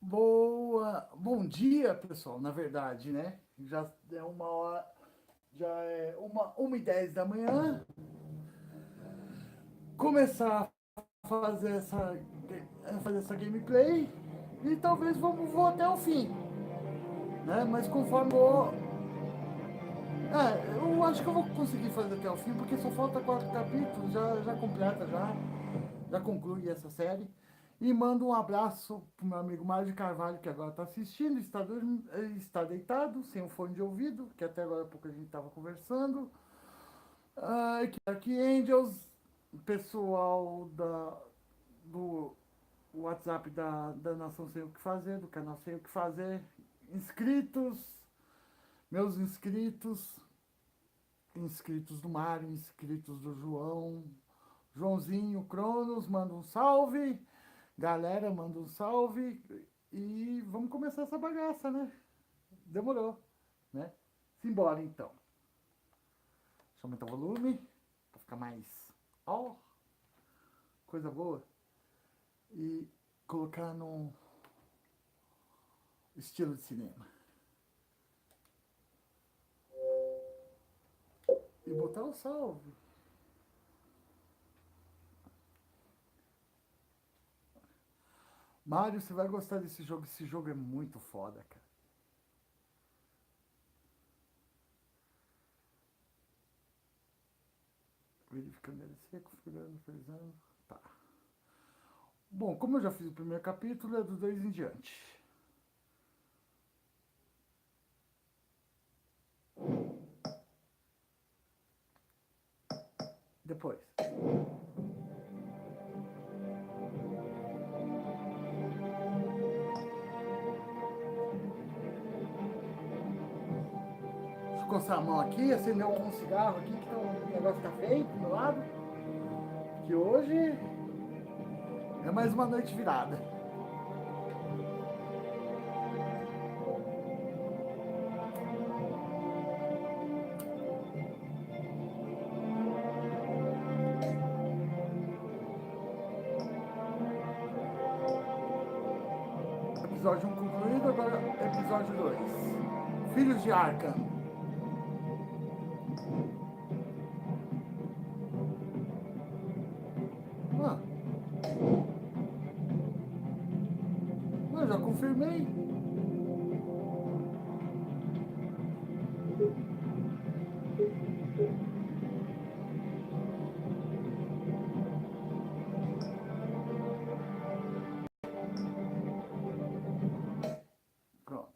Bom dia, pessoal. Na verdade, né? Já é uma hora, já é uma e 10 da manhã. Começar a fazer essa gameplay e talvez vou até o fim, né? Mas conforme eu acho que eu vou conseguir fazer até o fim porque só falta 4 capítulos, já completa já conclui essa série. E mando um abraço pro meu amigo Mário de Carvalho, que agora está assistindo, está deitado, sem o fone de ouvido, que até agora há pouco a gente estava conversando. Aqui, Angels, pessoal do WhatsApp da Nação Sem o Que Fazer, do canal Sem o Que Fazer, inscritos, meus inscritos do Mário, inscritos do João, Joãozinho, Cronos, manda um salve. Galera, manda um salve e vamos começar essa bagaça, né? Demorou, né? Simbora então. Deixa eu aumentar o volume para ficar mais. Ó, coisa boa. E colocar no estilo de cinema. E botar o salve. Mário, você vai gostar desse jogo. Esse jogo é muito foda, cara. Verificando DLC, configurando, atualizando. Tá. Bom, como eu já fiz o primeiro capítulo, é dos 2 em diante. Depois. Deixa eu coçar a mão aqui, acender um cigarro aqui, que o negócio tá feio do meu lado. Que hoje é mais uma noite virada. Episódio 1 concluído, agora episódio 2. Filhos de Arkham. Ah, eu já confirmei. Pronto.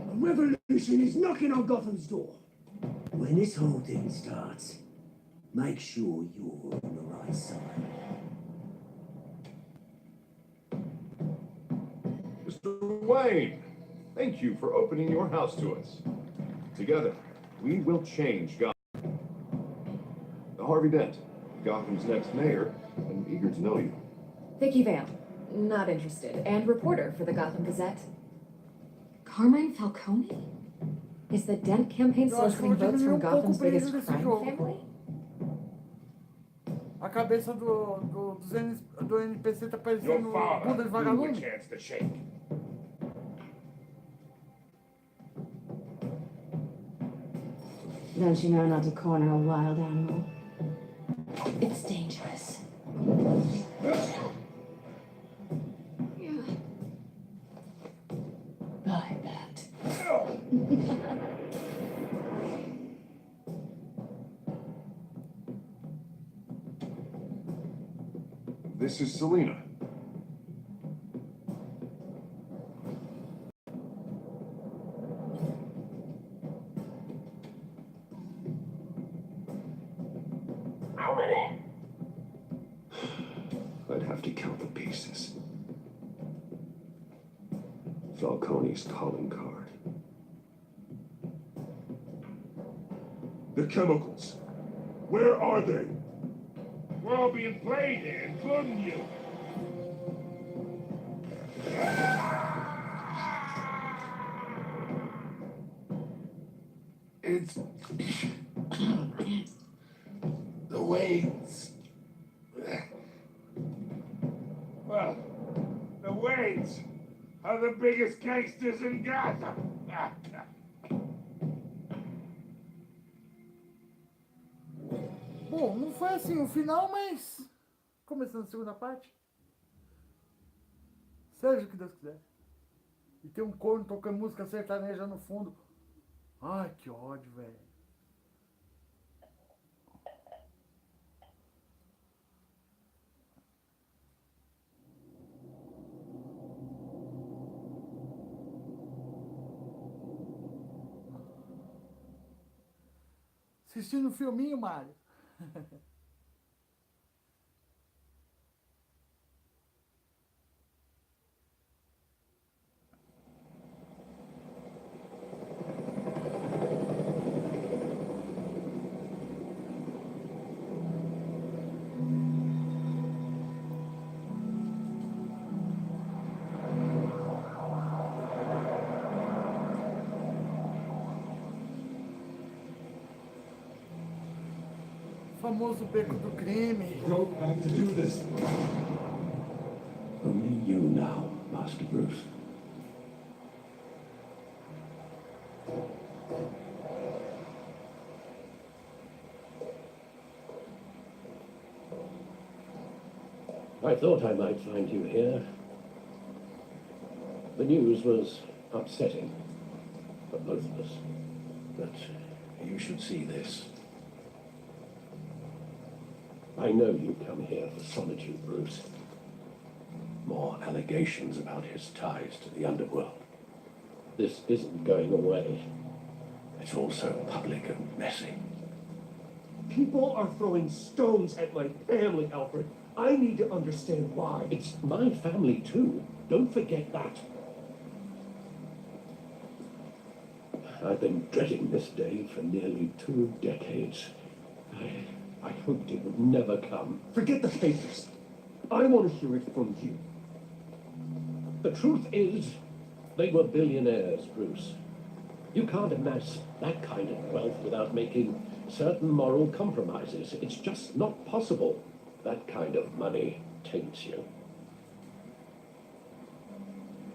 A revolution is knocking on Gotham's door. When this whole thing starts, make sure you're on the right side. Mr. Wayne, thank you for opening your house to us. Together, we will change Gotham. Harvey Dent, Gotham's next mayor, and eager to know you. Vicky Vale, not interested, and reporter for the Gotham Gazette. Carmine Falcone? Is the Dent campaign soliciting votes from Gotham's biggest crime family? A cabeça do NPC tá parecendo bunda de vagalume. Chance to shake. Don't you know not to corner a wild animal? It's dangerous. Yeah. Buy that. This is Selina. How many? I'd have to count the pieces. Falcone's calling card. The chemicals. Where are they? We're all being played here, including you. It's the Waynes. Well, the Waynes are the biggest gangsters in Gotham. Bom, não foi assim o final, mas começando a segunda parte. Seja o que Deus quiser. E tem um corno tocando música sertaneja no fundo. Ai, que ódio, velho. Assistindo um filminho, Mário. Famoso beco do crime. Don't have to do this. Only you now, Master Bruce. I thought I might find you here. The news was upsetting for both of us. But you should see this. I know you come here for solitude, Bruce. More allegations about his ties to the underworld. This isn't going away. It's also public and messy. People are throwing stones at my family, Alfred. I need to understand why. It's my family too. Don't forget that. I've been dreading this day for nearly 2 decades. I hoped it would never come. Forget the papers. I want to hear it from you. The truth is, they were billionaires, Bruce. You can't amass that kind of wealth without making certain moral compromises. It's just not possible. That kind of money taints you.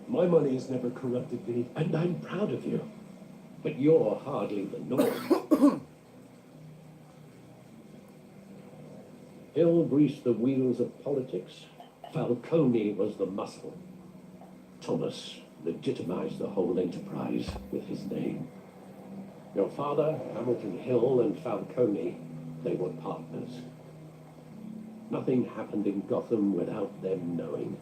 My money has never corrupted me. And I'm proud of you. But you're hardly the norm. Hill greased the wheels of politics. Falcone was the muscle. Thomas legitimized the whole enterprise with his name. Your father, Hamilton Hill, and Falcone, they were partners. Nothing happened in Gotham without them knowing.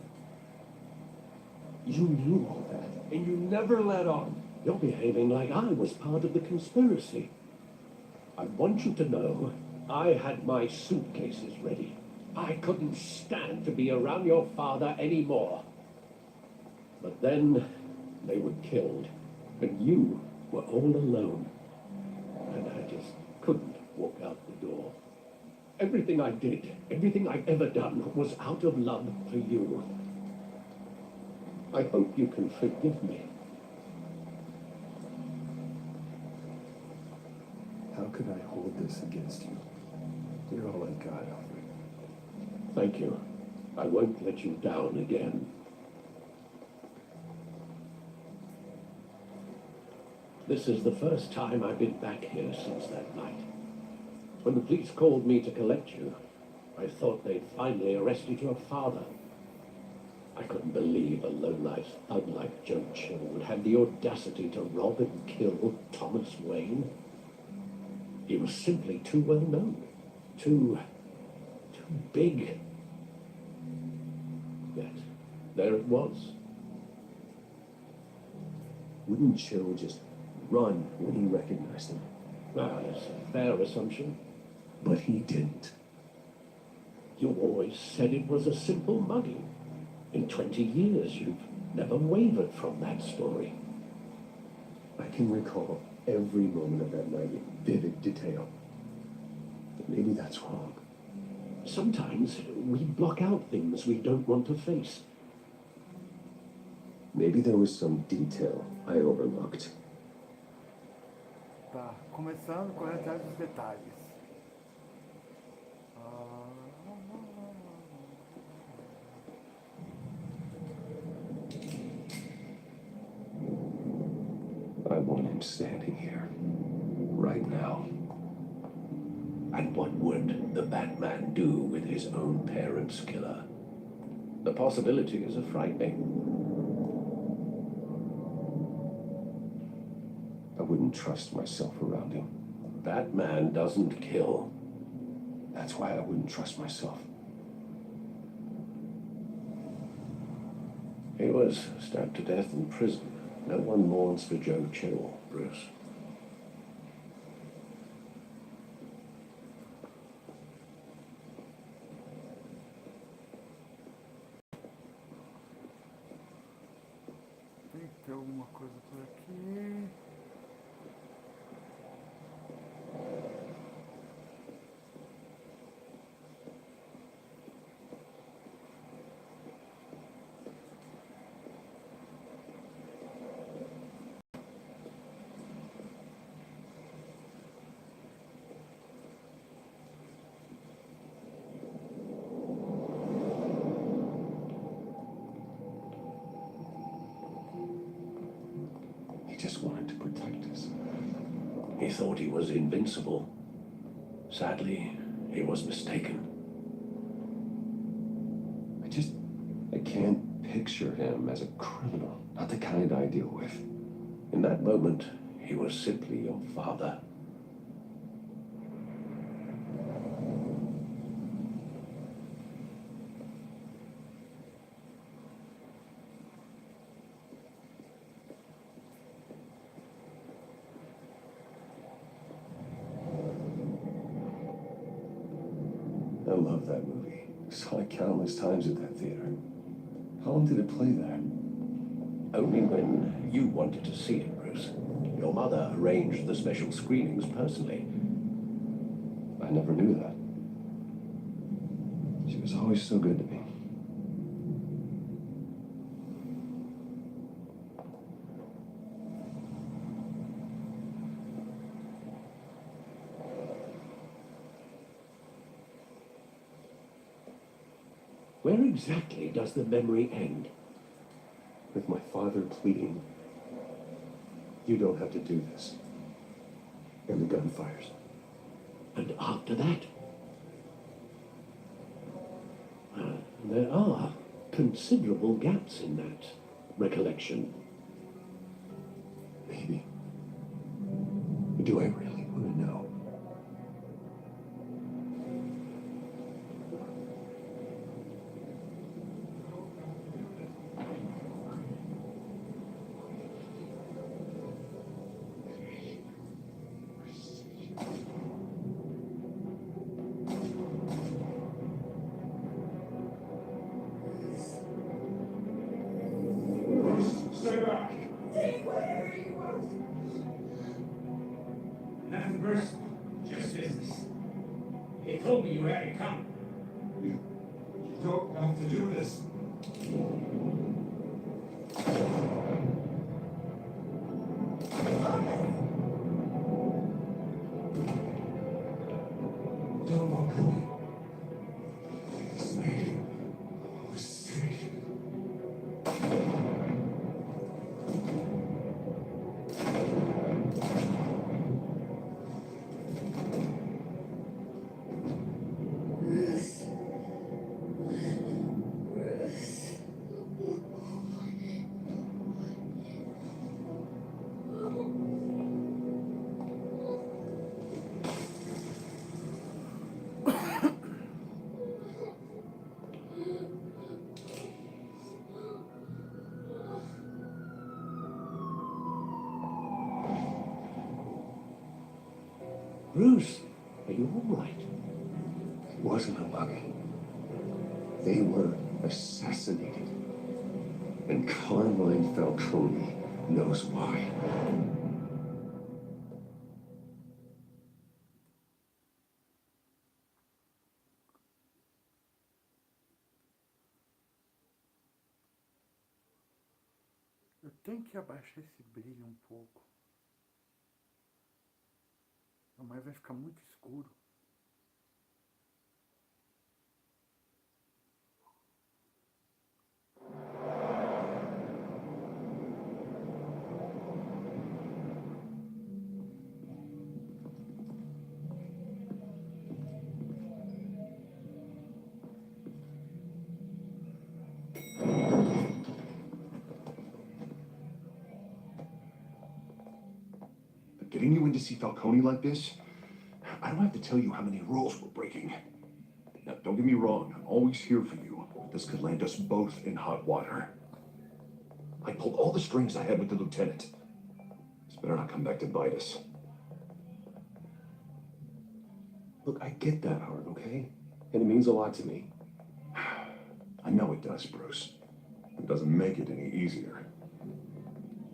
You knew all that, and you never let on. You're behaving like I was part of the conspiracy. I want you to know I had my suitcases ready. I couldn't stand to be around your father anymore. But then they were killed, and you were all alone. And I just couldn't walk out the door. Everything I did, everything I've ever done, was out of love for you. I hope you can forgive me. How could I hold this against you? You're all I got, Alfred. Thank you. I won't let you down again. This is the first time I've been back here since that night. When the police called me to collect you, I thought they'd finally arrested your father. I couldn't believe a low-life thug like Joe Chill would have the audacity to rob and kill Thomas Wayne. He was simply too well known, too big. Yet, there it was. Wouldn't Chill just run when he recognized him? Well, that's a fair assumption. But he didn't. You always said it was a simple mugging. In 20 years, you've never wavered from that story. I can recall every moment of that night in vivid detail. But maybe that's wrong. Sometimes we block out things we don't want to face. Maybe there was some detail I overlooked. Tá, começando com atrás dos detalhes. I want him standing here, right now. And what would the Batman do with his own parents' killer? The possibilities are frightening. I wouldn't trust myself around him. Batman doesn't kill. That's why I wouldn't trust myself. He was stabbed to death in prison. No one mourns for Joe Chill, Bruce. Tem que ter alguma coisa por aqui. He just wanted to protect us. He thought he was invincible. Sadly, he was mistaken. I can't picture him as a criminal. Not the kind I deal with. In that moment, he was simply your father. I love that movie. Saw it countless times at that theater. How long did it play there? Only when you wanted to see it, Bruce. Your mother arranged the special screenings personally. I never knew that. She was always so good to me. Where exactly does the memory end? With my father pleading, "You don't have to do this." And the gun fires. And after that? There are considerable gaps in that recollection. Maybe. Do I really want to know? Stay back. Stay where you want. Nothing personal, just business. He told me you had to come. You don't have to do this. Don't walk away. This made a mistake. Bruce, are you all right? It wasn't a mugging. They were assassinated. And Carmine Falcone knows why. Tem que abaixar esse brilho um pouco. Mas vai ficar muito escuro. Getting you in to see Falcone like this, I don't have to tell you how many rules we're breaking. Now, don't get me wrong, I'm always here for you, but this could land us both in hot water. I pulled all the strings I had with the lieutenant. This better not come back to bite us. Look, I get that, Hart, okay? And it means a lot to me. I know it does, Bruce. It doesn't make it any easier.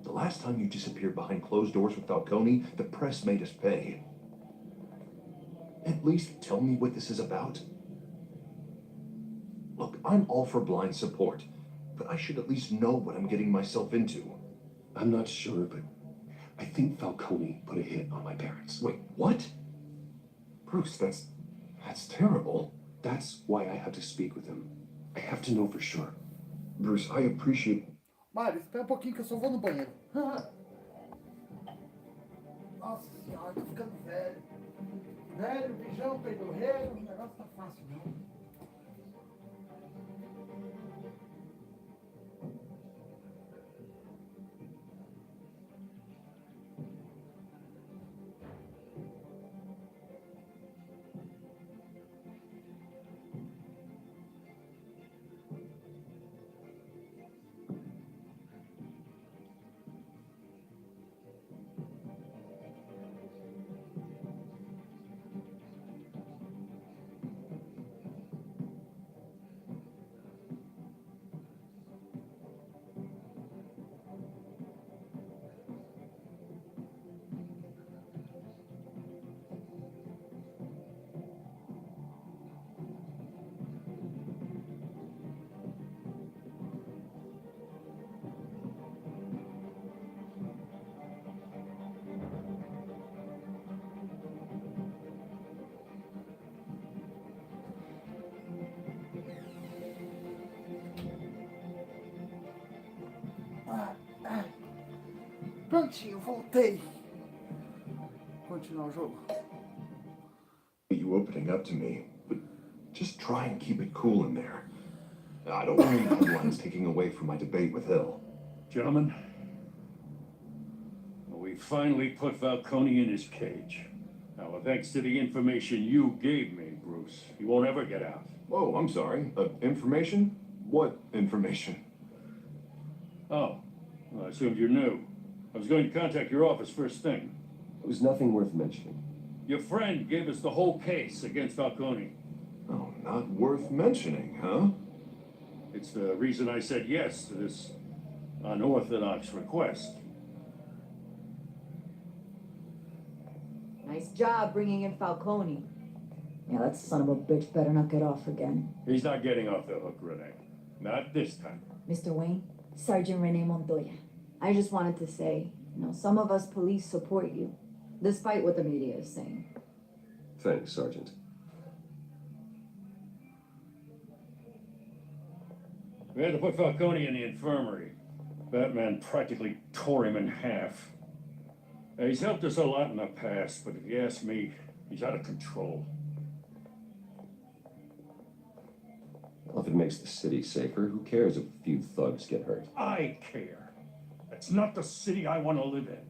The last time you disappeared behind closed doors with Falcone, the press made us pay. At least tell me what this is about. Look, I'm all for blind support, but I should at least know what I'm getting myself into. I'm not sure, but I think Falcone put a hit on my parents. Wait, what? Bruce, that's terrible. That's why I have to speak with him. I have to know for sure. Bruce, I appreciate... Mário, espera um pouquinho que eu só vou no banheiro. Nossa senhora, tô ficando velho. Velho, bijão, peidorreiro, o negócio tá fácil não. Prontinho, voltei. Continuar o jogo. You opening up to me, but just try and keep it cool in there. I don't want any headlines taking away from my debate with Hill. Gentlemen, we finally put Falcone in his cage. Now, thanks to the information you gave me, Bruce, he won't ever get out. Whoa, I'm sorry. Information? What information? Oh, well, I assumed you knew. I was going to contact your office first thing. It was nothing worth mentioning. Your friend gave us the whole case against Falcone. Oh, not worth mentioning, huh? It's the reason I said yes to this unorthodox request. Nice job bringing in Falcone. Yeah, that son of a bitch better not get off again. He's not getting off the hook, Renee. Not this time. Mr. Wayne, Sergeant Renee Montoya. I just wanted to say, some of us police support you, despite what the media is saying. Thanks, Sergeant. We had to put Falcone in the infirmary. Batman practically tore him in half. He's helped us a lot in the past, but if you ask me, he's out of control. Well, if it makes the city safer, who cares if a few thugs get hurt? I care. It's not the city I want to live in.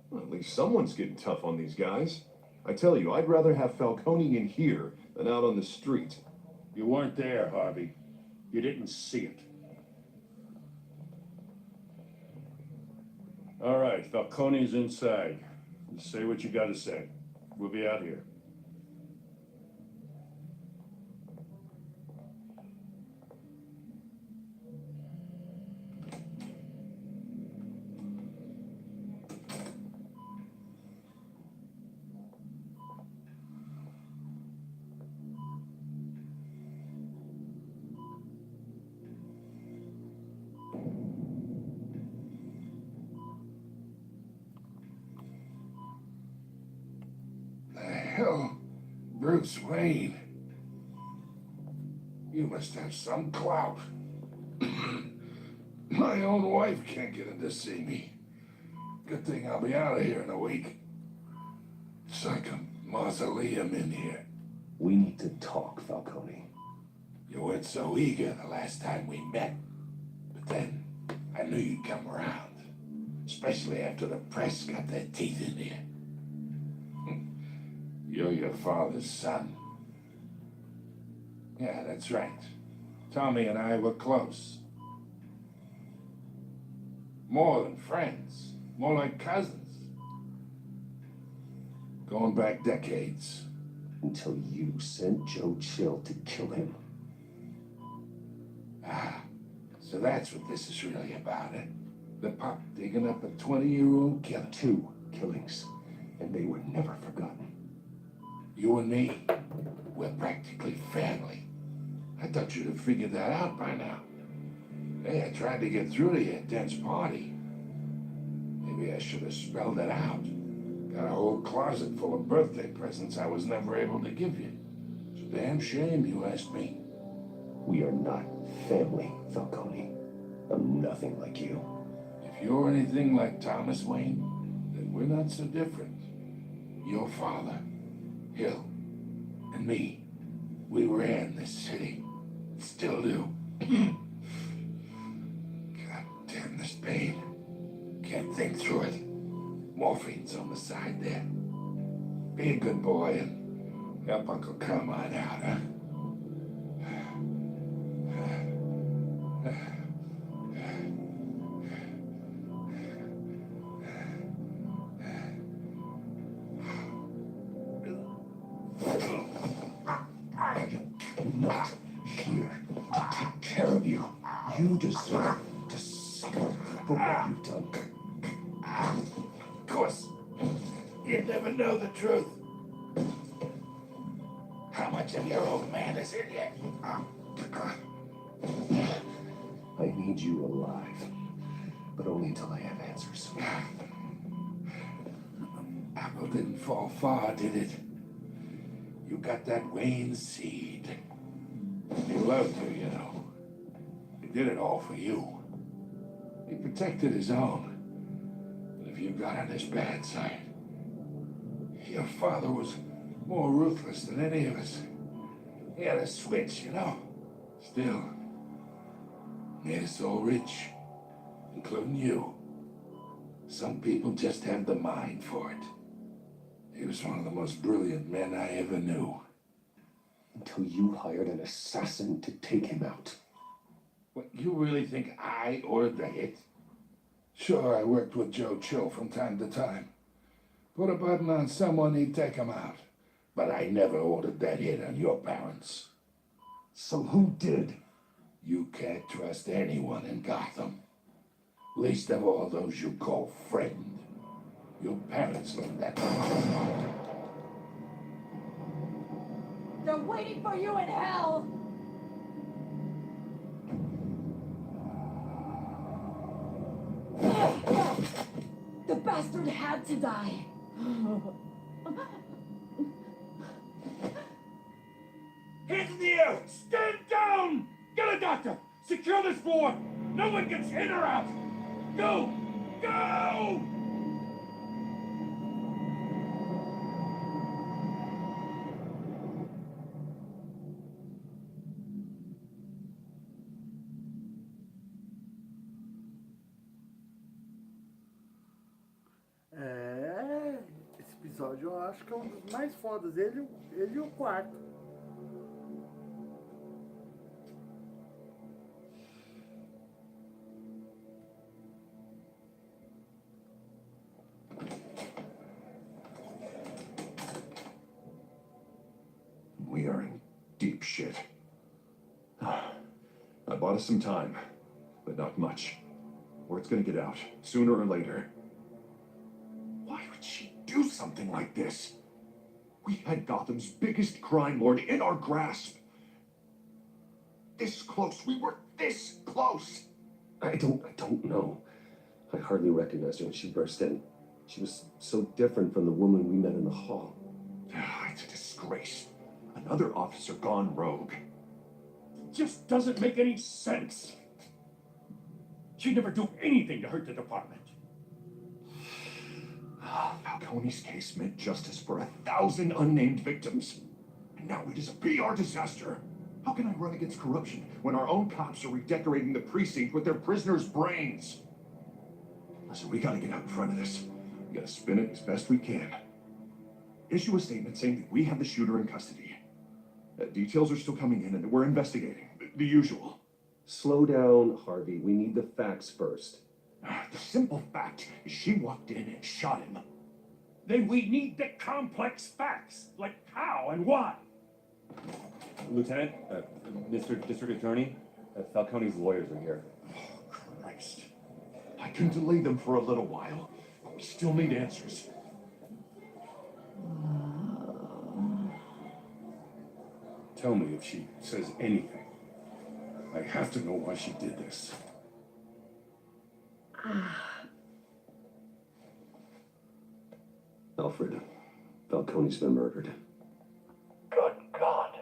Well, at least someone's getting tough on these guys. I tell you, I'd rather have Falcone in here than out on the street. You weren't there, Harvey. You didn't see it. All right, Falcone's inside. Say what you gotta say. We'll be out here. Bruce Wayne. You must have some clout. My own wife can't get in to see me. Good thing I'll be out of here in a week. It's like a mausoleum in here. We need to talk, Falcone. You weren't so eager the last time we met. But then, I knew you'd come around. Especially after the press got their teeth in you. You're your father's son. Yeah, that's right. Tommy and I were close. More than friends. More like cousins. Going back decades. Until you sent Joe Chill to kill him. Ah, so that's what this is really about, eh? The pup digging up a 20-year-old killer. 2 killings, and they were never forgotten. You and me, we're practically family. I thought you'd have figured that out by now. Hey, I tried to get through to you at Dent's party. Maybe I should have spelled it out. Got a whole closet full of birthday presents I was never able to give you. It's a damn shame you asked me. We are not family, Falcone. I'm nothing like you. If you're anything like Thomas Wayne, then we're not so different. Your father, Hill, and me, we ran this city. Still do. God damn this pain. Can't think through it. Morphine's on the side there. Be a good boy and help Uncle Carmine out, huh? Not here to take care of you. You deserve to suffer for what you've done. Of course, you never know the truth. How much of your old man is in you? I need you alive, but only until I have answers. Apple didn't fall far, did it? You got that Wayne seed. He loved you, you know. He did it all for you. He protected his own. But if you got on his bad side, your father was more ruthless than any of us. He had a switch, you know. Still, made us all rich, including you. Some people just have the mind for it. He was one of the most brilliant men I ever knew. Until you hired an assassin to take him out. What, you really think I ordered the hit? Sure, I worked with Joe Chill from time to time. Put a button on someone, he'd take him out. But I never ordered that hit on your parents. So who did? You can't trust anyone in Gotham. Least of all those you call friend. Your parents learned that. They're waiting for you in hell! The bastard had to die. Hands in the air! Stand down! Get a doctor! Secure this floor! No one gets in or out! Go! Go! É, esse episódio eu acho que é um dos mais fodas. Ele e o quarto. We are in deep shit. I bought us some time, but not much. Word's gonna get out, sooner or later. Why would she do something like this? We had Gotham's biggest crime lord in our grasp. This close, we were this close. I don't know. I hardly recognized her when she burst in. She was so different from the woman we met in the hall. It's a disgrace. another officer gone rogue. Just doesn't make any sense. She'd never do anything to hurt the department. Falcone's case meant justice for 1,000 unnamed victims. And now it is a PR disaster. How can I run against corruption when our own cops are redecorating the precinct with their prisoners' brains? Listen, we gotta get out in front of this. We gotta spin it as best we can. Issue a statement saying that we have the shooter in custody. Details are still coming in and that we're investigating. The usual. Slow down, Harvey. We need the facts first. The simple fact is she walked in and shot him. Then we need the complex facts, like how and why. Lieutenant, Mr. District Attorney, Falcone's lawyers are here. Oh, Christ. I can delay them for a little while, but we still need answers. Tell me if she says anything. I have to know why she did this. Alfred, Falcone's been murdered. Good God.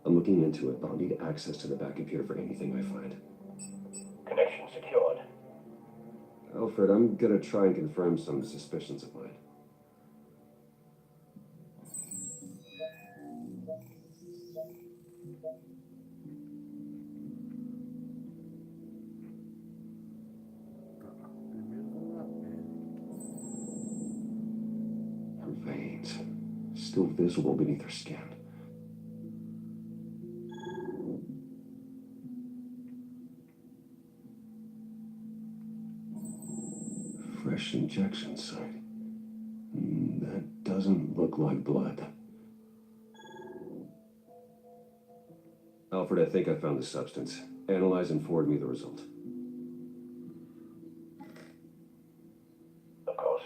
I'm looking into it, but I'll need access to the back computer for anything I find. Connection secured. Alfred, I'm gonna try and confirm some suspicions of mine. Her veins, still visible beneath her skin. Fresh injection site. That doesn't look like blood. Alfred, I think I found the substance. Analyze and forward me the result. Of course.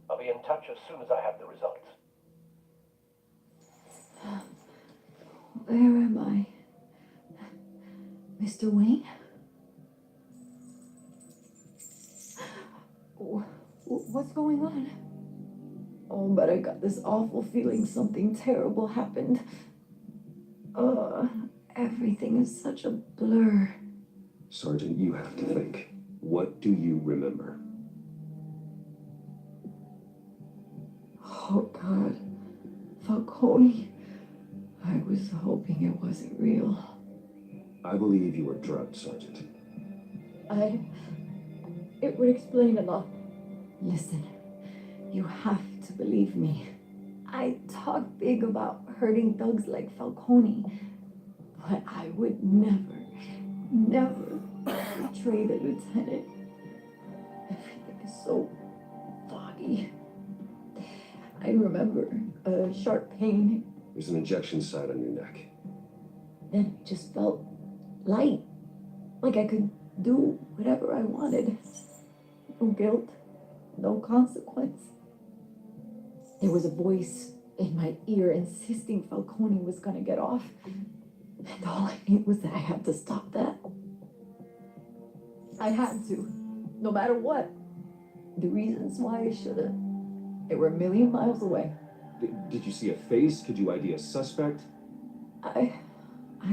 I'll be in touch as soon as I have the results. Where am I? Mr. Wayne? What's going on? Oh, but I got this awful feeling something terrible happened. Everything is such a blur. Sergeant, you have to think. What do you remember? Oh, God. Falcone. I was hoping it wasn't real. I believe you were drugged, Sergeant. It would explain a lot. Listen, you have to believe me. I talk big about hurting thugs like Falcone, but I would never betray the lieutenant. Everything is so foggy. I remember a sharp pain. There's an injection site on your neck. Then it just felt light, like I could do whatever I wanted. No guilt, no consequence. There was a voice in my ear insisting Falcone was gonna get off. And all I knew was that I had to stop that. I had to, no matter what. The reasons why I should've, they were a million miles away. Did you see a face? Could you ID a suspect? I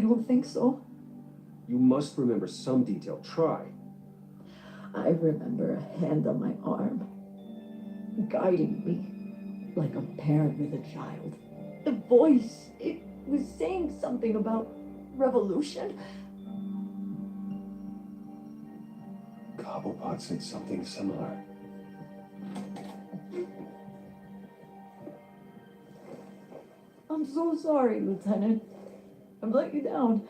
don't think so. You must remember some detail. Try. I remember a hand on my arm, guiding me like a parent with a child. The voice, it was saying something about revolution. Cobblepot said something similar. I'm so sorry, Lieutenant. I've let you down.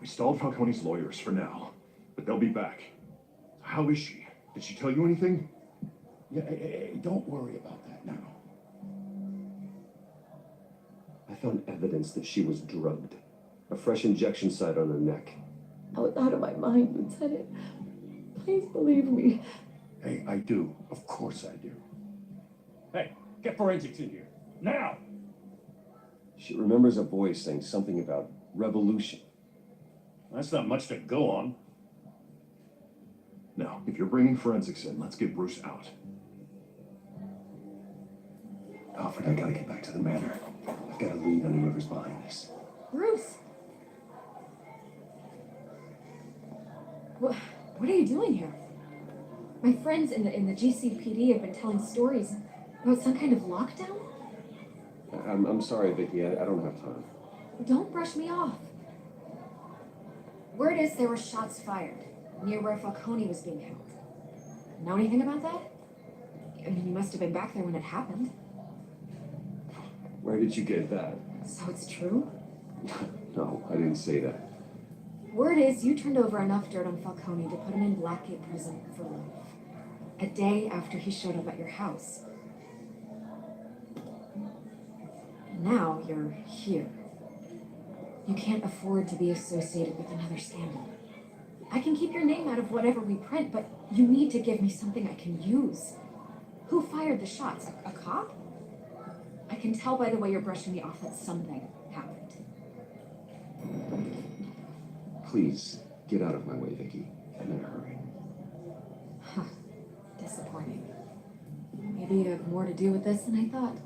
We stalled Falcone's lawyers for now, but they'll be back. How is she? Did she tell you anything? Yeah, hey, don't worry about that now. I found evidence that she was drugged. A fresh injection site on her neck. I was out of my mind, Lieutenant. Please believe me. Hey, I do. Of course I do. Hey, get forensics in here. Now! She remembers a voice saying something about revolution. That's not much to go on. Now, if you're bringing forensics in, let's get Bruce out. Alfred, I gotta get back to the manor. Got a lead on whoever's behind this. Bruce! What are you doing here? My friends in the GCPD have been telling stories about some kind of lockdown? I'm sorry, Vicky. I don't have time. Don't brush me off. Word is there were shots fired near where Falcone was being held. Know anything about that? I mean, you must have been back there when it happened. Where did you get that? So it's true? No, I didn't say that. Word is you turned over enough dirt on Falcone to put him in Blackgate prison for life. A day after he showed up at your house. And now you're here. You can't afford to be associated with another scandal. I can keep your name out of whatever we print, but you need to give me something I can use. Who fired the shots? A cop? I can tell by the way you're brushing me off that something happened. Please, get out of my way, Vicky. I'm in a hurry. Huh. Disappointing. Maybe you have more to do with this than I thought.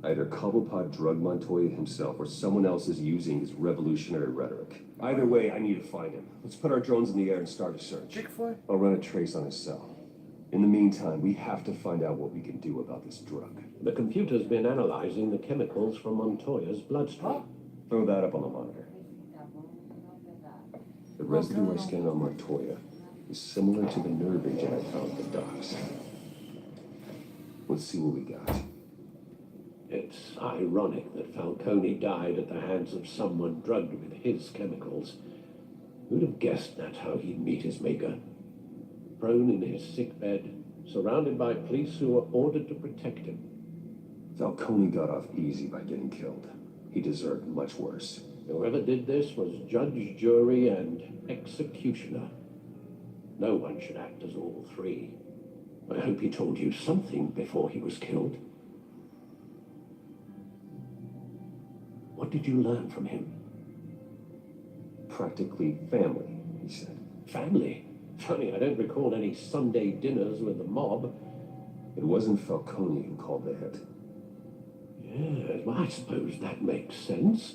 Either Cobblepot drugged Montoya himself or someone else is using his revolutionary rhetoric. Either way, I need to find him. Let's put our drones in the air and start a search. Chick-fil-A? I'll run a trace on his cell. In the meantime, we have to find out what we can do about this drug. The computer's been analyzing the chemicals from Montoya's bloodstream. Throw that up on the monitor. The residue I scanned on Montoya is similar to the nerve agent I found at the docks. Let's see what we got. It's ironic that Falcone died at the hands of someone drugged with his chemicals. Who'd have guessed that's how he'd meet his maker? Prone in his sickbed, surrounded by police who were ordered to protect him. Falcone got off easy by getting killed. He deserved much worse. Whoever did this was judge, jury, and executioner. No one should act as all three. I hope he told you something before he was killed. What did you learn from him? Practically family, he said. Family? Funny, I don't recall any Sunday dinners with the mob. It wasn't Falcone who called the hit. Yes, well, I suppose that makes sense.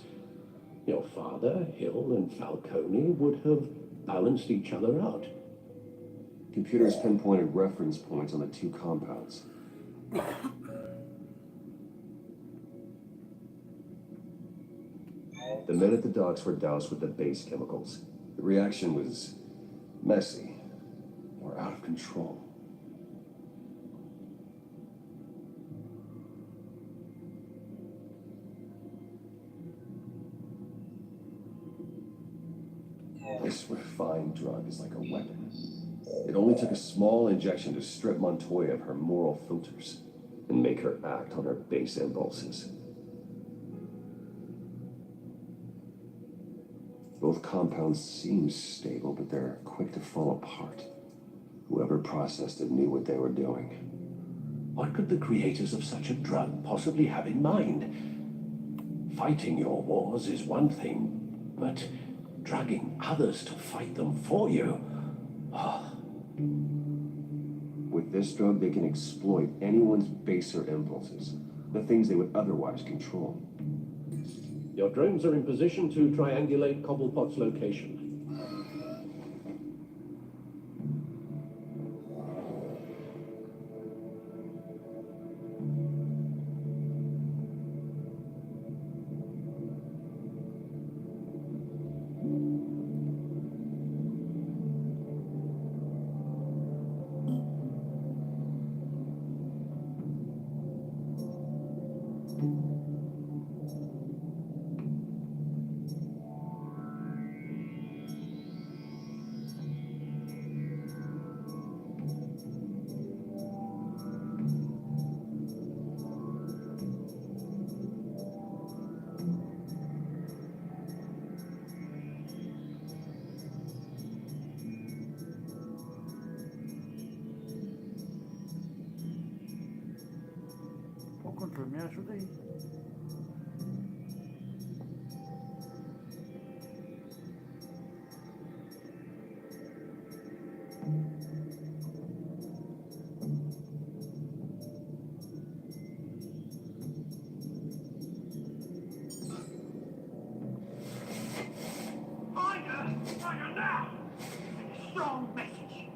Your father, Hill, and Falcone would have balanced each other out. Computers pinpointed reference points on the two compounds. The men at the docks were doused with the base chemicals. The reaction was messy or out of control. This refined drug is like a weapon. It only took a small injection to strip Montoya of her moral filters and make her act on her base impulses. Both compounds seem stable, but they're quick to fall apart. Whoever processed it knew what they were doing. What could the creators of such a drug possibly have in mind? Fighting your wars is one thing, but drugging others to fight them for you? Oh. With this drug, they can exploit anyone's baser impulses, the things they would otherwise control. Your drones are in position to triangulate Cobblepot's location. Arthur, me ajuda aí. Fire now! Strong message.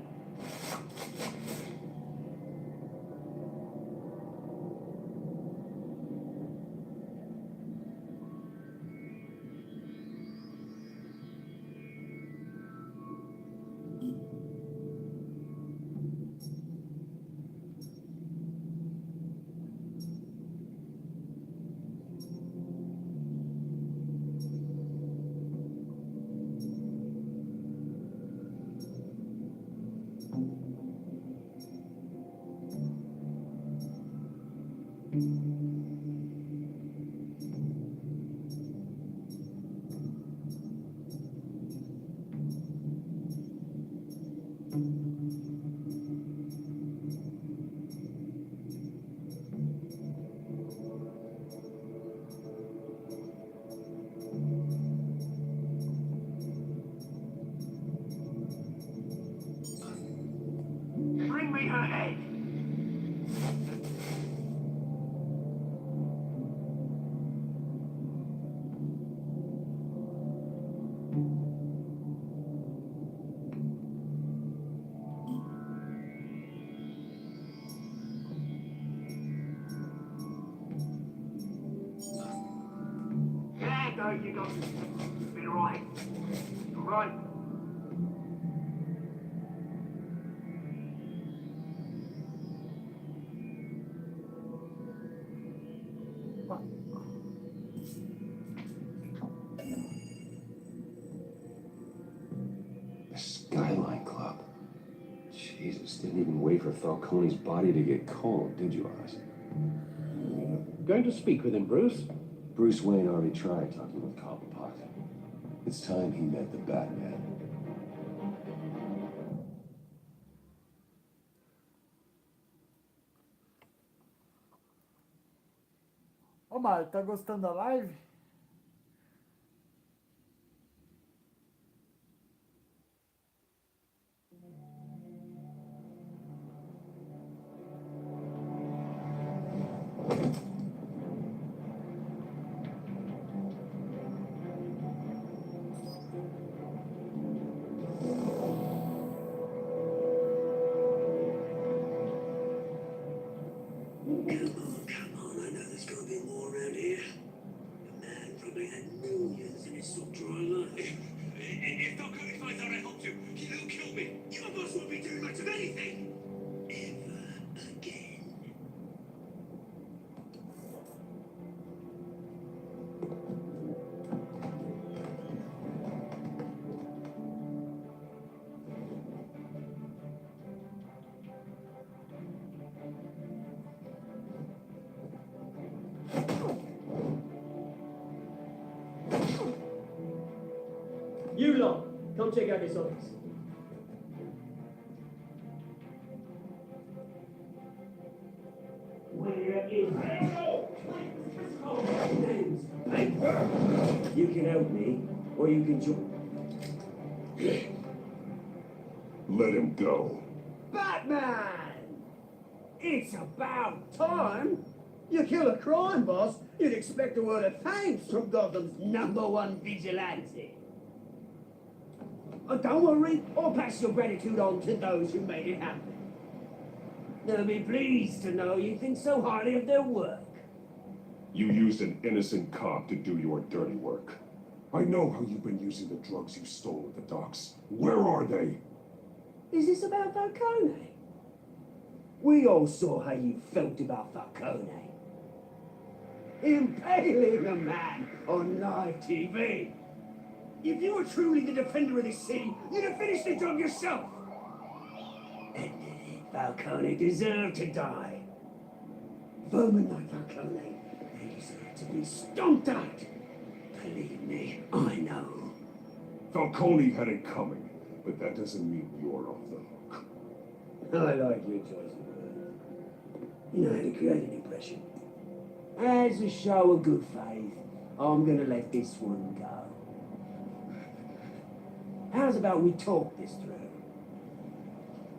Bring me her head. Yeah, no, you got it right. Right. The Skyline Club. Jesus, didn't even wait for Falcone's body to get cold, did you, Oz? Going to speak with him, Bruce? Bruce Wayne already tried talking with Cobblepot. It's time he met the Batman. Ô, Mário, tá gostando da live? Come on, I know there's gonna be more around here. The man probably had millions in his sort dry life. If Falcone finds out I helped you, he'll kill me. Your boss won't be doing much of anything. Ever again. You lot, come check out this office. Where is name's paper? You can help me, or you can join. Let him go. Batman! It's about time. You kill a crime boss, you'd expect a word of thanks from Gotham's #1 vigilante. Oh, don't worry, I'll pass your gratitude on to those who made it happen. They'll be pleased to know you think so highly of their work. You used an innocent cop to do your dirty work. I know how you've been using the drugs you stole at the docks. Where are they? Is this about Falcone? We all saw how you felt about Falcone. Impaling a man on live TV. If you were truly the defender of the city, you'd have finished the job yourself. And Falcone deserved to die. Vermin like Falcone, they deserve to be stomped out. Believe me, I know. Falcone had it coming, but that doesn't mean you're off the hook. I like your choice of words. You know how to create an impression. As a show of good faith, I'm gonna let this one go. How's about we talk this through?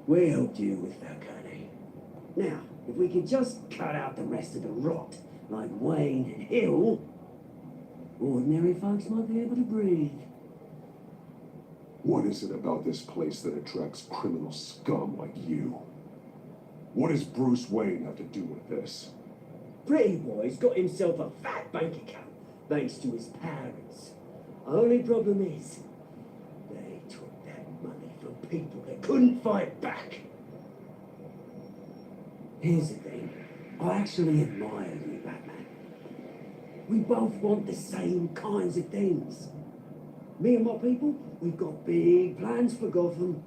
We helped you with Falcone. Now, if we could just cut out the rest of the rot, like Wayne and Hill, ordinary folks might be able to breathe. What is it about this place that attracts criminal scum like you? What does Bruce Wayne have to do with this? Pretty boy's got himself a fat bank account, thanks to his parents. Only problem is, they took that money from people that couldn't fight back. Here's the thing, I actually admire you, Batman. We both want the same kinds of things. Me and my people, we've got big plans for Gotham.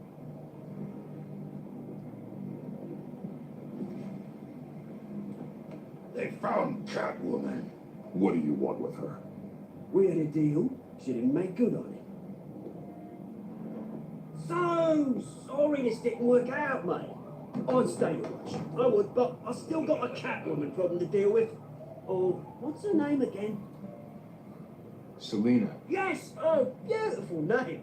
They found Catwoman. What do you want with her? We had a deal, she didn't make good on it. So sorry this didn't work out, mate. I'd stay to watch. I would, but I still got a Catwoman problem to deal with. Oh, what's her name again? Selina. Yes, a beautiful name.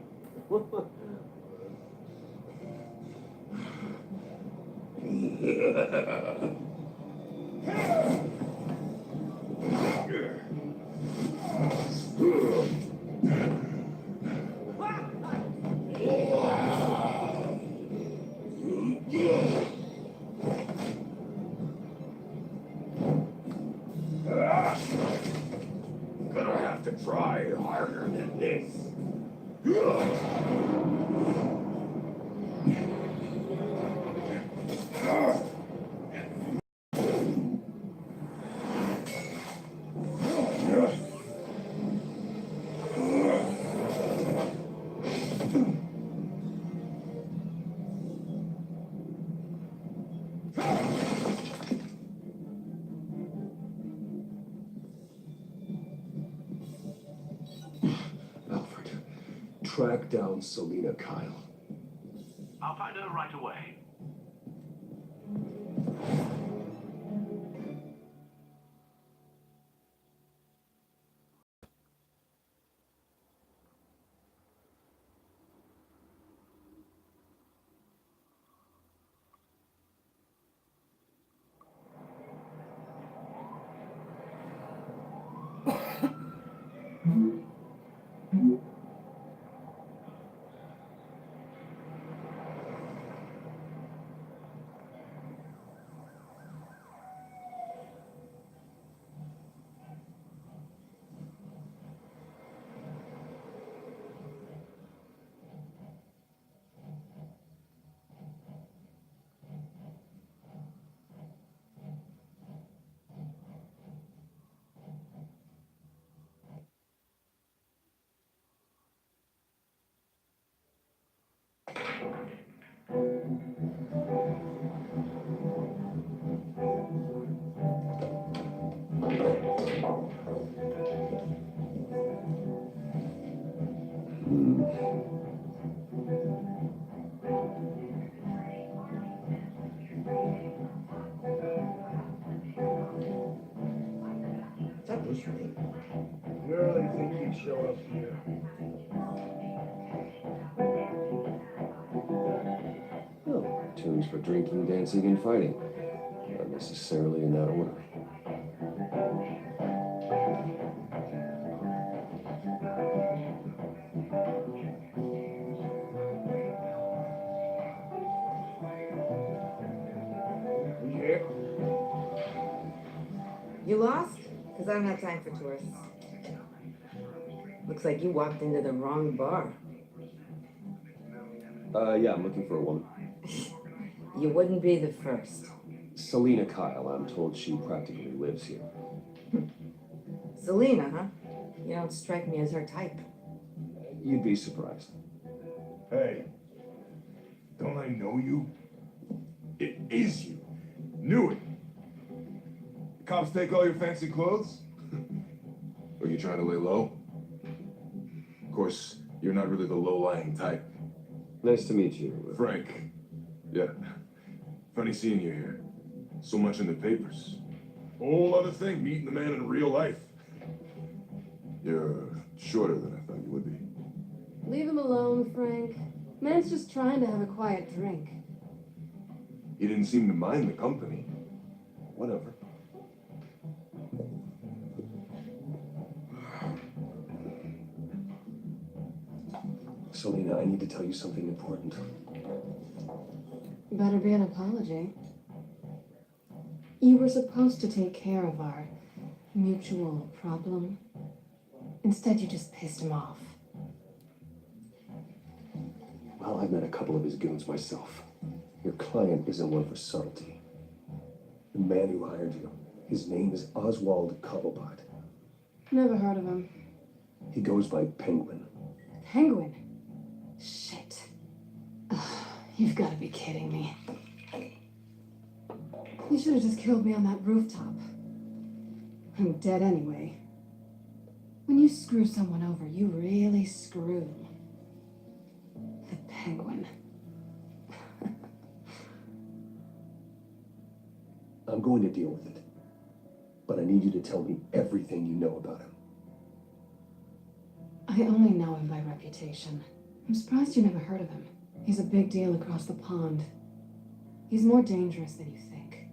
Gonna have to try harder than this. Alfred, track down Selina Kyle. I'll find her right away. That was me. Really think you'd show up here? Oh, tunes for drinking, dancing, and fighting. Not necessarily in that order. Yeah. You lost? Because I don't have time for tourists. Looks like you walked into the wrong bar. Yeah, I'm looking for a woman. You wouldn't be the first. Selina Kyle, I'm told she practically lives here. Selena, huh? You don't strike me as her type. You'd be surprised. Hey, don't I know you? It is you. Knew it. The cops take all your fancy clothes? Are you trying to lay low? Of course, you're not really the low-lying type. Nice to meet you. Frank. Yeah. Funny seeing you here. So much in the papers. Whole other thing, meeting the man in real life. You're shorter than I thought you would be. Leave him alone, Frank. Man's just trying to have a quiet drink. He didn't seem to mind the company. Whatever. Selena, I need to tell you something important. Better be an apology. You were supposed to take care of our mutual problem. Instead, you just pissed him off. Well, I've met a couple of his goons myself. Your client isn't one for subtlety. The man who hired you, his name is Oswald Cobblepot. Never heard of him. He goes by Penguin. Penguin? Shit. Ugh, you've got to be kidding me. You should have just killed me on that rooftop. I'm dead anyway. When you screw someone over, you really screw. The Penguin. I'm going to deal with it. But I need you to tell me everything you know about him. I only know him by reputation. I'm surprised you never heard of him. He's a big deal across the pond. He's more dangerous than you think.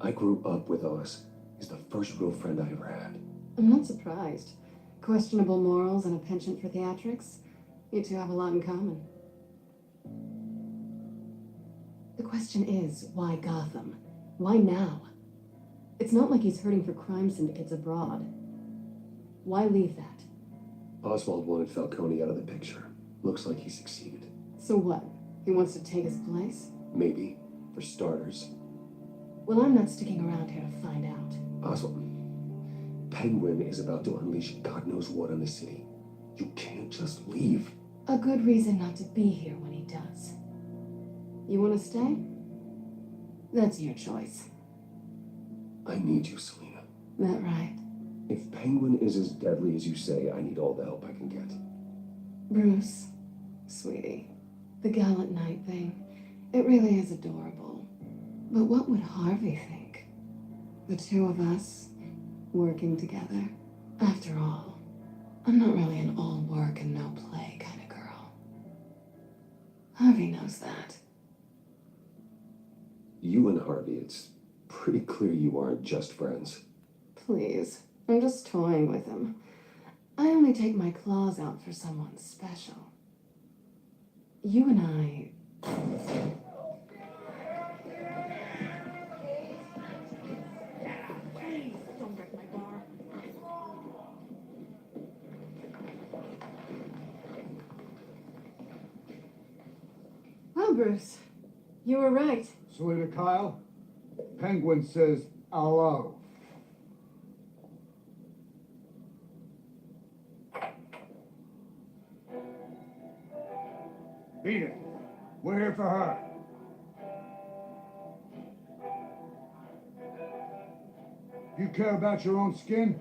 I grew up with Oz. He's the first real friend I ever had. I'm not surprised. Questionable morals and a penchant for theatrics. You two have a lot in common. The question is, why Gotham? Why now? It's not like he's hurting for crime syndicates abroad. Why leave that? Oswald wanted Falcone out of the picture. Looks like he succeeded. So what? He wants to take his place? Maybe, for starters. Well, I'm not sticking around here to find out. Oswald, Penguin is about to unleash God knows what on the city. You can't just leave. A good reason not to be here when he does. You want to stay? That's your choice. I need you, Selena. That right? If Penguin is as deadly as you say, I need all the help I can get. Bruce, sweetie, the gallant knight thing, it really is adorable. But what would Harvey think? The two of us working together? After all, I'm not really an all work and no play kind of girl. Harvey knows that. You and Harvey, it's pretty clear you aren't just friends. Please, I'm just toying with him. I only take my claws out for someone special. You and I... Don't wreck my bar. Well, Bruce, you were right. Selena Kyle, Penguin says hello. Beat it. We're here for her. You care about your own skin?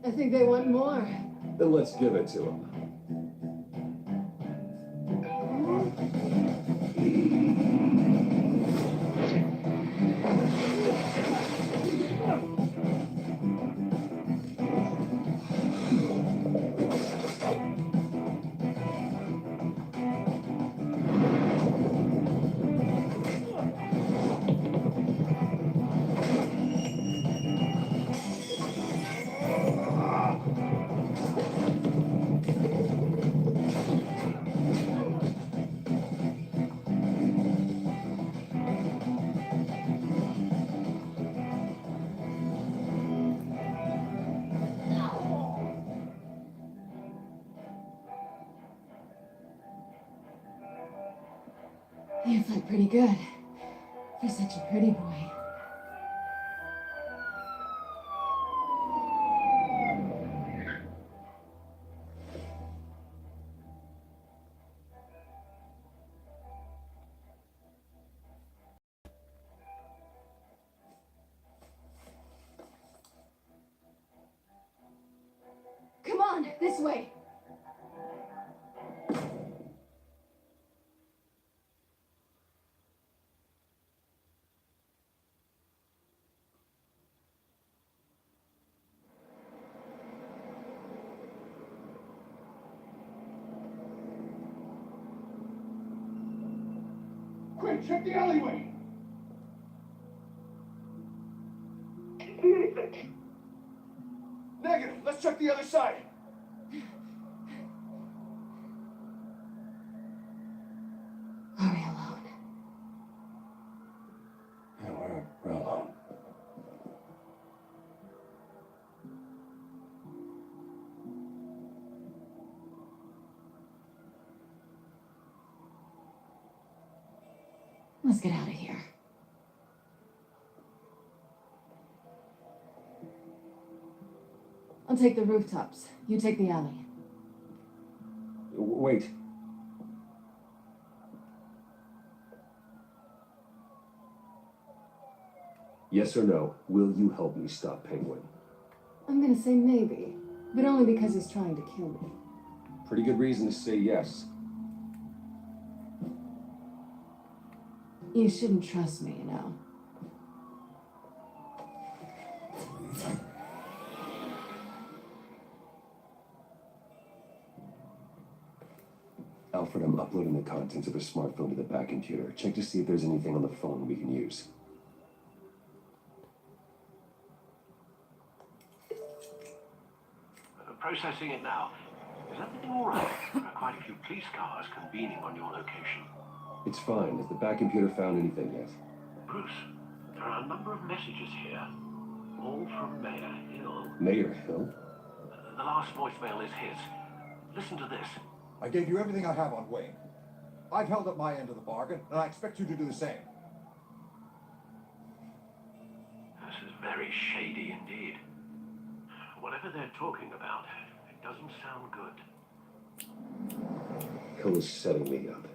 I think they want more. Then let's give it to them. You fight pretty good. For such a pretty boy. Come on, this way. Quick, check the alleyway! Negative. Let's check the other side. Are we alone? Yeah, we're alone. Let's get out of here. I'll take the rooftops. You take the alley. Wait. Yes or no, will you help me stop Penguin? I'm gonna say maybe, but only because he's trying to kill me. Pretty good reason to say yes. You shouldn't trust me, you know. Alfred, I'm uploading the contents of a smartphone to the back computer. Check to see if there's anything on the phone we can use. Processing it now. Is everything all right? There are quite a few police cars convening on your location. It's fine. Has the back computer found anything yet? Bruce, there are a number of messages here, all from Mayor Hill. Mayor Hill? The last voicemail is his. Listen to this. I gave you everything I have on Wayne. I've held up my end of the bargain, and I expect you to do the same. This is very shady indeed. Whatever they're talking about, it doesn't sound good. Hill is setting me up.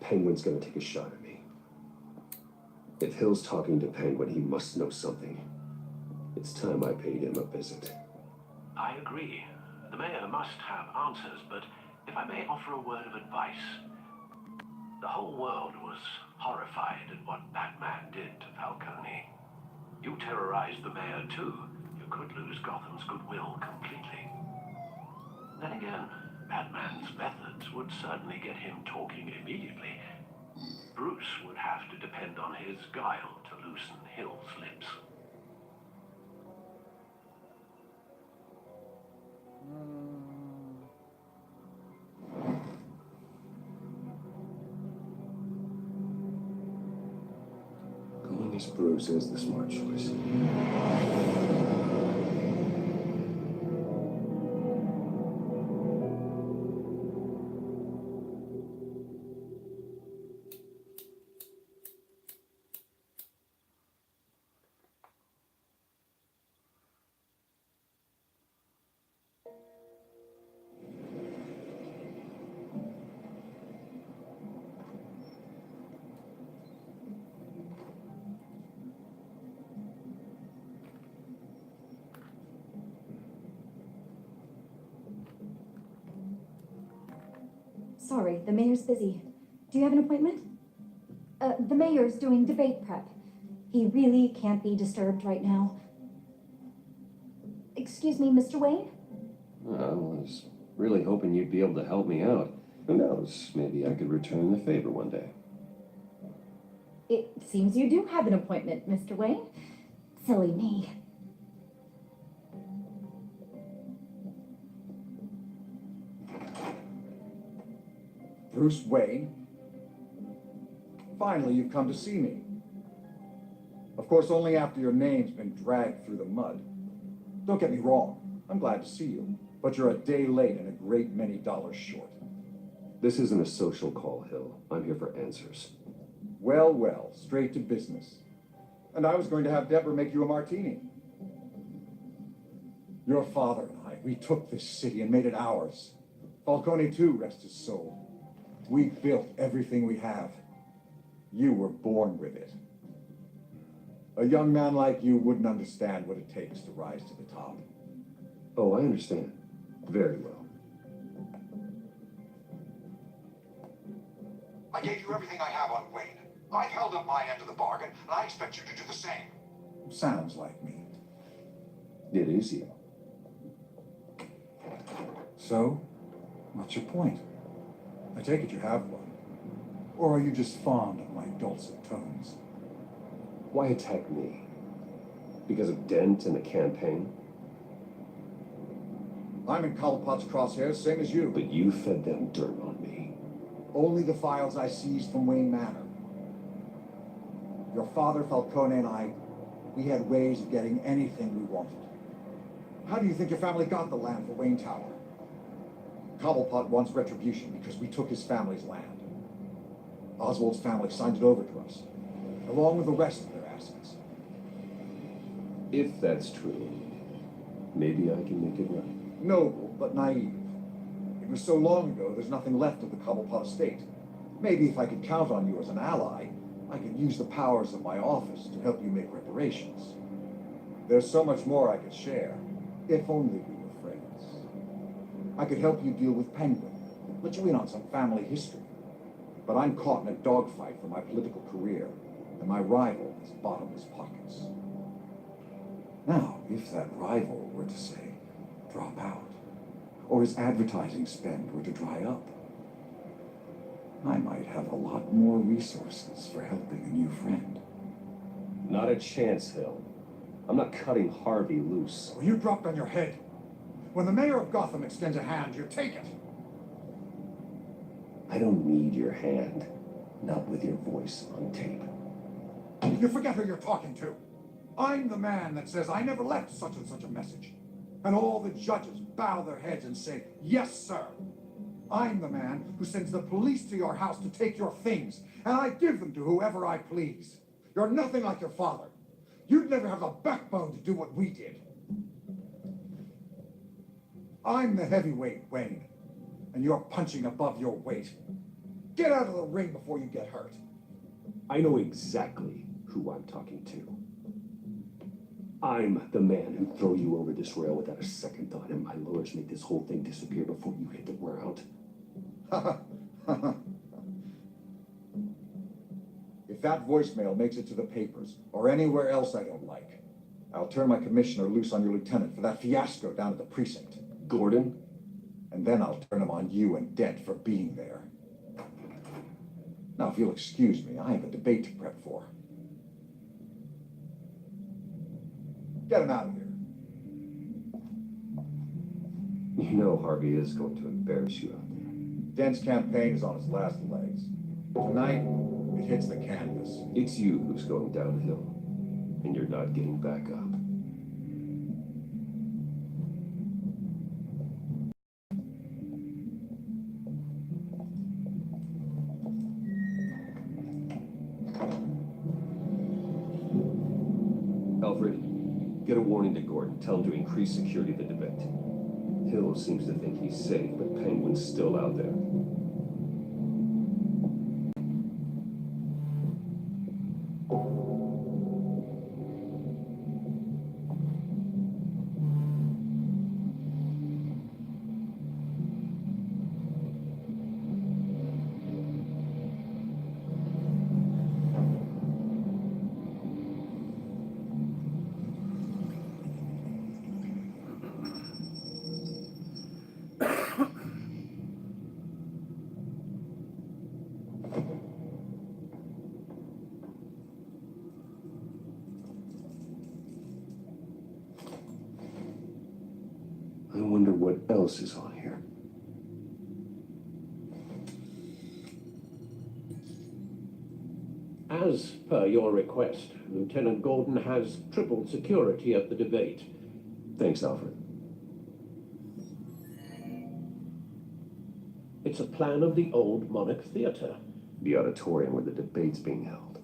Penguin's gonna take a shot at me. If Hill's talking to Penguin, he must know something. It's time I paid him a visit. I agree. The mayor must have answers, but if I may offer a word of advice. The whole world was horrified at what Batman did to Falcone. You terrorized the mayor too. You could lose Gotham's goodwill completely. Then again, Batman's methods would certainly get him talking immediately. Bruce would have to depend on his guile to loosen Hill's lips. Going as Bruce is the smart choice. Sorry, the mayor's busy. Do you have an appointment? The mayor's doing debate prep. He really can't be disturbed right now. Excuse me, Mr. Wayne? I was really hoping you'd be able to help me out. Who knows, maybe I could return the favor one day. It seems you do have an appointment, Mr. Wayne. Silly me. Bruce Wayne? Finally, you've come to see me. Of course, only after your name's been dragged through the mud. Don't get me wrong, I'm glad to see you, but you're a day late and a great many dollars short. This isn't a social call, Hill. I'm here for answers. Well, well, straight to business. And I was going to have Deborah make you a martini. Your father and I, we took this city and made it ours. Falcone too, rest his soul. We built everything we have. You were born with it. A young man like you wouldn't understand what it takes to rise to the top. Oh, I understand. Very well. I gave you everything I have on Wayne. I've held up my end of the bargain, and I expect you to do the same. Sounds like me. It is you. So, what's your point? I take it you have one. Or are you just fond of my dulcet tones? Why attack me? Because of Dent and the campaign? I'm in Cobblepot's crosshairs, same as you. But you fed them dirt on me. Only the files I seized from Wayne Manor. Your father, Falcone, and I, we had ways of getting anything we wanted. How do you think your family got the land for Wayne Tower? Cobblepot wants retribution because we took his family's land. Oswald's family signed it over to us, along with the rest of their assets. If that's true, maybe I can make it right. Noble, but naive. It was so long ago, there's nothing left of the Cobblepot estate. Maybe if I could count on you as an ally, I could use the powers of my office to help you make reparations. There's so much more I could share, if only we were friends. I could help you deal with Penguin, let you in on some family history. But I'm caught in a dogfight for my political career, and my rival has bottomless pockets. Now, if that rival were to say, drop out, or his advertising spend were to dry up, I might have a lot more resources for helping a new friend. Not a chance, Hill. I'm not cutting Harvey loose. Well, you dropped on your head. When the mayor of Gotham extends a hand, you take it. I don't need your hand. Not with your voice on tape. You forget who you're talking to. I'm the man that says I never left such and such a message. And all the judges bow their heads and say, yes, sir. I'm the man who sends the police to your house to take your things, and I give them to whoever I please. You're nothing like your father. You'd never have the backbone to do what we did. I'm the heavyweight, Wayne, and you're punching above your weight. Get out of the ring before you get hurt. I know exactly who I'm talking to. I'm the man who'd throw you over this rail without a second thought, and my lawyers make this whole thing disappear before you hit the ground. If that voicemail makes it to the papers, or anywhere else I don't like, I'll turn my commissioner loose on your lieutenant for that fiasco down at the precinct. Gordon? And then I'll turn him on you and Dent for being there. Now, if you'll excuse me, I have a debate to prep for. Get him out of here. You know Harvey is going to embarrass you out there. Dent's campaign is on its last legs. Tonight, it hits the canvas. It's you who's going downhill, and you're not getting back up. Alfred, get a warning to Gordon. Tell him to increase security of the debate. Hill seems to think he's safe, but Penguin's still out there. else is on here? As per your request, Lieutenant Gordon has tripled security at the debate. Thanks, Alfred. It's a plan of the old Monarch Theatre. The auditorium where the debate's being held.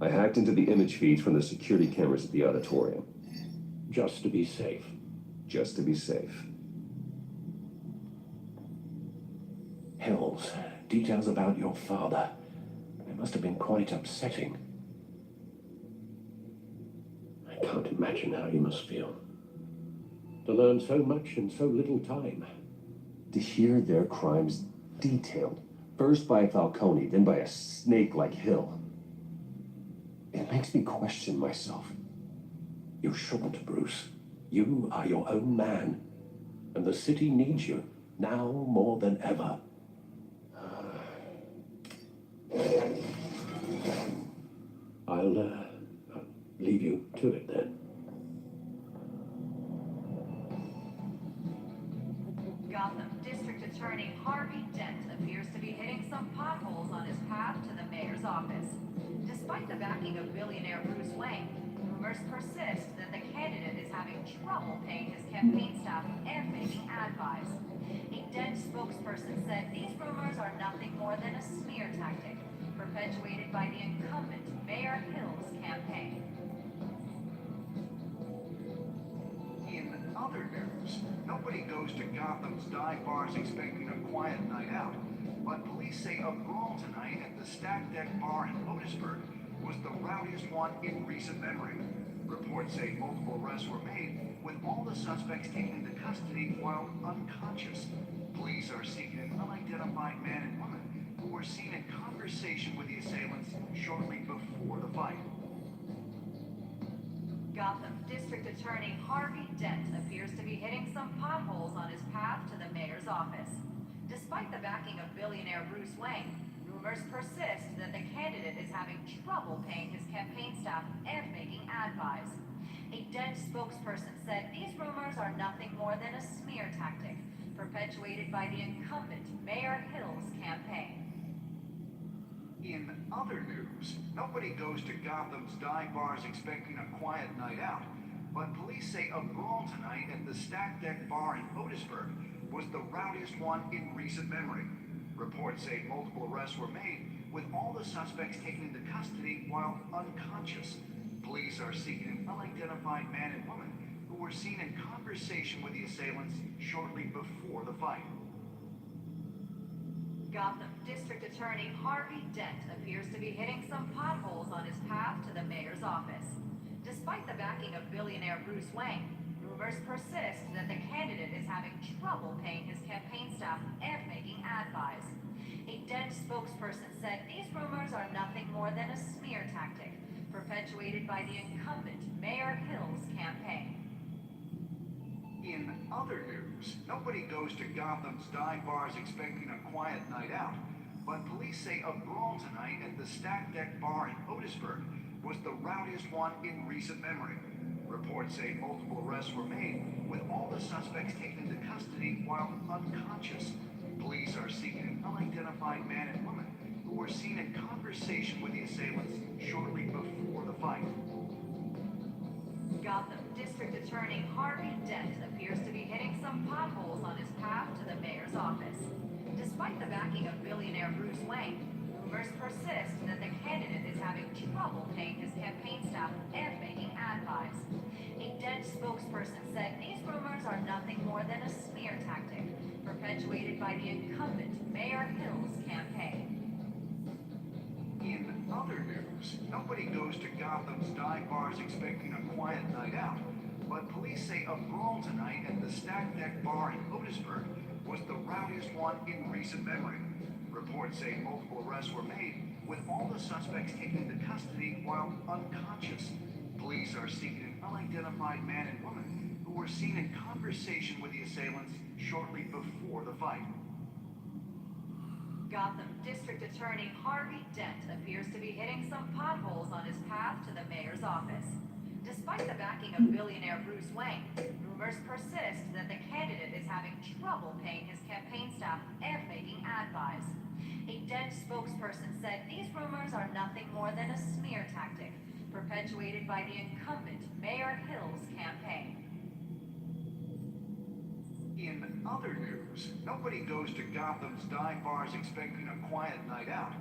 I hacked into the image feeds from the security cameras at the auditorium. Just to be safe. Just to be safe. Hills, details about your father. It must have been quite upsetting. I can't imagine how you must feel. To learn so much in so little time. To hear their crimes detailed, first by Falcone, then by a snake like Hill. It makes me question myself. You shouldn't, Bruce. You are your own man. And the city needs you, now more than ever. I'll leave you to it then. Gotham District Attorney Harvey Dent appears to be hitting some potholes on his path to the mayor's office. Despite the backing of billionaire Bruce Wayne, rumors persist that the candidate is having trouble paying his campaign staff and making ad buys. A Dent spokesperson said these rumors are nothing more than a smear tactic perpetuated by the incumbent Mayor Hill's campaign. In other news, nobody goes to Gotham's dive bars expecting a quiet night out, but police say a brawl tonight at the Stack Deck Bar in Otisburg was the rowdiest one in recent memory. Reports say multiple arrests were made, with all the suspects taken into custody while unconscious. Police are seeking an unidentified man and woman who were seen in conversation with the assailants shortly before the fight. Gotham District Attorney Harvey Dent appears to be hitting some potholes on his path to the mayor's office. Despite the backing of billionaire Bruce Wayne, rumors persist that the candidate is having trouble paying his campaign staff and making ad buys. A Dent spokesperson said these rumors are nothing more than a smear tactic perpetuated by the incumbent Mayor Hill's campaign. In other news, nobody goes to Gotham's dive bars expecting a quiet night out, but police say a brawl tonight at the Stack Deck Bar in Otisburg was the rowdiest one in recent memory. Reports say multiple arrests were made, with all the suspects taken into custody while unconscious. Police are seeking an unidentified man and woman who were seen in conversation with the assailants shortly before the fight. Gotham District Attorney Harvey Dent appears to be hitting some potholes on his path to the mayor's office. Despite the backing of billionaire Bruce Wayne, rumors persist that the candidate is having trouble paying his campaign staff and making ad buys. A Dent spokesperson said these rumors are nothing more than a smear tactic perpetuated by the incumbent Mayor Hill's campaign. In other news, nobody goes to Gotham's dive bars expecting a quiet night out, but police say a brawl tonight at the Stack Deck Bar in Otisburg was the rowdiest one in recent memory. Reports say multiple arrests were made, with all the suspects taken into custody while unconscious. Police are seeking an unidentified man and woman who were seen in conversation with the assailants shortly before the fight. Gotham District Attorney Harvey Dent appears to be hitting some potholes on his path to the mayor's office. Despite the backing of billionaire Bruce Wayne, rumors persist that the candidate is having trouble paying his campaign staff and making ad buys. A Dent spokesperson said these rumors are nothing more than a smear tactic perpetuated by the incumbent Mayor Hill's campaign. In other news, nobody goes to Gotham's dive bars expecting a quiet night out, but police say a brawl tonight at the Stack Deck Bar in Otisburg was the rowdiest one in recent memory. Reports say multiple arrests were made, with all the suspects taken into custody while unconscious. Police are seeking an unidentified man and woman who were seen in conversation with the assailants shortly before the fight. Gotham District Attorney Harvey Dent appears to be hitting some potholes on his path to the mayor's office. Despite the backing of billionaire Bruce Wayne, rumors persist that the candidate is having trouble paying his campaign staff and making ad buys. A Dent spokesperson said these rumors are nothing more than a smear tactic, perpetuated by the incumbent Mayor Hill's campaign. In other news, nobody goes to Gotham's dive bars expecting a quiet night out,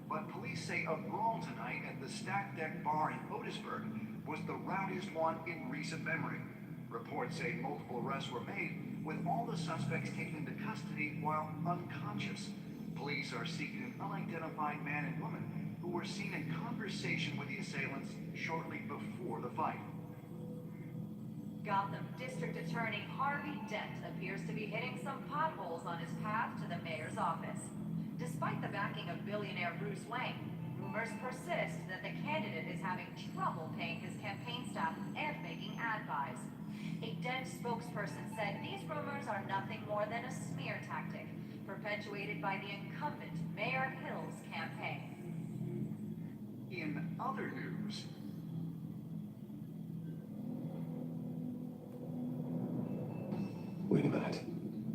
but police say a brawl tonight at the Stack Deck Bar in Otisburg was the rowdiest one in recent memory. Reports say multiple arrests were made, with all the suspects taken into custody while unconscious. Police are seeking an unidentified man and woman who were seen in conversation with the assailants shortly before the fight. Gotham District Attorney Harvey Dent appears to be hitting some potholes on his path to the mayor's office. Despite the backing of billionaire Bruce Wayne, rumors persist that the candidate is having trouble paying his campaign staff and making ad buys. A Dent spokesperson said these rumors are nothing more than a smear tactic, perpetuated by the incumbent Mayor Hill's campaign. In other news, Wait a minute.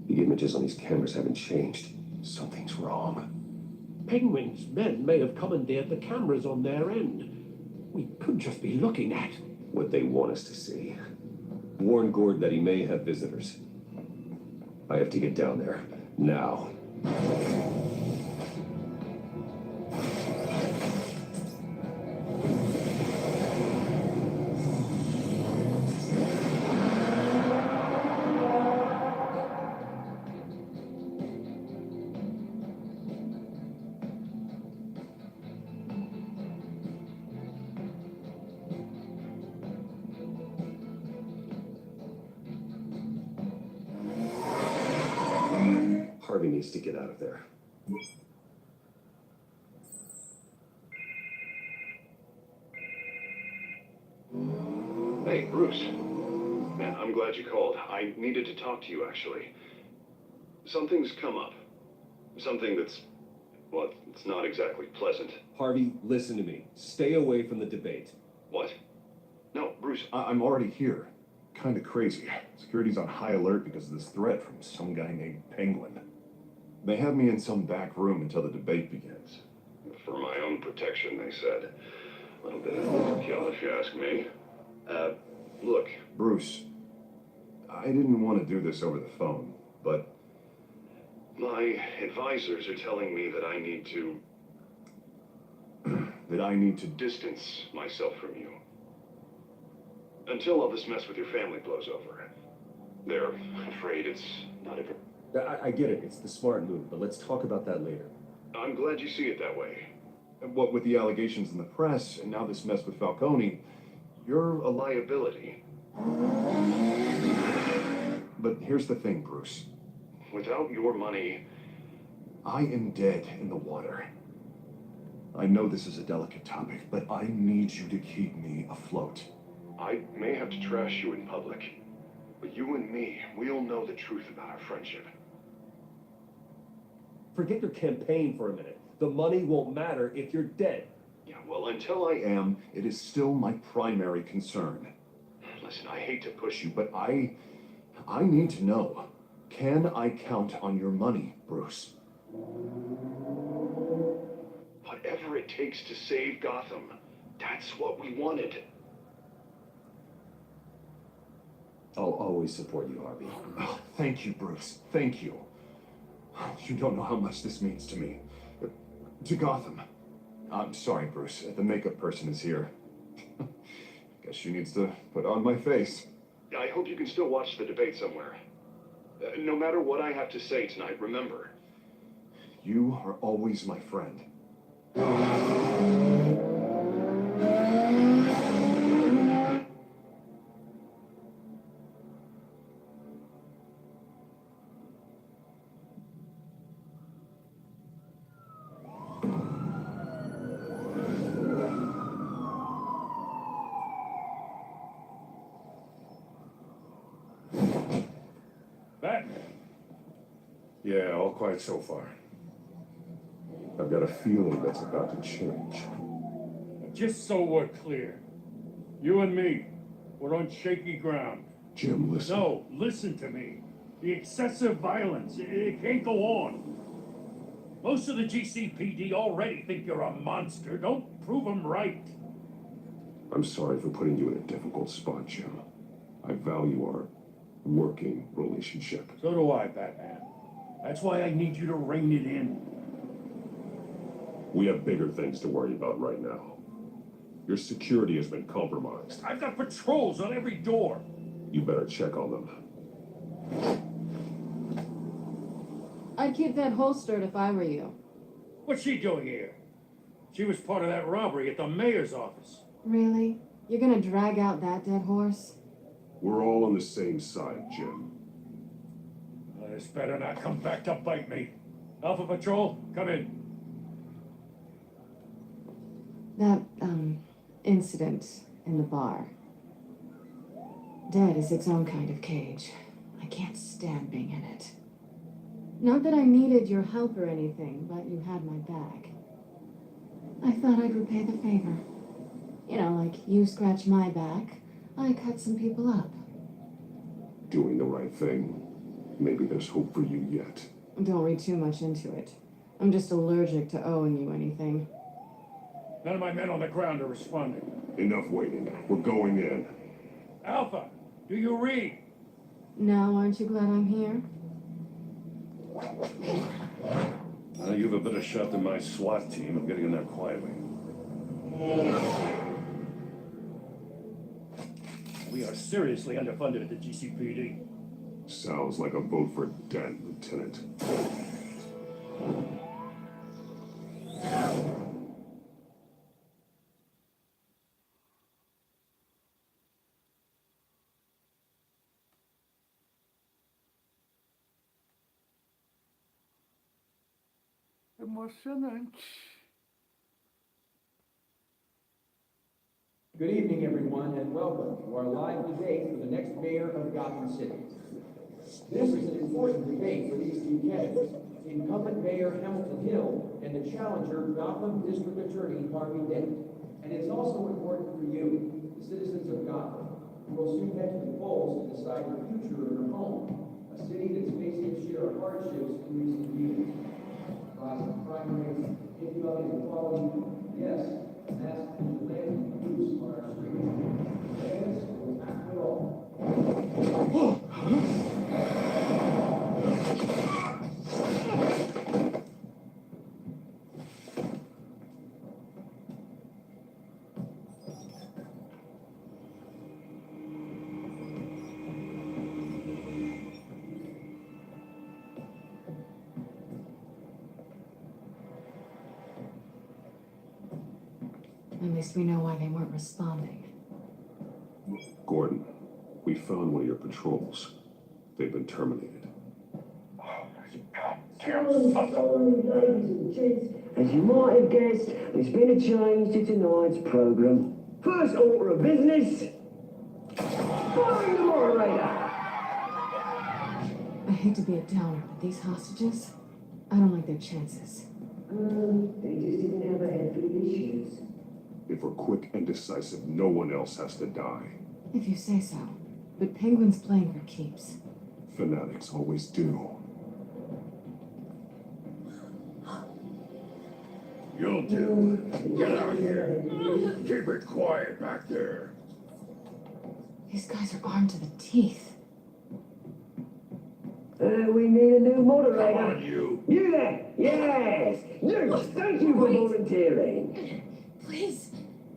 The images on these cameras haven't changed. Something's wrong. Penguin's men may have commandeered the cameras on their end. We could just be looking at What they want us to see. Warn Gord that he may have visitors. I have to get down there. Now. Harvey needs to get out of there. Hey, Bruce. Man, I'm glad you called. I needed to talk to you, actually. Something's come up. Something that's, well, it's not exactly pleasant. Harvey, listen to me. Stay away from the debate. What? No, Bruce, I'm already here. Kinda crazy. Security's on high alert because of this threat from some guy named Penguin. They have me in some back room until the debate begins. For my own protection, they said. A little bit of overkill, if you ask me. Look, Bruce, I didn't want to do this over the phone, but my advisors are telling me that I need to distance myself from you until all this mess with your family blows over. They're afraid it's not ever. I get it. It's the smart move, but let's talk about that later. I'm glad you see it that way. What with the allegations in the press and now this mess with Falcone, you're a liability. But here's the thing, Bruce. Without your money, I am dead in the water. I know this is a delicate topic, but I need you to keep me afloat. I may have to trash you in public, but you and me, we'll know the truth about our friendship. Forget your campaign for a minute. The money won't matter if you're dead. Yeah, well, until I am, it is still my primary concern. Listen, I hate to push you, but I need to know. Can I count on your money, Bruce? Whatever it takes to save Gotham, that's what we wanted. I'll always support you, Harvey. Oh, thank you, Bruce. Thank you. You don't know how much this means to me. To Gotham. I'm sorry, Bruce. The makeup person is here. Guess she needs to put on my face. I hope you can still watch the debate somewhere. No matter what I have to say tonight, remember, you are always my friend. Batman. Yeah, all quiet so far. I've got a feeling that's about to change. Just so we're clear, you and me, We're on shaky ground. Jim, listen. No, listen to me. The excessive violence, it can't go on. Most of the GCPD already think you're a monster. Don't prove them right. I'm sorry for putting you in a difficult spot, Jim. I value our working relationship. So do I, Batman. That's why I need you to rein it in. We have bigger things to worry about right now. Your security has been compromised. I've got patrols on every door. You better check on them. I'd keep that holstered if I were you. What's she doing here? She was part of that robbery at the mayor's office. Really? You're gonna drag out that dead horse? We're all on the same side, Jim. This better not come back to bite me. Alpha Patrol, come in. That, incident in the bar. Dead is its own kind of cage. I can't stand being in it. Not that I needed your help or anything, but you had my back. I thought I'd repay the favor. You know, like you scratch my back, I cut some people up. Doing the right thing. Maybe there's hope for you yet. Don't read too much into it. I'm just allergic to owing you anything. None of my men on the ground are responding. Enough waiting. We're going in. Alpha, do you read? Now, aren't you glad I'm here? You have a better shot than my SWAT team of getting in there quietly. We are seriously underfunded at the GCPD. Sounds like a vote for dead, Lieutenant. Emocionante. Good evening, everyone, and welcome to our live debate for the next mayor of Gotham City. This is an important debate for these two candidates, incumbent Mayor Hamilton Hill and the challenger, Gotham District Attorney Harvey Dent. And it's also important for you, the citizens of Gotham, who will soon head to the polls to decide your future in your home, a city that's facing a share of hardships in recent years. Rising crime rates, inequality, inequality, yes, mass vigilante abuse on our streets. Fans will act it all. At least we know why they weren't responding. Gordon, we found one of your patrols. They've been terminated. Ladies and gents, as you might have guessed, there's been a change to tonight's programme. First order of business, firing the moderator. I hate to be a downer, but these hostages, I don't like their chances. They just didn't have a head for the issues. If we're quick and decisive, no one else has to die. If you say so. But Penguin's playing for keeps. Fanatics always do. You'll do. Get out of here. Keep it quiet back there. These guys are armed to the teeth. We need a new moderator. Come on, you. You there? Yes. You. Thank you for volunteering. Please,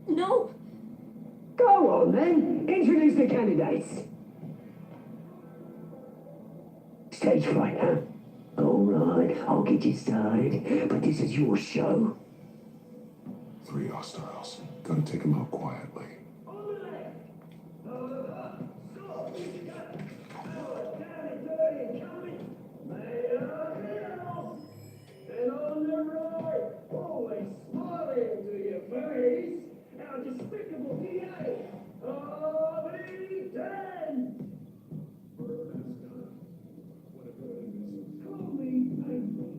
no. Go on then. Introduce the candidates. Stage fright, huh? All right, I'll get you started, but this is your show. 3 hostiles. Gotta take them out quietly. And on the right, always smiling to your face, our despicable DA, Harvey Dent. Call me Penguin.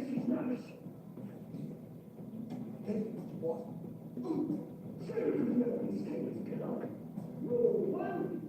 he's nervous. What? Roll one.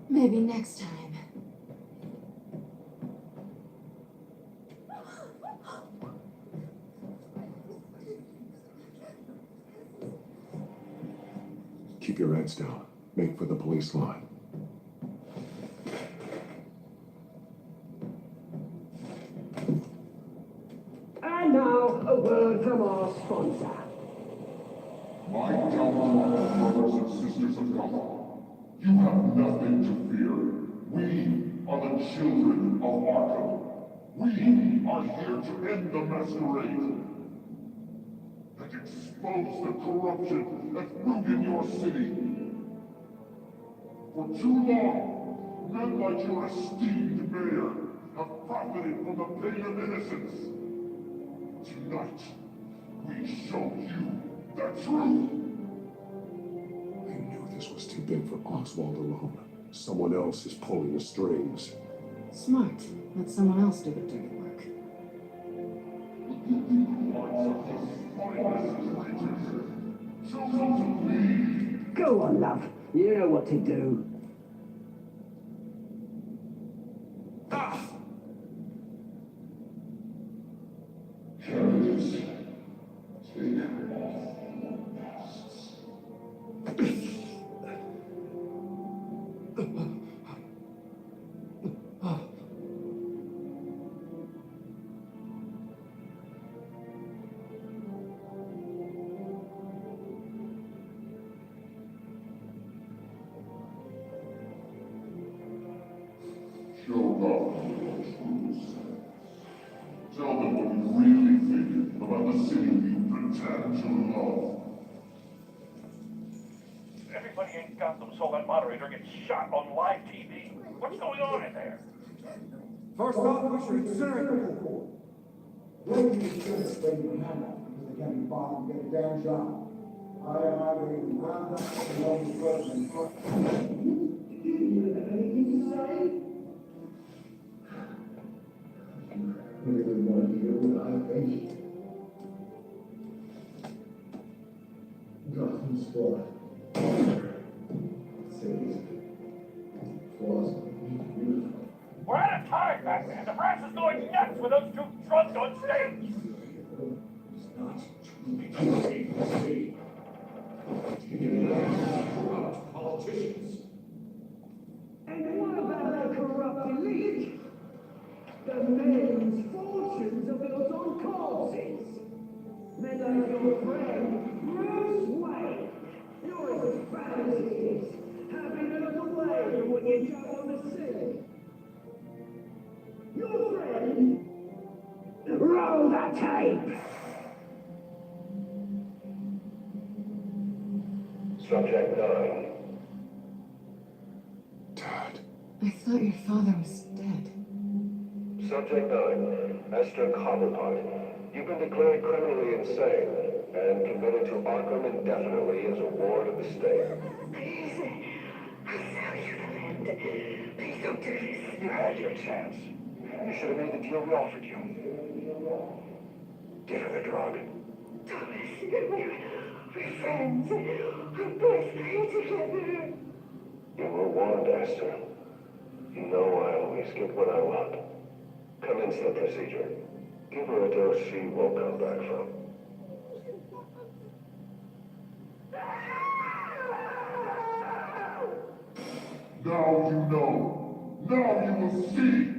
Maybe next time. Keep your heads down. Make for the police line. And now, a word from our sponsor. My Telltale brothers and sisters of God, you have nothing to fear. We are the children of Arkham. We are here to end the masquerade and expose the corruption that's rooted in your city. For too long, men like your esteemed mayor have profited from the pain of innocence. Tonight, we show you the truth. I knew this was too big for Oswald alone. Someone else is pulling the strings. Smart. Let someone else do the dirty work. Go on, love. You know what to do. Show love to your troops. Tell them what you really think about the city you pretend to love. Everybody in Gotham saw that moderator get shot on live TV. What's going on in there? First off, we should incinerate the report. Wait till you finish waiting behind them, because they can't be bothered to get a damn job. I am either in round up and one the president. Anything to say? Everyone here what I think. Gotham's blood. Cities. Flaws. Beautiful. We're out of time, Batman. The press is going nuts with those two drunks on stage. It's not truly corrupt politicians. And what about the corrupt elite? The men's fortunes are built on corpses. Men like your friend, Bruce Wayne. You're as bad as he is. Having to look away from what you do on the city. Your friend? Roll that tape! Subject 9. Dad. I thought your father was dead. Subject 9. Esther Cobblepot. You've been declared criminally insane and committed to Arkham indefinitely as a ward of the state. Please, I'll sell you the land. Please don't do this. You had your chance. You should have made the deal we offered you. Give her the drug. Thomas, we're friends. We're both free together. You were warned, Esther. You know I always get what I want. Commence the procedure. Give her a dose she won't come back from. Now you know. Now you will see.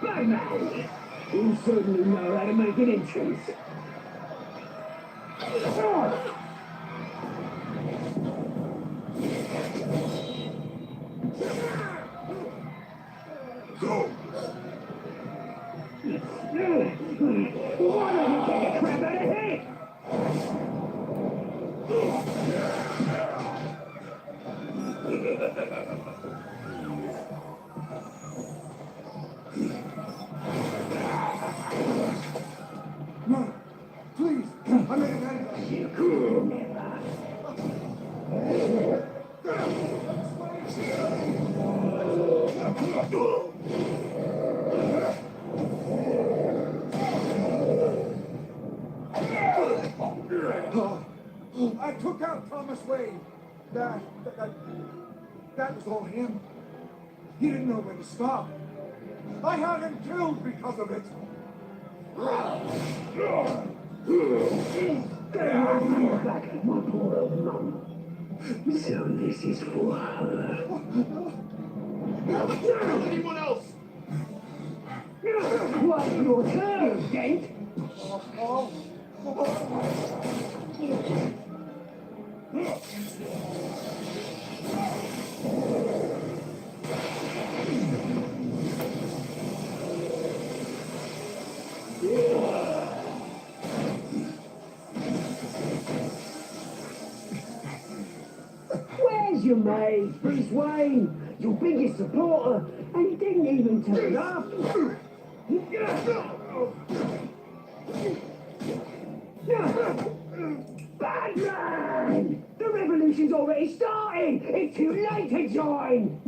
Batman! You certainly know how to make an entrance. Go! Why don't you take a crap out of here? No, please, I'm in an You could never. I took out Thomas Wayne. That was all him. He didn't know when to stop. I had him killed because of it. Back at my poor old mum. So this is for her. Anyone else? What's your turn, Dent? Where's your mate, Bruce Wayne? Your biggest supporter, and he didn't even turn up. Batman! The revolution's already starting! It's too late to join!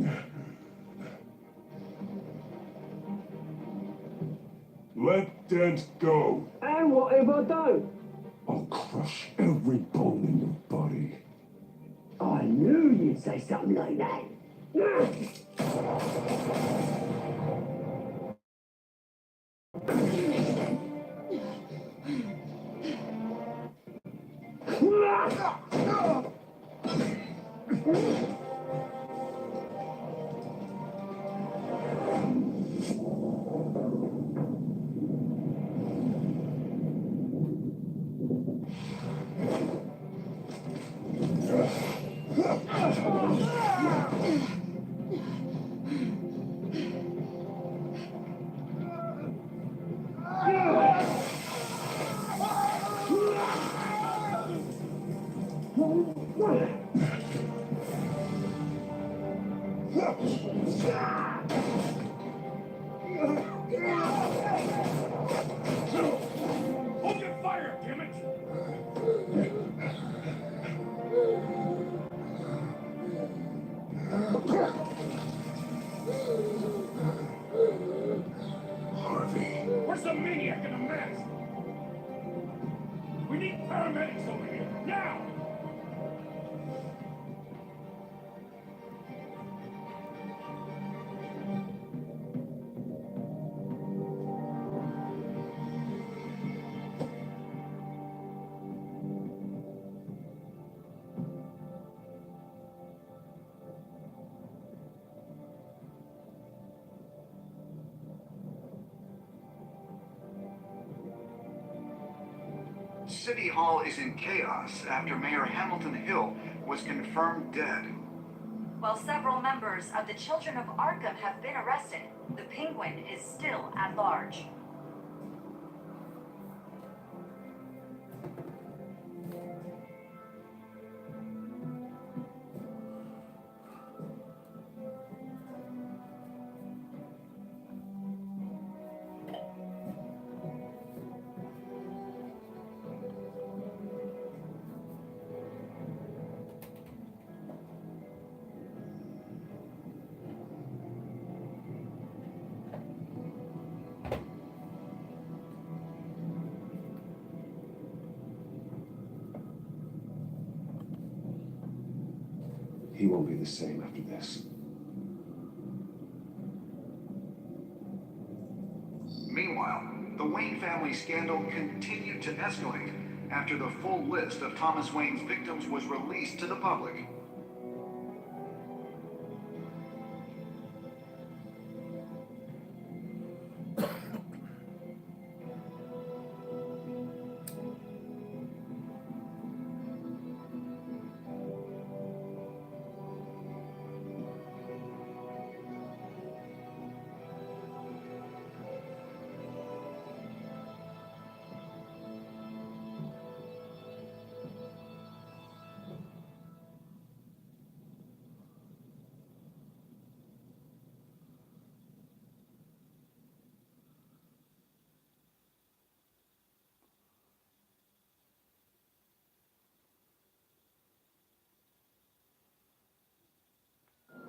Let Dent go. And what if I don't? I'll crush every bone in your body. I knew you'd say something like that. Hold your fire, damn it! Harvey. Where's the maniac in the mask? We need paramedics over here, now! City Hall is in chaos after Mayor Hamilton Hill was confirmed dead. While several members of the Children of Arkham have been arrested, the Penguin is still at large. He won't be the same after this. Meanwhile, the Wayne family scandal continued to escalate after the full list of Thomas Wayne's victims was released to the public.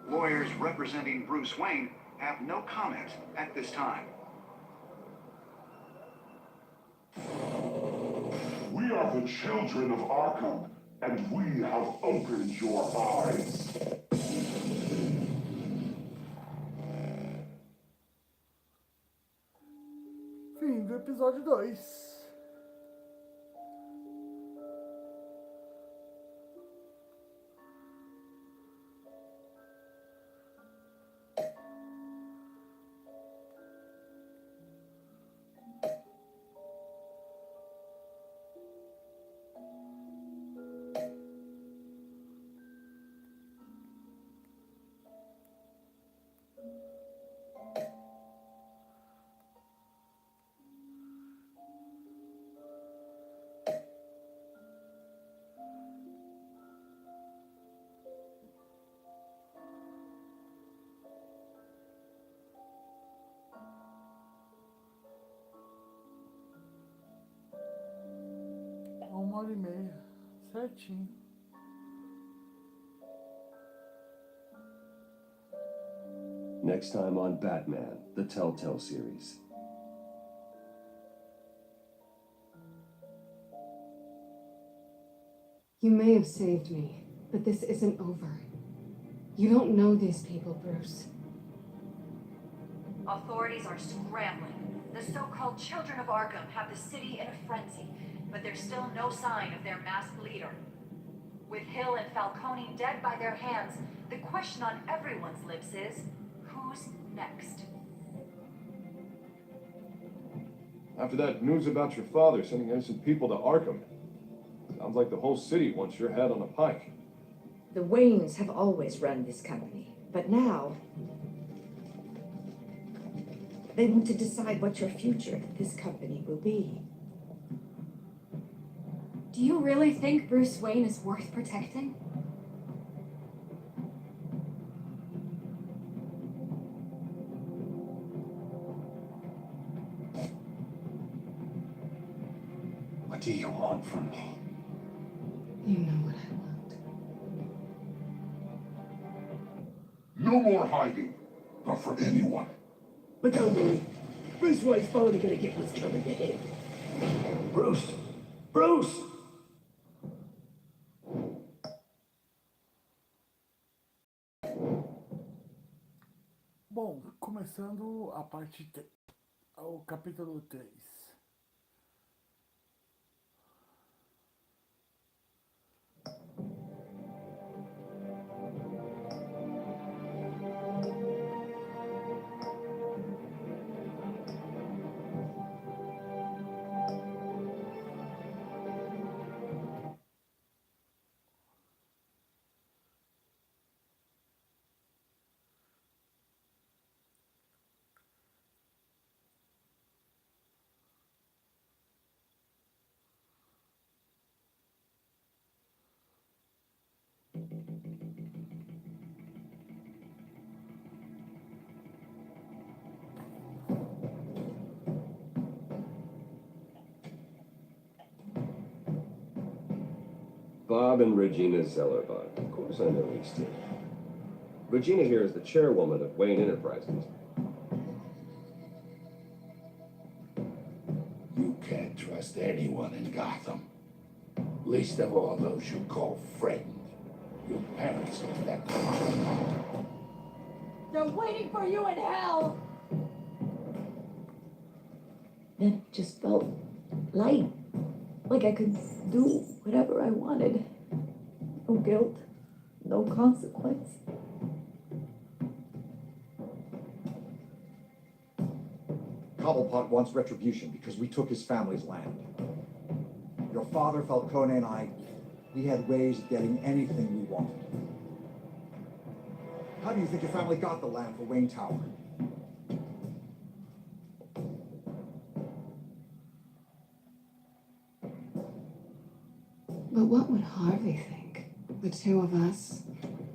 Lawyers representing Bruce Wayne have no comment at this time. We are the children of Arkham, and we have opened your eyes. Fim do episódio 2. Uma hora e meia, certinho. Next time on Batman, the Telltale series. You may have saved me, but this isn't over. You don't know these people, Bruce. Authorities are scrambling. The so-called Children of Arkham have the city in a frenzy, but there's still no sign of their masked leader. With Hill and Falcone dead by their hands, the question on everyone's lips is, who's next? After that news about your father sending innocent people to Arkham, sounds like the whole city wants your head on a pike. The Waynes have always run this company, but now they want to decide what your future at this company will be. Do you really think Bruce Wayne is worth protecting? What do you want from me? You know what I want. No more hiding. Not for anyone. But don't worry. Bruce Wayne's finally gonna get what's coming to him. Bruce! Bruce! Bom, começando a parte, o capítulo 3. Bob and Regina Zellerbach. Of course I know these two. Regina here is the chairwoman of Wayne Enterprises. You can't trust anyone in Gotham. Least of all those you call friend. You parents into that car. They're waiting for you in hell! Then it just felt light. Like I could do whatever I wanted. No guilt, no consequence. Cobblepot wants retribution because we took his family's land. Your father, Falcone, and I, we had ways of getting anything we wanted. How do you think your family got the land for Wayne Tower? But what would Harvey think? The two of us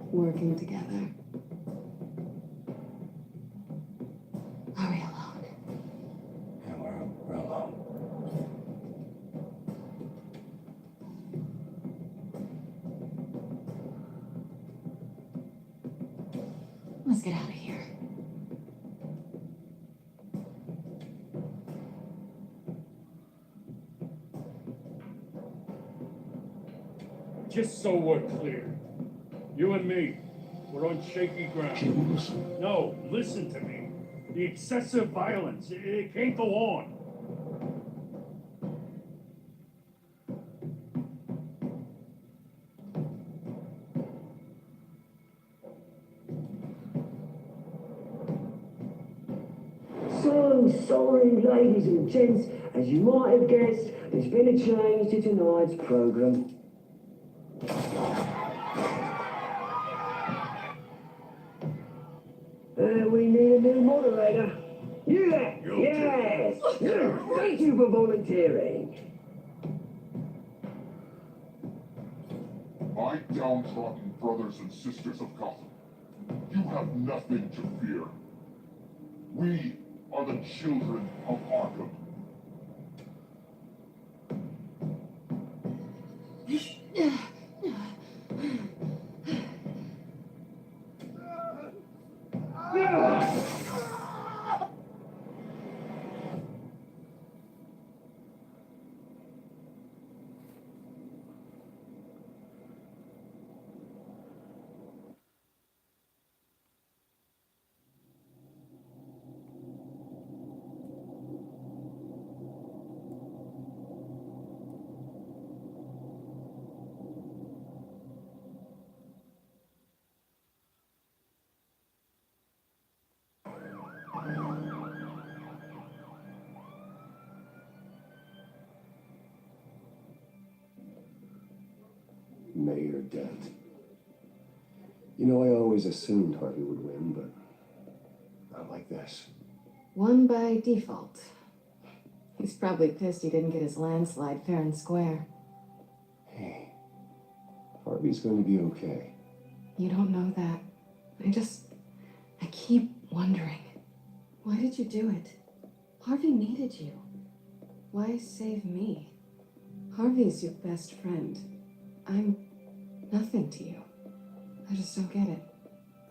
working together. Are we alone? Yeah, we're alone. Let's get out of here. Just so we're clear, you and me, we're on shaky ground. No, listen to me. The excessive violence, it can't go on. So sorry, ladies and gents. As you might have guessed, there's been a change to tonight's programme. We need a new moderator. You there? Yes! Thank you for volunteering. My downtrodden brothers and sisters of Gotham, you have nothing to fear. We are the children of Arkham. Mayor Dent. You know, I always assumed Harvey would win, but not like this. Won by default. He's probably pissed he didn't get his landslide fair and square. Hey, Harvey's going to be okay. You don't know that. I keep wondering. Why did you do it? Harvey needed you. Why save me? Harvey's your best friend. I'm nothing to you. I just don't get it.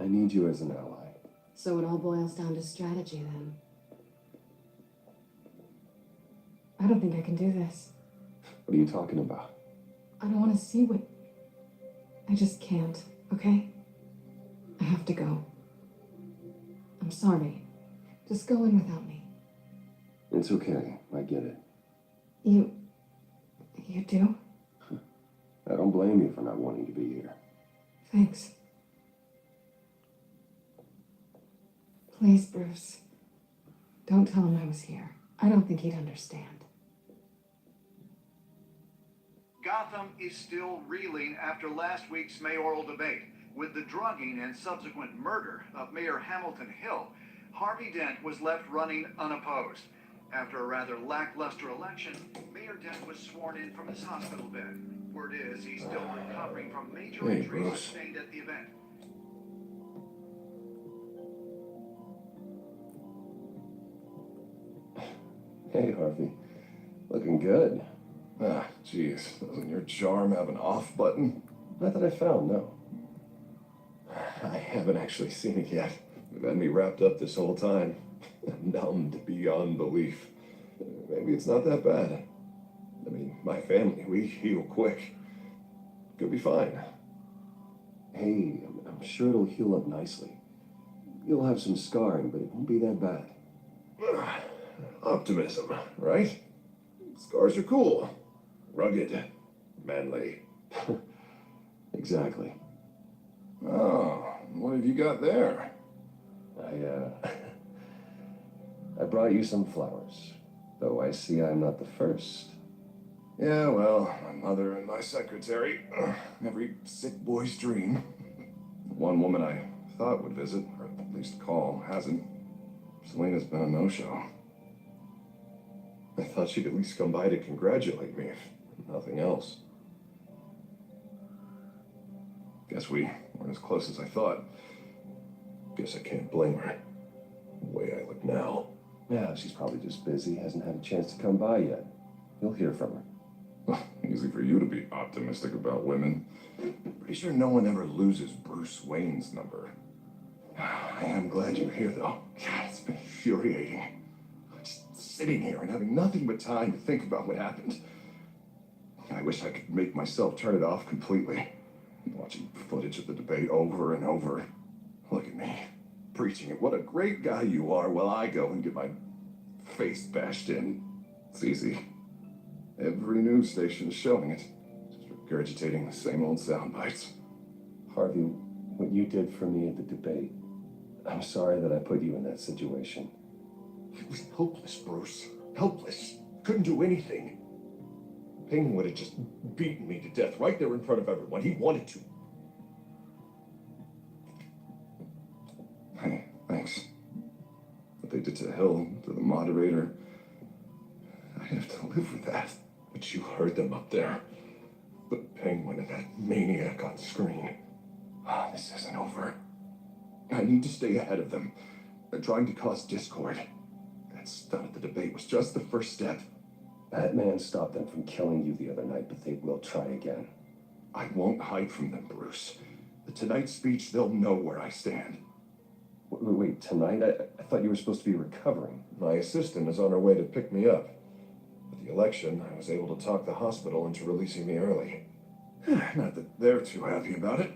I need you as an ally. So it all boils down to strategy then. I don't think I can do this. What are you talking about? I don't want to see what... I just can't, okay? I have to go. I'm sorry. Just go in without me. It's okay. I get it. You do? I don't blame you for not wanting to be here. Thanks. Please, Bruce. Don't tell him I was here. I don't think he'd understand. Gotham is still reeling after last week's mayoral debate. With the drugging and subsequent murder of Mayor Hamilton Hill, Harvey Dent was left running unopposed. After a rather lackluster election, Mayor Dent was sworn in from his hospital bed. Word is he's still recovering from major injuries sustained at the event. Hey, Harvey. Looking good. Ah, jeez. Doesn't your charm have an off button? Not that I found, no. I haven't actually seen it yet. You've had me wrapped up this whole time. Numbed beyond belief. Maybe it's not that bad. I mean, my family, we heal quick. Could be fine. Hey, I'm sure it'll heal up nicely. You'll have some scarring, but it won't be that bad. Optimism, right? Scars are cool. Rugged. Manly. Exactly. Oh, what have you got there? I brought you some flowers. Though I see I'm not the first. Yeah, well, my mother and my secretary. Every sick boy's dream. One woman I thought would visit, or at least call, hasn't. Selena's been a no-show. I thought she'd at least come by to congratulate me, if nothing else. Guess we weren't as close as I thought. Guess I can't blame her. The way I look now. Yeah, she's probably just busy, hasn't had a chance to come by yet. You'll hear from her. Easy for you to be optimistic about women. Pretty sure no one ever loses Bruce Wayne's number. I am glad you're here, though. God, it's been infuriating. Just sitting here and having nothing but time to think about what happened. I wish I could make myself turn it off completely. Watching footage of the debate over and over. Look at me, preaching it. What a great guy you are, while I go and get my face bashed in. It's easy. Every news station is showing it. Just regurgitating the same old sound bites. Harvey, what you did for me at the debate, I'm sorry that I put you in that situation. It was helpless, Bruce. Helpless. Couldn't do anything. Ping would have just beaten me to death right there in front of everyone. He wanted to. Hey, thanks. What they did to Hill, to the moderator, I have to live with that. But you heard them up there. The Penguin and that maniac on screen. This isn't over. I need to stay ahead of them. They're trying to cause discord. That stunt at the debate was just the first step. That man stopped them from killing you the other night, but they will try again. I won't hide from them, Bruce. The Tonight speech, they'll know where I stand. Wait, tonight? I thought you were supposed to be recovering. My assistant is on her way to pick me up. With the election, I was able to talk the hospital into releasing me early. Not that they're too happy about it.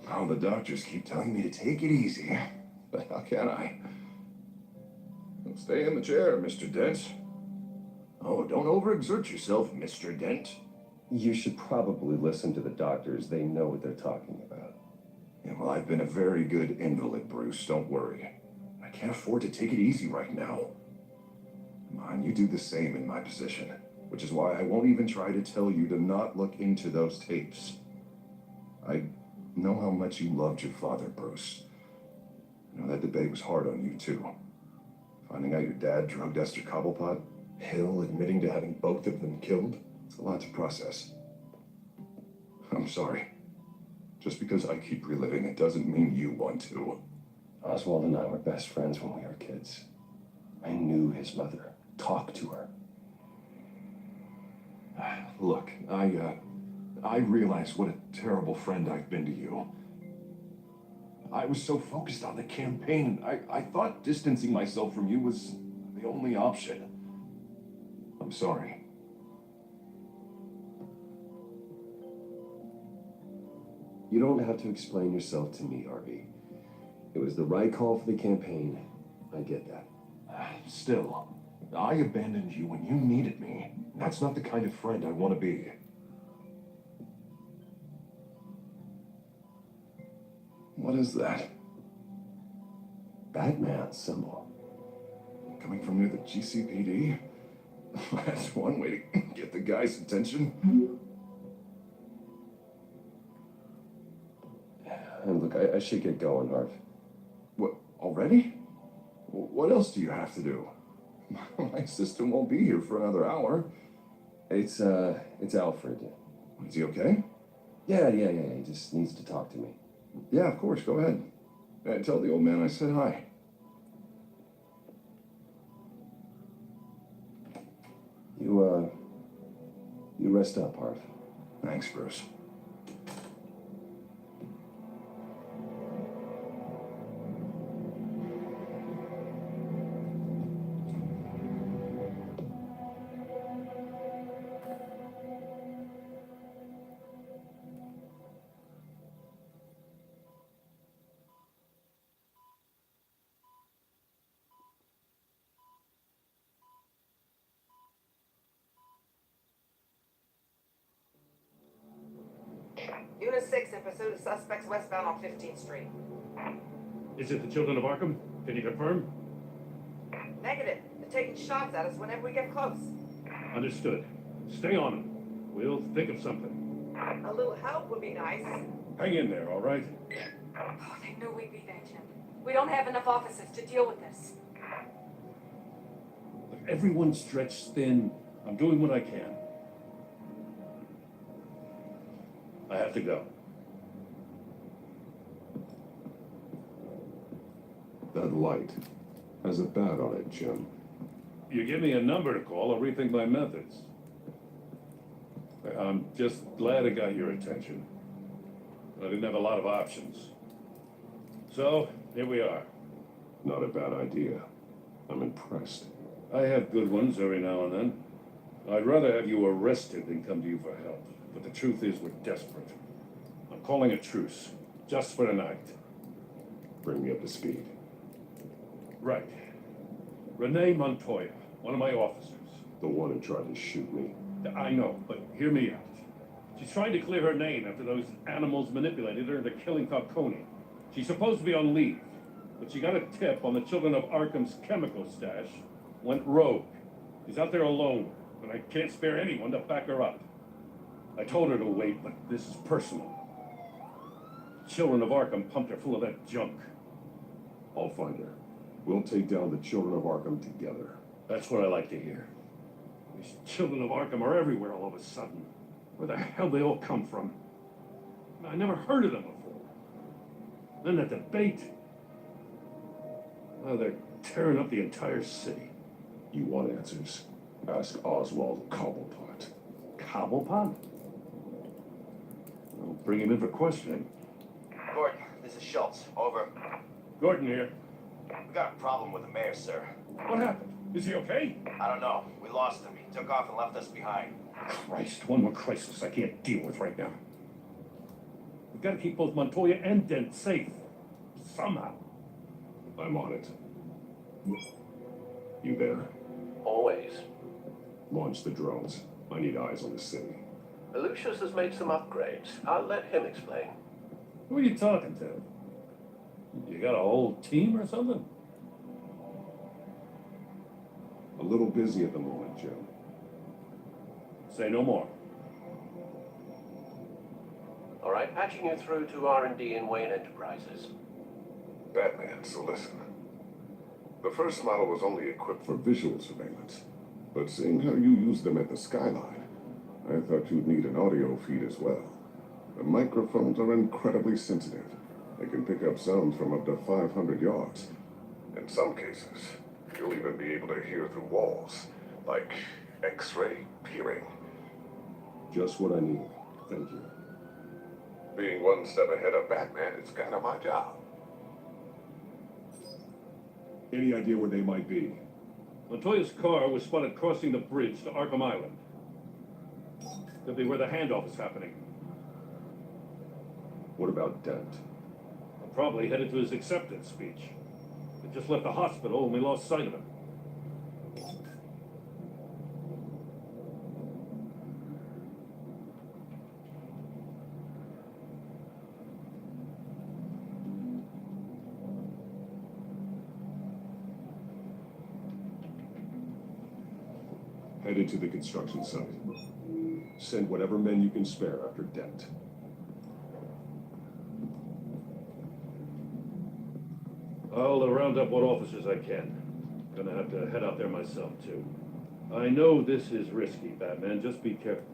All the doctors keep telling me to take it easy. But how can I? Stay in the chair, Mr. Dent. Oh, don't overexert yourself, Mr. Dent. You should probably listen to the doctors. They know what they're talking about. Yeah, well, I've been a very good invalid, Bruce. Don't worry. I can't afford to take it easy right now. Come on, you do the same in my position. Which is why I won't even try to tell you to not look into those tapes. I know how much you loved your father, Bruce. I know that debate was hard on you, too. Finding out your dad drugged Esther Cobblepot, Hill admitting to having both of them killed, it's a lot to process. I'm sorry. Just because I keep reliving it doesn't mean you want to. Oswald and I were best friends when we were kids. I knew his mother. Talked to her. Look, I realize what a terrible friend I've been to you. I was so focused on the campaign, I thought distancing myself from you was the only option. I'm sorry. You don't have to explain yourself to me, Harvey. It was the right call for the campaign. I get that. Still, I abandoned you when you needed me. That's not the kind of friend I want to be. What is that? Batman symbol. Coming from near the GCPD? That's one way to get the guy's attention. And look, I should get going, Harv. What, already? What else do you have to do? My assistant won't be here for another hour. It's Alfred. Is he okay? Yeah, he just needs to talk to me. Yeah, of course, go ahead. Tell the old man I said hi. You rest up, Harv. Thanks, Bruce. Unit 6 in pursuit of suspects westbound on 15th Street. Is it the children of Arkham? Can you confirm? Negative. They're taking shots at us whenever we get close. Understood. Stay on them. We'll think of something. A little help would be nice. Hang in there, all right? Oh, they knew we'd be there, Jim. We don't have enough officers to deal with this. Look, everyone's stretched thin. I'm doing what I can. I have to go. That light has a bat on it, Jim. You give me a number to call, I'll rethink my methods. I'm just glad it got your attention. I didn't have a lot of options. So, here we are. Not a bad idea. I'm impressed. I have good ones every now and then. I'd rather have you arrested than come to you for help. But the truth is, we're desperate. I'm calling a truce, just for tonight. Bring me up to speed. Right. Renee Montoya, one of my officers. The one who tried to shoot me. I know, but hear me out. She's trying to clear her name after those animals manipulated her into killing Falcone. She's supposed to be on leave, but she got a tip on the children of Arkham's chemical stash, went rogue. She's out there alone, and I can't spare anyone to back her up. I told her to wait, but this is personal. Children of Arkham pumped her full of that junk. I'll find her. We'll take down the children of Arkham together. That's what I like to hear. These children of Arkham are everywhere all of a sudden. Where the hell they all come from? I never heard of them before. Then that debate. Oh, they're tearing up the entire city. You want answers? Ask Oswald Cobblepot. Cobblepot? I'll bring him in for questioning. Gordon, this is Schultz. Over. Gordon here. We got a problem with the mayor, sir. What happened? Is he okay? I don't know. We lost him. He took off and left us behind. Christ, one more crisis I can't deal with right now. We've got to keep both Montoya and Dent safe. Somehow. I'm on it. You there? Always. Launch the drones. I need eyes on the city. Lucius has made some upgrades. I'll let him explain. Who are you talking to? You got a whole team or something? A little busy at the moment, Jim. Say no more. All right, patching you through to R&D in Wayne Enterprises. Batman, so listen. The first model was only equipped for visual surveillance, but seeing how you use them at the skyline, I thought you'd need an audio feed as well. The microphones are incredibly sensitive. They can pick up sounds from up to 500 yards. In some cases, you'll even be able to hear through walls, like X-ray peering. Just what I need. Thank you. Being one step ahead of Batman is kind of my job. Any idea where they might be? Montoya's car was spotted crossing the bridge to Arkham Island. Could be where the handoff is happening. What about Dent? Probably headed to his acceptance speech. He just left the hospital and we lost sight of him. Headed to the construction site. Send whatever men you can spare after Dent. I'll round up what officers I can. Gonna have to head out there myself, too. I know this is risky, Batman. Just be careful.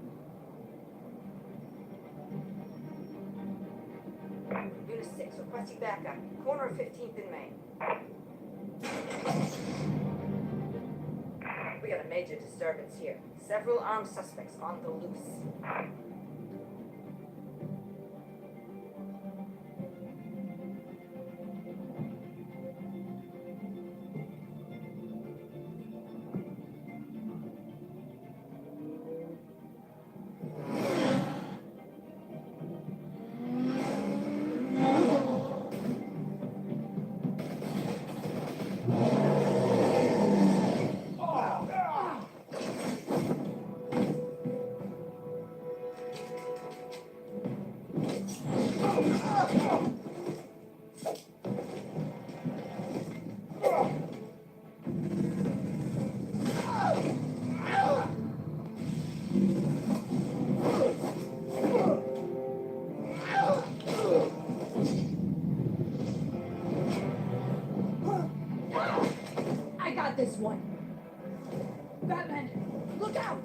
Unit 6, requesting backup. Corner of 15th and Main. We got a major disturbance here. Several armed suspects on the loose. Batman! Look out!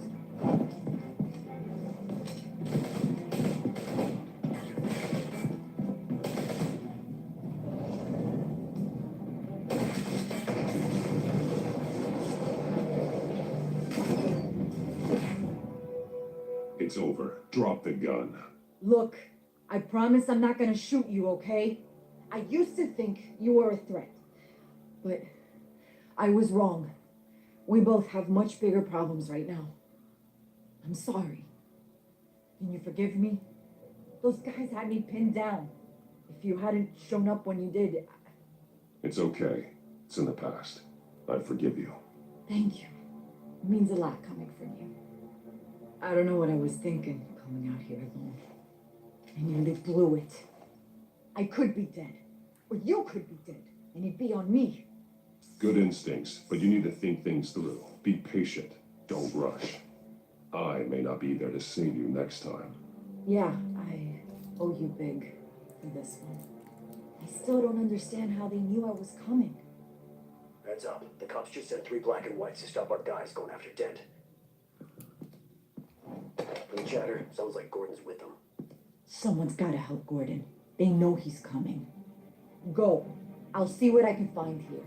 It's over. Drop the gun. Look, I promise I'm not gonna shoot you, okay? I used to think you were a threat, but I was wrong. We both have much bigger problems right now. I'm sorry. Can you forgive me? Those guys had me pinned down. If you hadn't shown up when you did... It's okay. It's in the past. I forgive you. Thank you. It means a lot coming from you. I don't know what I was thinking coming out here alone. I nearly blew it. I could be dead. Or you could be dead. And it'd be on me. Good instincts, but you need to think things through. Be patient. Don't rush. I may not be there to save you next time. Yeah, I owe you big for this one. I still don't understand how they knew I was coming. Heads up. The cops just sent 3 black and whites to stop our guys going after Dent. From the chatter, sounds like Gordon's with them. Someone's gotta help Gordon. They know he's coming. Go. I'll see what I can find here.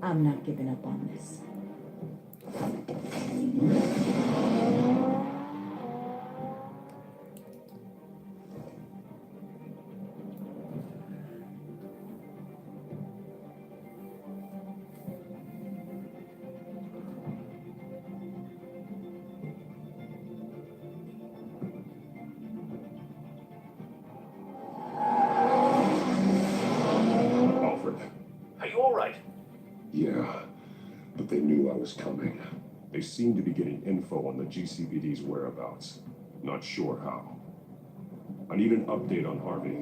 I'm not giving up on this. Alfred. Are you alright? Yeah, but they knew I was coming. They seem to be getting info on the GCPD's whereabouts. Not sure how. I need an update on Harvey.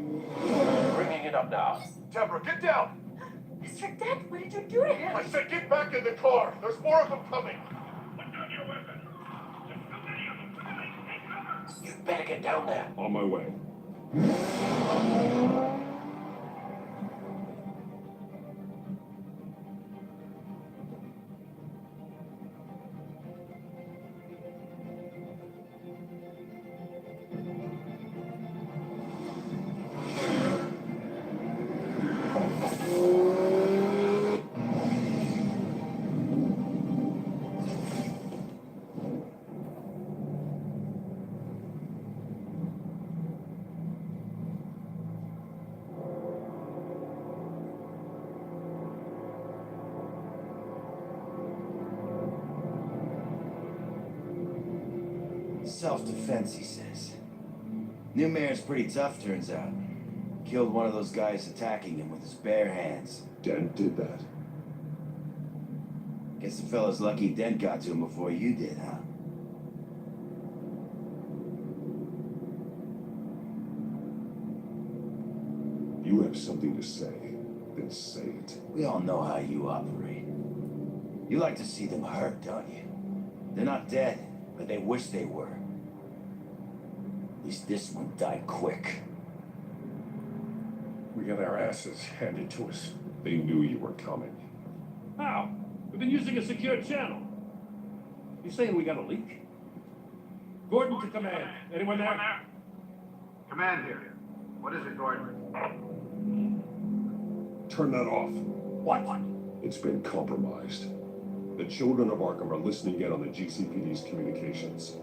Bringing it up now. Deborah, get down! Mr. Dent, what did you do to him? I said get back in the car! There's more of them coming! You better get down there. On my way. Self-defense, he says. New mayor's pretty tough, turns out. Killed one of those guys attacking him with his bare hands. Dent did that. Guess the fella's lucky Dent got to him before you did, huh? You have something to say, then say it. We all know how you operate. You like to see them hurt, don't you? They're not dead, but they wish they were. At least this one died quick. We got our asses handed to us. They knew you were coming. How? We've been using a secure channel. You saying we got a leak? Gordon to command. Anyone there? Command here. What is it, Gordon? Turn that off. What? It's been compromised. The children of Arkham are listening in on the GCPD's communications.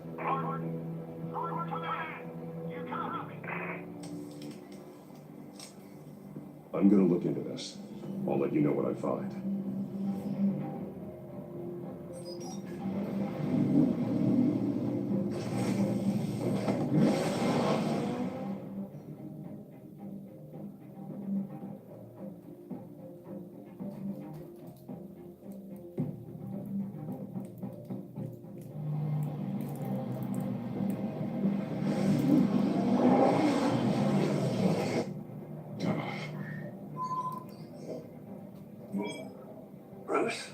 I'm gonna look into this. I'll let you know what I find. Bruce?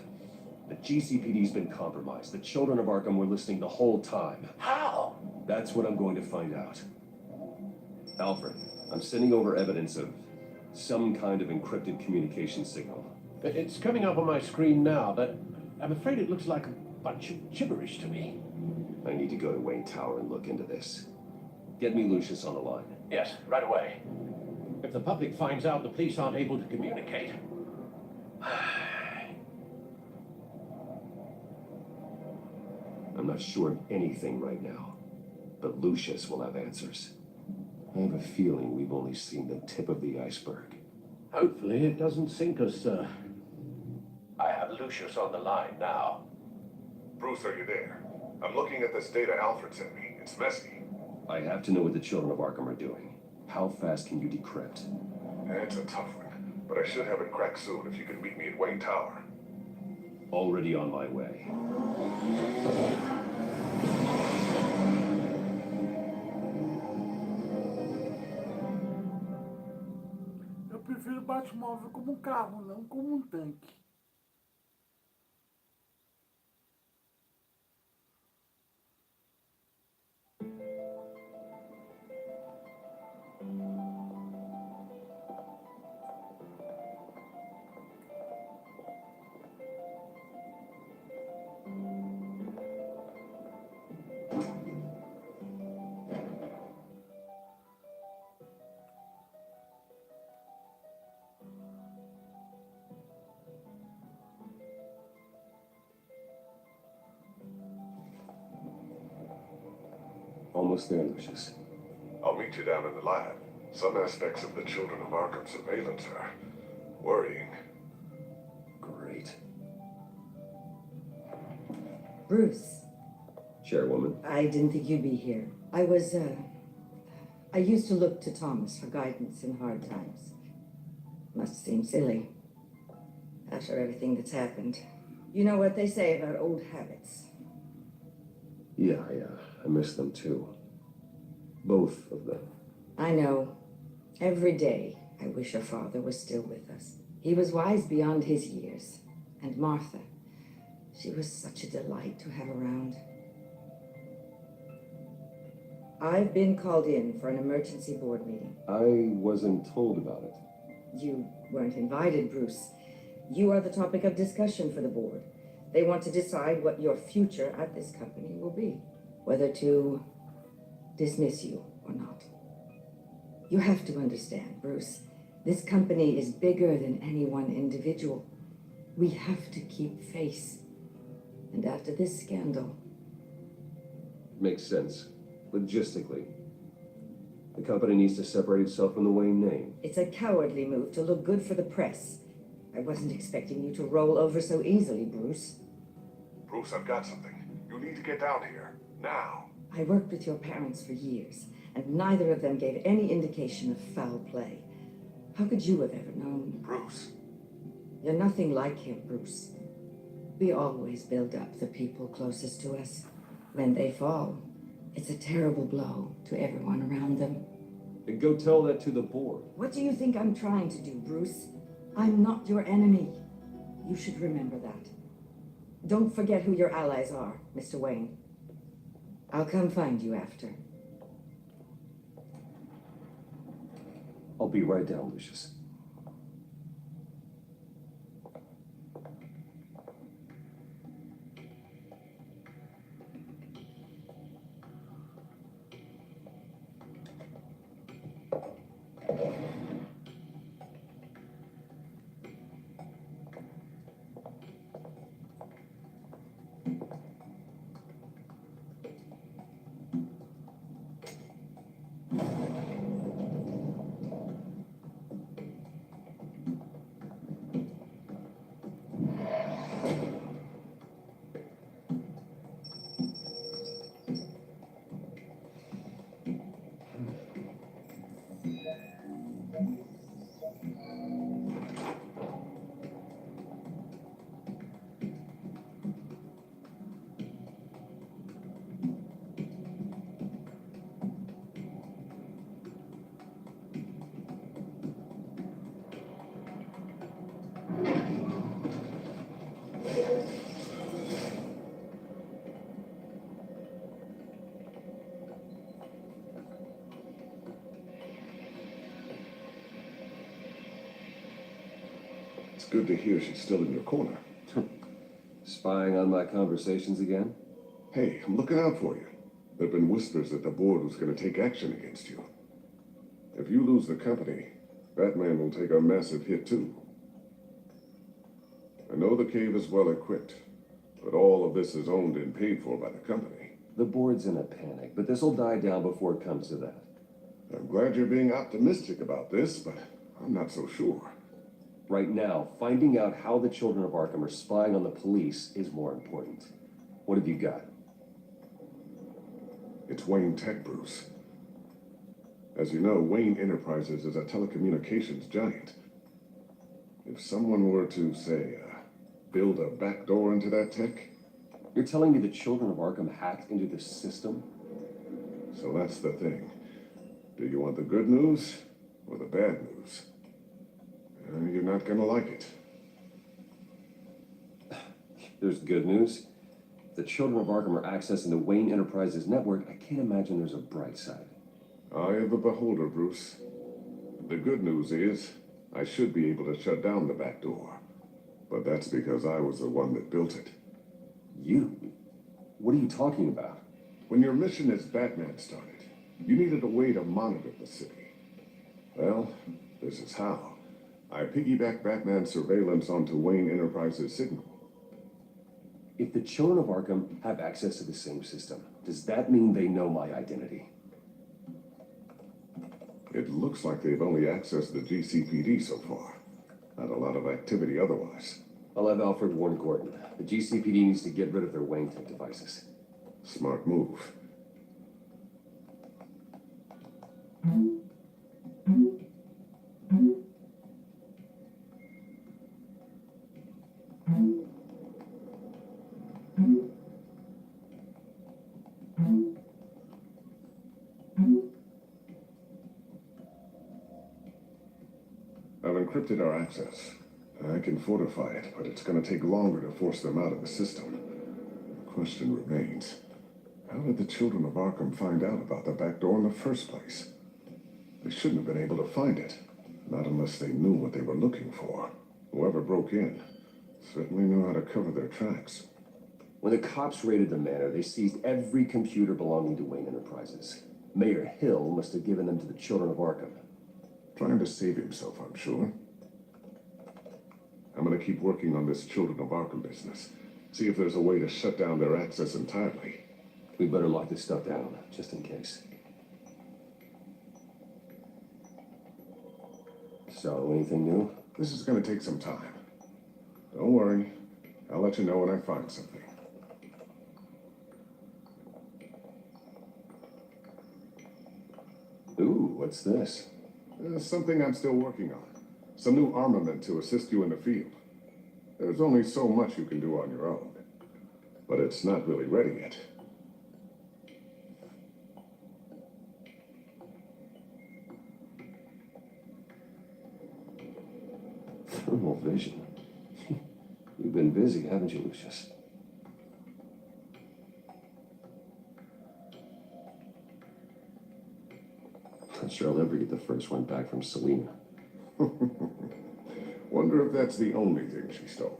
The GCPD's been compromised. The children of Arkham were listening the whole time. How? That's what I'm going to find out. Alfred, I'm sending over evidence of some kind of encrypted communication signal. It's coming up on my screen now, but I'm afraid it looks like bunch of gibberish to me. I need to go to Wayne Tower and look into this. Get me Lucius on the line. Yes, right away. If the public finds out the police aren't able to communicate... I'm not sure of anything right now, but Lucius will have answers. I have a feeling we've only seen the tip of the iceberg. Hopefully it doesn't sink us, sir. I have Lucius on the line now. Bruce, are you there? I'm looking at this data Alfred sent me. It's messy. I have to know what the children of Arkham are doing. How fast can you decrypt? It's a tough one, but I should have it cracked soon if you can meet me at Wayne Tower. Already on my way. Eu prefiro o Batmóvel como um carro, não como um tanque. Almost there, Lucius. I'll meet you down in the lab. Some aspects of the Children of Arkham surveillance are worrying. Great. Bruce, Chairwoman. I didn't think you'd be here. I used to look to Thomas for guidance in hard times. Must seem silly after everything that's happened. You know what they say about old habits. Yeah, I miss them too. Both of them. I know. Every day, I wish your father was still with us. He was wise beyond his years. And Martha, she was such a delight to have around. I've been called in for an emergency board meeting. I wasn't told about it. You weren't invited, Bruce. You are the topic of discussion for the board. They want to decide what your future at this company will be. Whether to dismiss you or not. You have to understand, Bruce. This company is bigger than any one individual. We have to keep face. And after this scandal... Makes sense. Logistically. The company needs to separate itself from the Wayne name. It's a cowardly move to look good for the press. I wasn't expecting you to roll over so easily, Bruce. Bruce, I've got something. You need to get down here. Now. I worked with your parents for years, and neither of them gave any indication of foul play. How could you have ever known? Bruce. You're nothing like him, Bruce. We always build up the people closest to us. When they fall, it's a terrible blow to everyone around them. And go tell that to the board. What do you think I'm trying to do, Bruce? I'm not your enemy. You should remember that. Don't forget who your allies are, Mr. Wayne. I'll come find you after. I'll be right down, Lucius. It's good to hear she's still in your corner. Spying on my conversations again? Hey, I'm looking out for you. There have been whispers that the board was going to take action against you. If you lose the company, Batman will take a massive hit too. I know the cave is well equipped, but all of this is owned and paid for by the company. The board's in a panic, but this'll die down before it comes to that. I'm glad you're being optimistic about this, but I'm not so sure. Right now, finding out how the children of Arkham are spying on the police is more important. What have you got? It's Wayne Tech, Bruce. As you know, Wayne Enterprises is a telecommunications giant. If someone were to, say, build a backdoor into that tech... You're telling me the children of Arkham hacked into the system? So that's the thing. Do you want the good news or the bad news? You're not gonna like it. There's good news. If the children of Arkham are accessing the Wayne Enterprises network, I can't imagine there's a bright side. Eye of the beholder, Bruce. The good news is, I should be able to shut down the back door. But that's because I was the one that built it. You? What are you talking about? When your mission as Batman started, you needed a way to monitor the city. Well, this is how. I piggybacked Batman's surveillance onto Wayne Enterprises' signal. If the children of Arkham have access to the same system, does that mean they know my identity? It looks like they've only accessed the GCPD so far. Not a lot of activity otherwise. I'll have Alfred warn Gordon. The GCPD needs to get rid of their Wayne Tech devices. Smart move. I've encrypted our access. I can fortify it, but it's going to take longer to force them out of the system. The question remains, how did the children of Arkham find out about the back door in the first place? They shouldn't have been able to find it, not unless they knew what they were looking for. Whoever broke in certainly knew how to cover their tracks. When the cops raided the manor, they seized every computer belonging to Wayne Enterprises. Mayor Hill must have given them to the children of Arkham. Trying to save himself, I'm sure. I'm gonna keep working on this Children of Arkham business. See if there's a way to shut down their access entirely. We better lock this stuff down, just in case. So, anything new? This is gonna take some time. Don't worry. I'll let you know when I find something. Ooh, what's this? Something I'm still working on. Some new armament to assist you in the field. There's only so much you can do on your own. But it's not really ready yet. Thermal vision. You've been busy, haven't you, Lucius? Not sure I'll ever get the first one back from Selina. Wonder if that's the only thing she stole.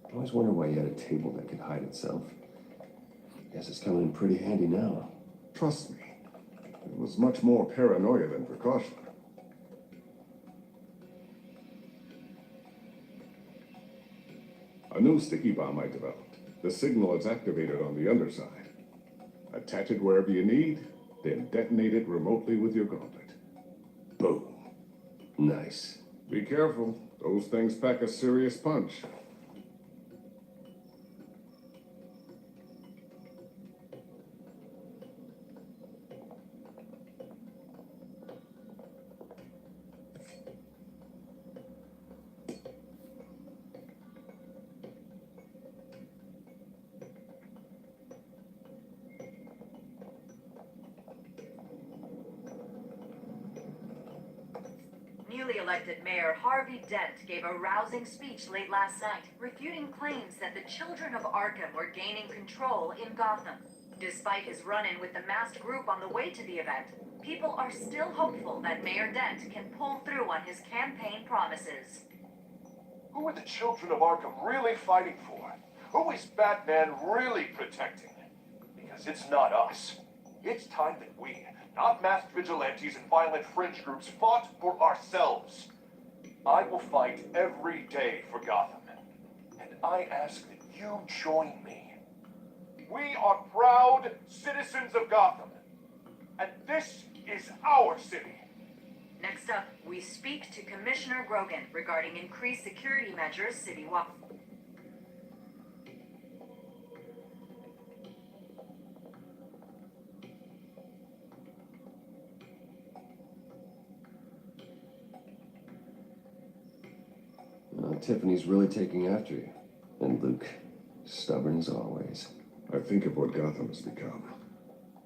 I always wondered why you had a table that could hide itself. Guess it's coming in pretty handy now. Trust me, it was much more paranoia than precaution. A new sticky bomb I developed. The signal is activated on the underside. Attach it wherever you need, then detonate it remotely with your gauntlet. Boom. Nice. Be careful. Those things pack a serious punch. Newly elected Mayor Harvey Dent gave a rousing speech late last night, refuting claims that the children of Arkham were gaining control in Gotham. Despite his run-in with the masked group on the way to the event, people are still hopeful that Mayor Dent can pull through on his campaign promises. Who are the children of Arkham really fighting for? Who is Batman really protecting? Because it's not us. It's time that we, not masked vigilantes and violent fringe groups, fought for ourselves. I will fight every day for Gotham. And I ask that you join me. We are proud citizens of Gotham. And this is our city. Next up, we speak to Commissioner Grogan regarding increased security measures citywide. Tiffany's really taking after you. And Luke, stubborn as always. I think of what Gotham has become,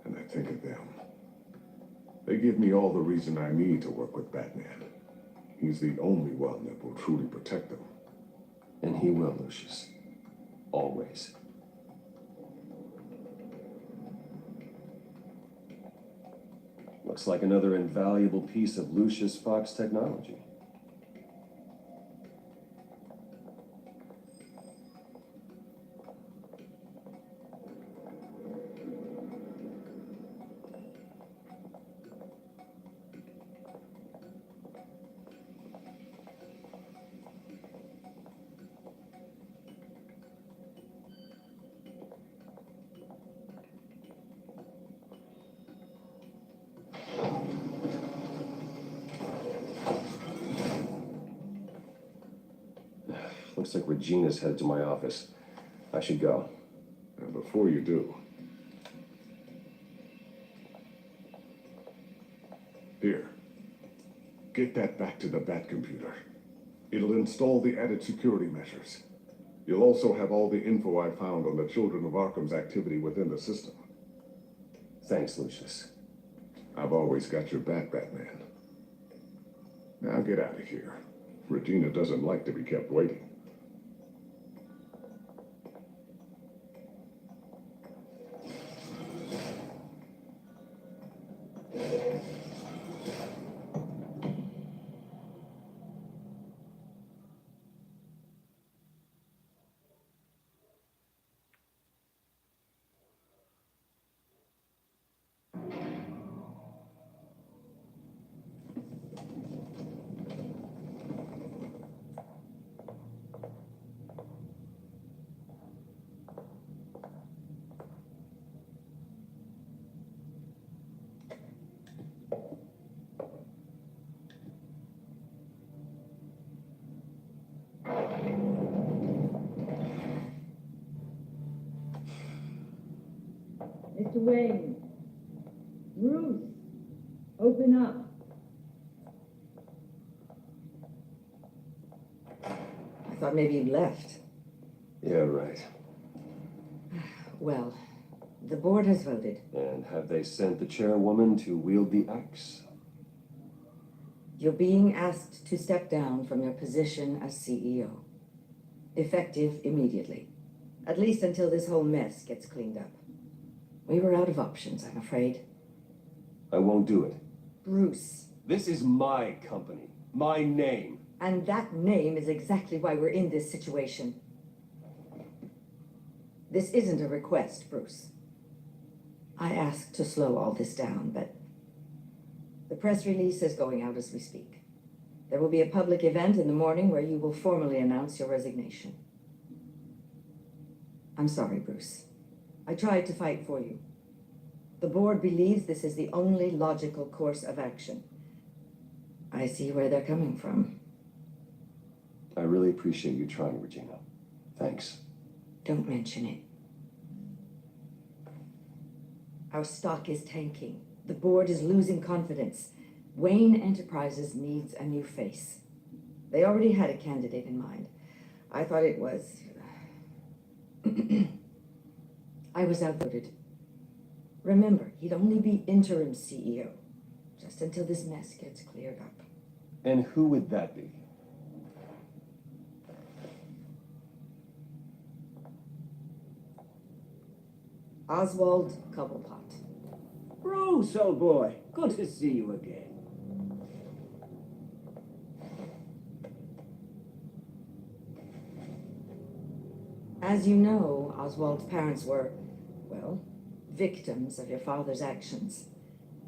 and I think of them. They give me all the reason I need to work with Batman. He's the only one that will truly protect them. And he will, Lucius. Always. Looks like another invaluable piece of Lucius Fox technology. Looks like Regina's headed to my office. I should go. And before you do... Here. Get that back to the Bat computer. It'll install the added security measures. You'll also have all the info I found on the Children of Arkham's activity within the system. Thanks, Lucius. I've always got your back, Batman. Now get out of here. Regina doesn't like to be kept waiting. Mr. Wayne. Bruce, open up. I thought maybe you'd left. Yeah, right. Well, the board has voted. And have they sent the chairwoman to wield the axe? You're being asked to step down from your position as CEO. Effective immediately. At least until this whole mess gets cleaned up. We were out of options, I'm afraid. I won't do it. Bruce. This is my company. My name. And that name is exactly why we're in this situation. This isn't a request, Bruce. I asked to slow all this down, but the press release is going out as we speak. There will be a public event in the morning where you will formally announce your resignation. I'm sorry, Bruce. I tried to fight for you. The board believes this is the only logical course of action. I see where they're coming from. I really appreciate you trying, Regina. Thanks. Don't mention it. Our stock is tanking. The board is losing confidence. Wayne Enterprises needs a new face. They already had a candidate in mind. I thought it was... I was outvoted. Remember, he'd only be interim CEO, just until this mess gets cleared up. And who would that be? Oswald Cobblepot. Bruce, old boy, good to see you again. As you know, Oswald's parents were, well, victims of your father's actions.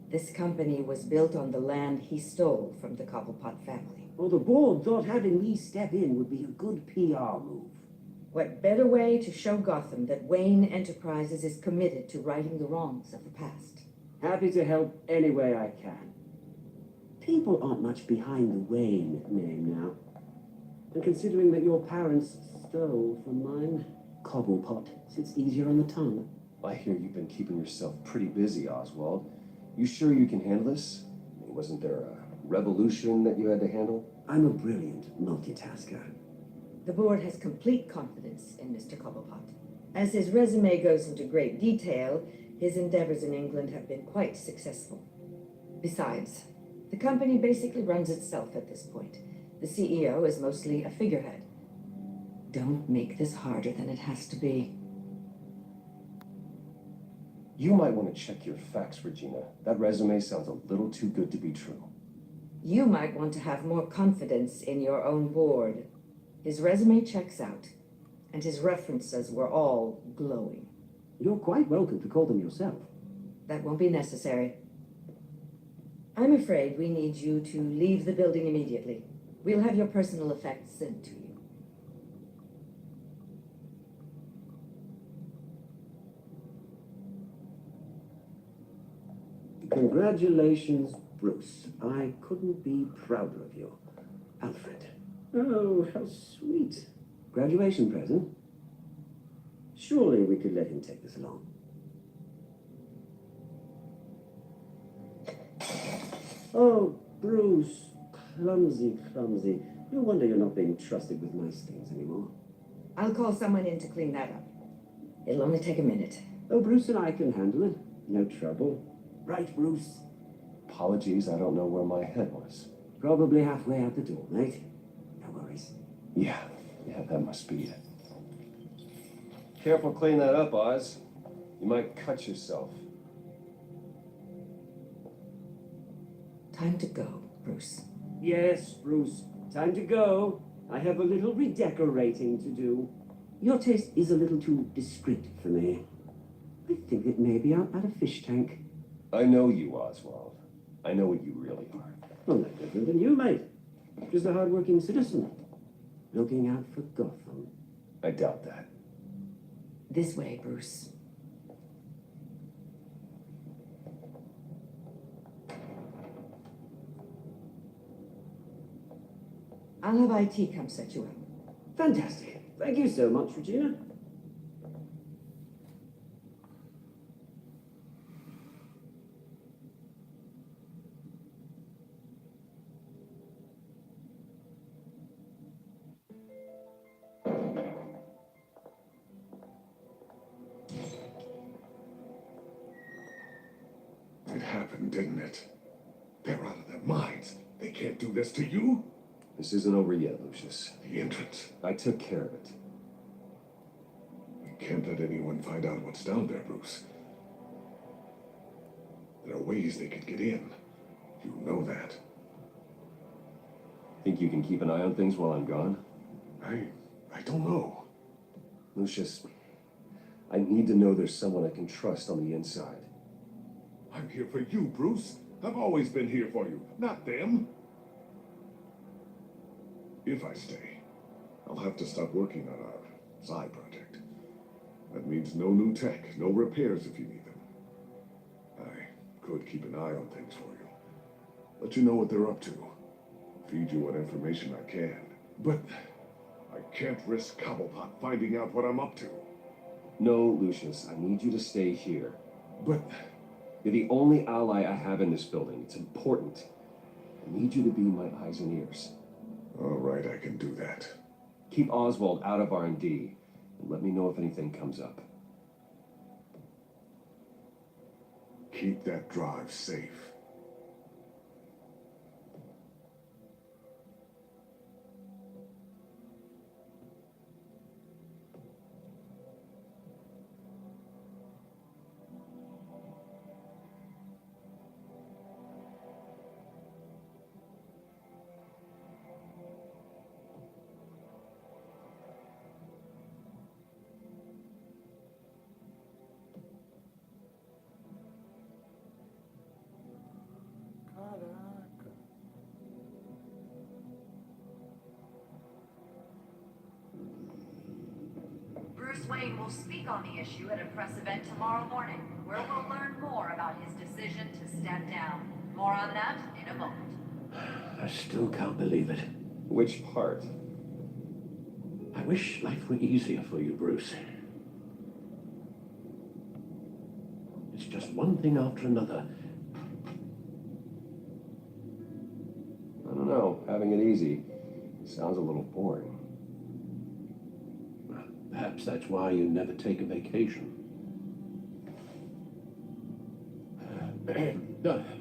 This company was built on the land he stole from the Cobblepot family. Well, the board thought having me step in would be a good PR move. What better way to show Gotham that Wayne Enterprises is committed to righting the wrongs of the past? Happy to help any way I can. People aren't much behind the Wayne name now. And considering that your parents stole from mine, Cobblepot sits easier on the tongue. I hear you've been keeping yourself pretty busy, Oswald. You sure you can handle this? I mean, wasn't there a revolution that you had to handle? I'm a brilliant multitasker. The board has complete confidence in Mr. Cobblepot. As his resume goes into great detail, his endeavors in England have been quite successful. Besides, the company basically runs itself at this point. The CEO is mostly a figurehead. Don't make this harder than it has to be. You might want to check your facts, Regina. That resume sounds a little too good to be true. You might want to have more confidence in your own board. His resume checks out, and his references were all glowing. You're quite welcome to call them yourself. That won't be necessary. I'm afraid we need you to leave the building immediately. We'll have your personal effects sent to you. Congratulations, Bruce. I couldn't be prouder of you. Alfred. Oh, how sweet. Graduation present? Surely we could let him take this along. Oh, Bruce. Clumsy, clumsy. No wonder you're not being trusted with nice things anymore. I'll call someone in to clean that up. It'll only take a minute. Oh, Bruce and I can handle it. No trouble. Right, Bruce? Apologies, I don't know where my head was. Probably halfway out the door, mate. No worries. Yeah, that must be it. Careful cleaning that up, Oz. You might cut yourself. Time to go, Bruce. Yes, Bruce. Time to go. I have a little redecorating to do. Your taste is a little too discreet for me. I think it may be out at a fish tank. I know you, Oswald. I know what you really are. Well, no different than you, mate. Just a hard-working citizen. Looking out for Gotham. I doubt that. This way, Bruce. I'll have IT come set you up. Fantastic. Thank you so much, Regina. It happened, didn't it? They're out of their minds. They can't do this to you. This isn't over yet, Lucius. The entrance. I took care of it. We can't let anyone find out what's down there, Bruce. There are ways they could get in. You know that. Think you can keep an eye on things while I'm gone? I don't know. Lucius, I need to know there's someone I can trust on the inside. I'm here for you, Bruce. I've always been here for you, not them. If I stay, I'll have to stop working on our side project. That means no new tech, no repairs if you need them. I could keep an eye on things for you. Let you know what they're up to. Feed you what information I can. But I can't risk Cobblepot finding out what I'm up to. No, Lucius, I need you to stay here. But you're the only ally I have in this building. It's important. I need you to be my eyes and ears. All right, I can do that. Keep Oswald out of R&D, and let me know if anything comes up. Keep that drive safe. Wayne will speak on the issue at a press event tomorrow morning, where we'll learn more about his decision to step down. More on that in a moment. I still can't believe it. Which part? I wish life were easier for you, Bruce. It's just one thing after another. I don't know. Having it easy sounds a little boring. Perhaps that's why you never take a vacation.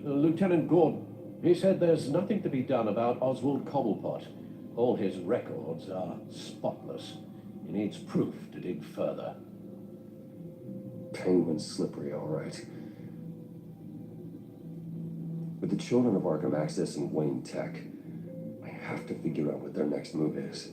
Lieutenant Gordon, he said there's nothing to be done about Oswald Cobblepot. All his records are spotless. He needs proof to dig further. Penguin's slippery, all right. With the children of Arkham accessing Wayne Tech, I have to figure out what their next move is.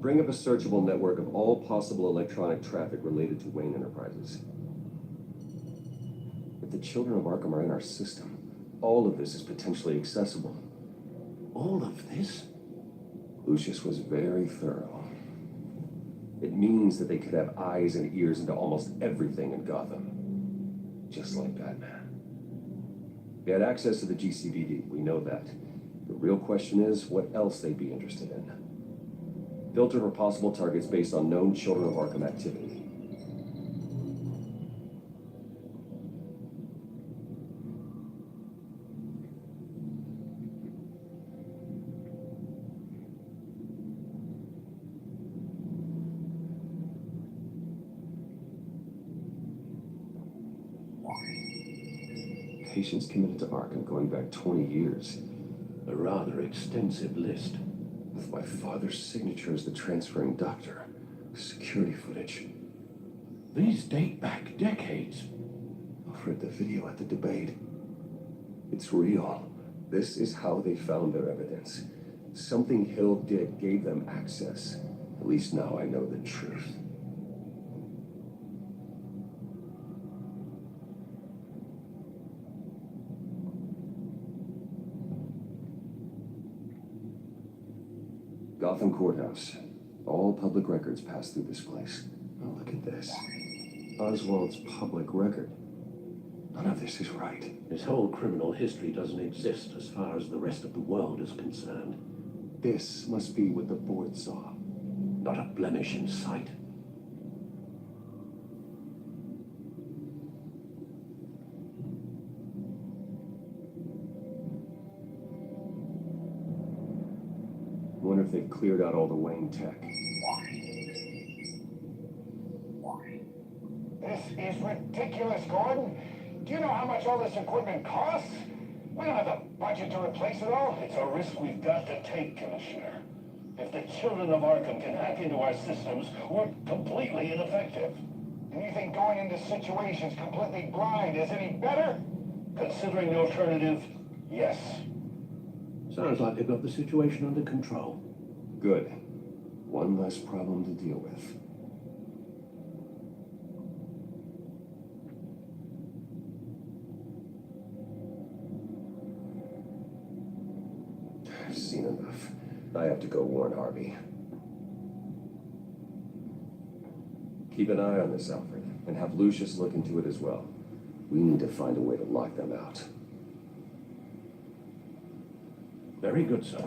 Bring up a searchable network of all possible electronic traffic related to Wayne Enterprises. If the children of Arkham are in our system, all of this is potentially accessible. All of this? Lucius was very thorough. It means that they could have eyes and ears into almost everything in Gotham. Just like Batman. They had access to the GCPD, we know that. The real question is, what else they'd be interested in. Filter for possible targets based on known children of Arkham activity. Patients committed to Arkham going back 20 years. A rather extensive list. With my father's signature as the transferring doctor. Security footage. These date back decades. I've read the video at the debate. It's real. This is how they found their evidence. Something Hill did gave them access. At least now I know the truth. Gotham Courthouse. All public records pass through this place. Oh, look at this. Oswald's public record. None of this is right. His whole criminal history doesn't exist as far as the rest of the world is concerned. This must be what the board saw. Not a blemish in sight. Wonder if they've cleared out all the Wayne tech. This is ridiculous, Gordon. Do you know how much all this equipment costs? We don't have the budget to replace it all. It's a risk we've got to take, Commissioner. If the children of Arkham can hack into our systems, we're completely ineffective. And you think going into situations completely blind is any better? Considering the alternative, yes. Sounds like they've got the situation under control. Good. One less problem to deal with. I've seen enough. I have to go warn Harvey. Keep an eye on this, Alfred, and have Lucius look into it as well. We need to find a way to lock them out. Very good, sir.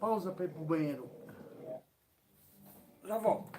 Pausa pra ir pro banheiro. Já volto.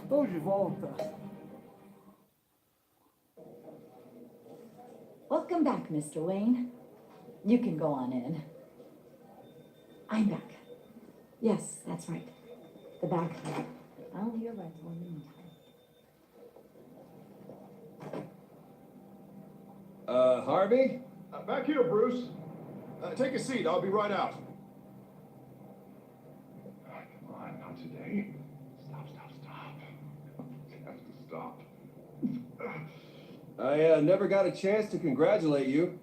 Estou de volta. Welcome back, Mr. Wayne. You can go on in. I'm back. Yes, that's right. The back. I'll hear rental in the meantime. Harvey? Back here, Bruce. Take a seat. I'll be right out. Come on, not today. Stop. You have to stop. I never got a chance to congratulate you.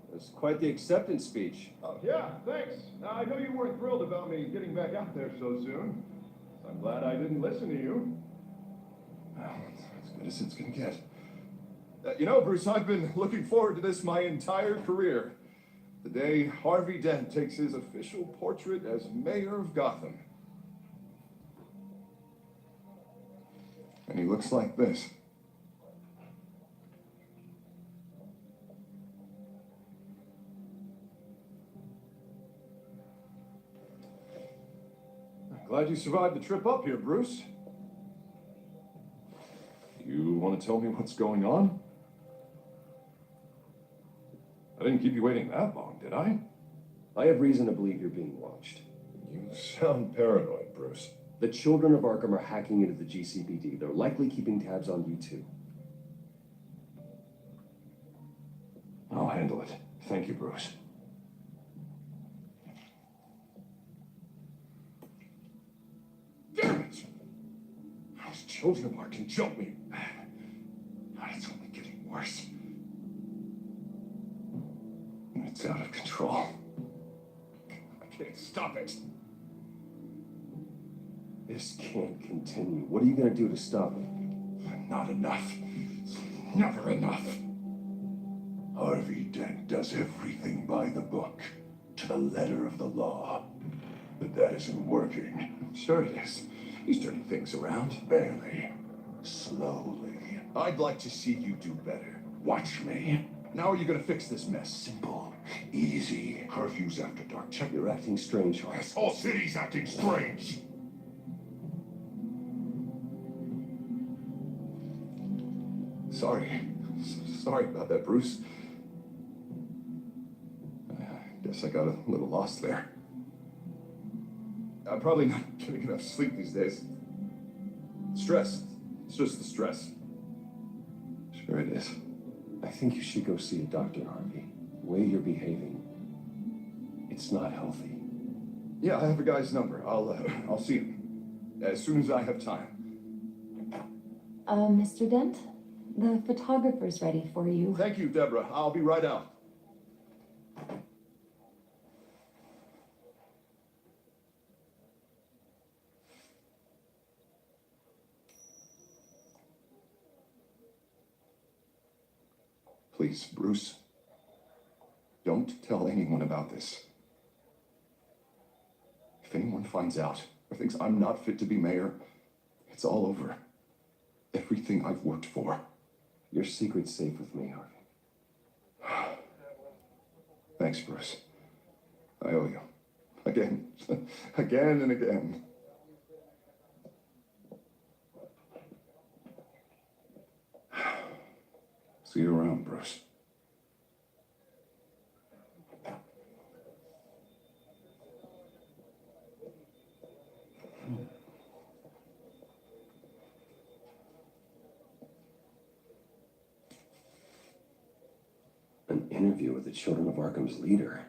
It was quite the acceptance speech. Oh, yeah, thanks. I know you weren't thrilled about me getting back out there so soon. I'm glad I didn't listen to you. Well, it's as good as it's gonna get. You know, Bruce, I've been looking forward to this my entire career. The day Harvey Dent takes his official portrait as mayor of Gotham. And he looks like this. Glad you survived the trip up here, Bruce. You want to tell me what's going on? I didn't keep you waiting that long, did I? I have reason to believe you're being watched. You sound paranoid, Bruce. The children of Arkham are hacking into the GCPD. They're likely keeping tabs on you too. I'll handle it. Thank you, Bruce. Damn it! Those children are can jump me. It's only getting worse. It's out of control. I can't stop it. This can't continue. What are you gonna do to stop it? Not enough. Never enough. Harvey Dent does everything by the book, to the letter of the law. But that isn't working. Sure it is. He's turning things around. Barely. Slowly. I'd like to see you do better. Watch me. Now are you gonna fix this mess? Simple. Easy. Curfews after dark. Check. You're acting strange, Harvey. This whole city's acting strange. Sorry about that, Bruce. I guess I got a little lost there. I'm probably not getting enough sleep these days. Stress. It's just the stress. Sure it is. I think you should go see a doctor, Harvey. The way you're behaving, it's not healthy. Yeah, I have a guy's number. I'll see him as soon as I have time. Mr. Dent? The photographer's ready for you. Thank you, Deborah. I'll be right out. Please, Bruce, don't tell anyone about this. If anyone finds out or thinks I'm not fit to be mayor, it's all over. Everything I've worked for. Your secret's safe with me, Harvey. Thanks, Bruce. I owe you. Again. Again and again. See you around, Bruce. An interview with the Children of Arkham's leader.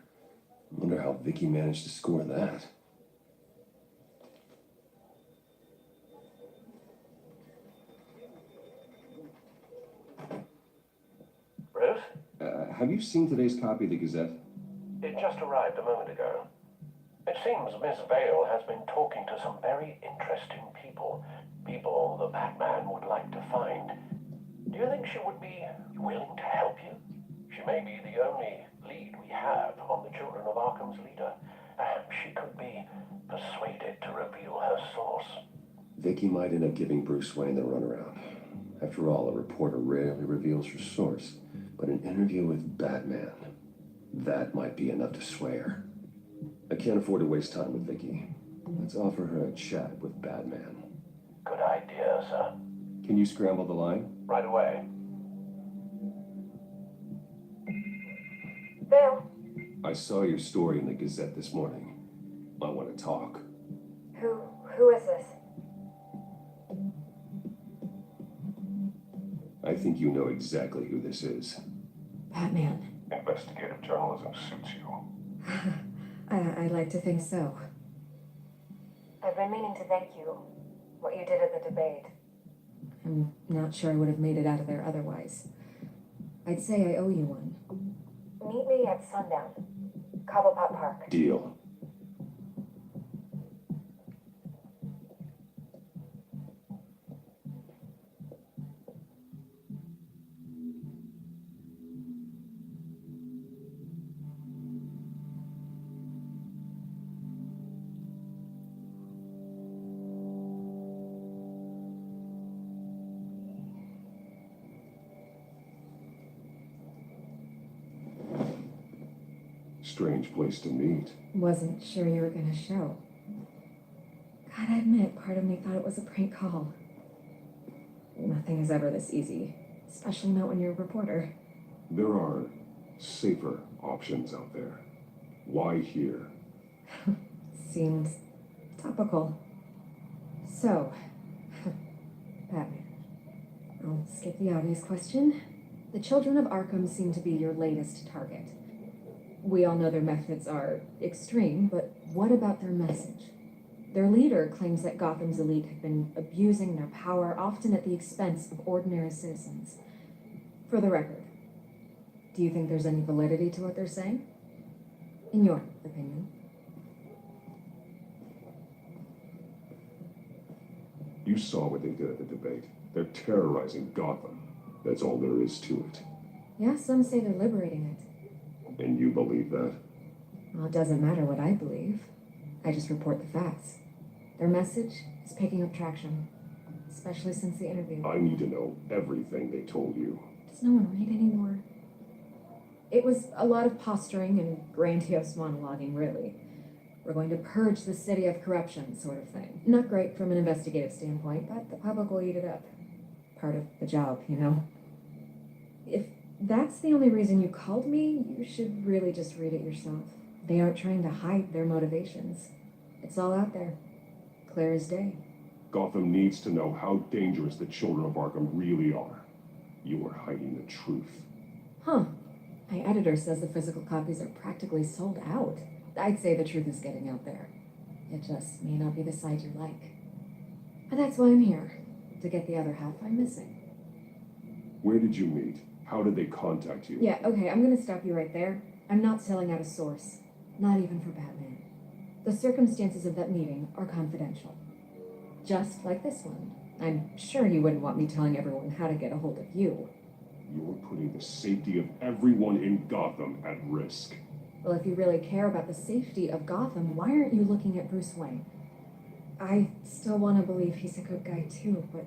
I wonder how Vicky managed to score that. Bruce? Have you seen today's copy of the Gazette? It just arrived a moment ago. It seems Miss Vale has been talking to some very interesting people. People the Batman would like to find. Do you think she would be willing to help you? She may be the only lead we have on the Children of Arkham's leader. She could be persuaded to reveal her source. Vicky might end up giving Bruce Wayne the runaround. After all, a reporter rarely reveals her source. But an interview with Batman, that might be enough to sway her. I can't afford to waste time with Vicky. Let's offer her a chat with Batman. Good idea, sir. Can you scramble the line? Right away. Bill, I saw your story in the Gazette this morning. I want to talk. who is this? I think you know exactly who this is. Batman. Investigative journalism suits you. I'd like to think so. I've been meaning to thank you. What you did at the debate. I'm not sure I would have made it out of there otherwise. I'd say I owe you one. Meet me at sundown. Cobblepot Park. Deal. Strange place to meet. Wasn't sure you were gonna show. God, I admit, part of me thought it was a prank call. Nothing is ever this easy, especially not when you're a reporter. There are safer options out there. Why here? Seems topical. So, Batman. I'll skip the obvious question. The children of Arkham seem to be your latest target. We all know their methods are extreme, but what about their message? Their leader claims that Gotham's elite have been abusing their power, often at the expense of ordinary citizens. For the record, do you think there's any validity to what they're saying? In your opinion? You saw what they did at the debate. They're terrorizing Gotham. That's all there is to it. Yeah, some say they're liberating it. And you believe that? Well, it doesn't matter what I believe. I just report the facts. Their message is picking up traction, especially since the interview. I need to know everything they told you. Does no one read anymore? It was a lot of posturing and grandiose monologuing, really. We're going to purge the city of corruption, sort of thing. Not great from an investigative standpoint, but the public will eat it up. Part of the job, you know? If that's the only reason you called me, you should really just read it yourself. They aren't trying to hide their motivations. It's all out there. Clear as day. Gotham needs to know how dangerous the children of Arkham really are. You are hiding the truth. Huh. My editor says the physical copies are practically sold out. I'd say the truth is getting out there. It just may not be the side you like. But that's why I'm here. To get the other half I'm missing. Where did you meet? How did they contact you? Yeah, okay, I'm gonna stop you right there. I'm not selling out a source. Not even for Batman. The circumstances of that meeting are confidential. Just like this one. I'm sure you wouldn't want me telling everyone how to get a hold of you. You're putting the safety of everyone in Gotham at risk. Well, if you really care about the safety of Gotham, why aren't you looking at Bruce Wayne? I still want to believe he's a good guy too, but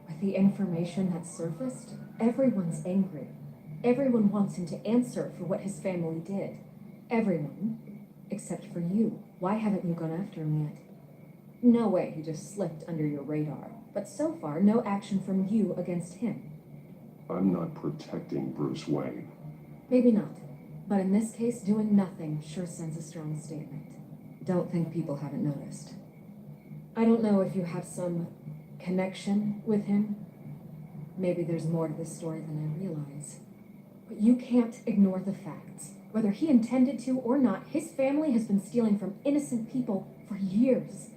with the information that's surfaced, everyone's angry. Everyone wants him to answer for what his family did. Everyone. Except for you. Why haven't you gone after him yet? No way he just slipped under your radar. But so far, no action from you against him. I'm not protecting Bruce Wayne. Maybe not. But in this case, doing nothing sure sends a strong statement. Don't think people haven't noticed. I don't know if you have some connection with him. Maybe there's more to this story than I realize. But you can't ignore the facts. Whether he intended to or not, his family has been stealing from innocent people for years.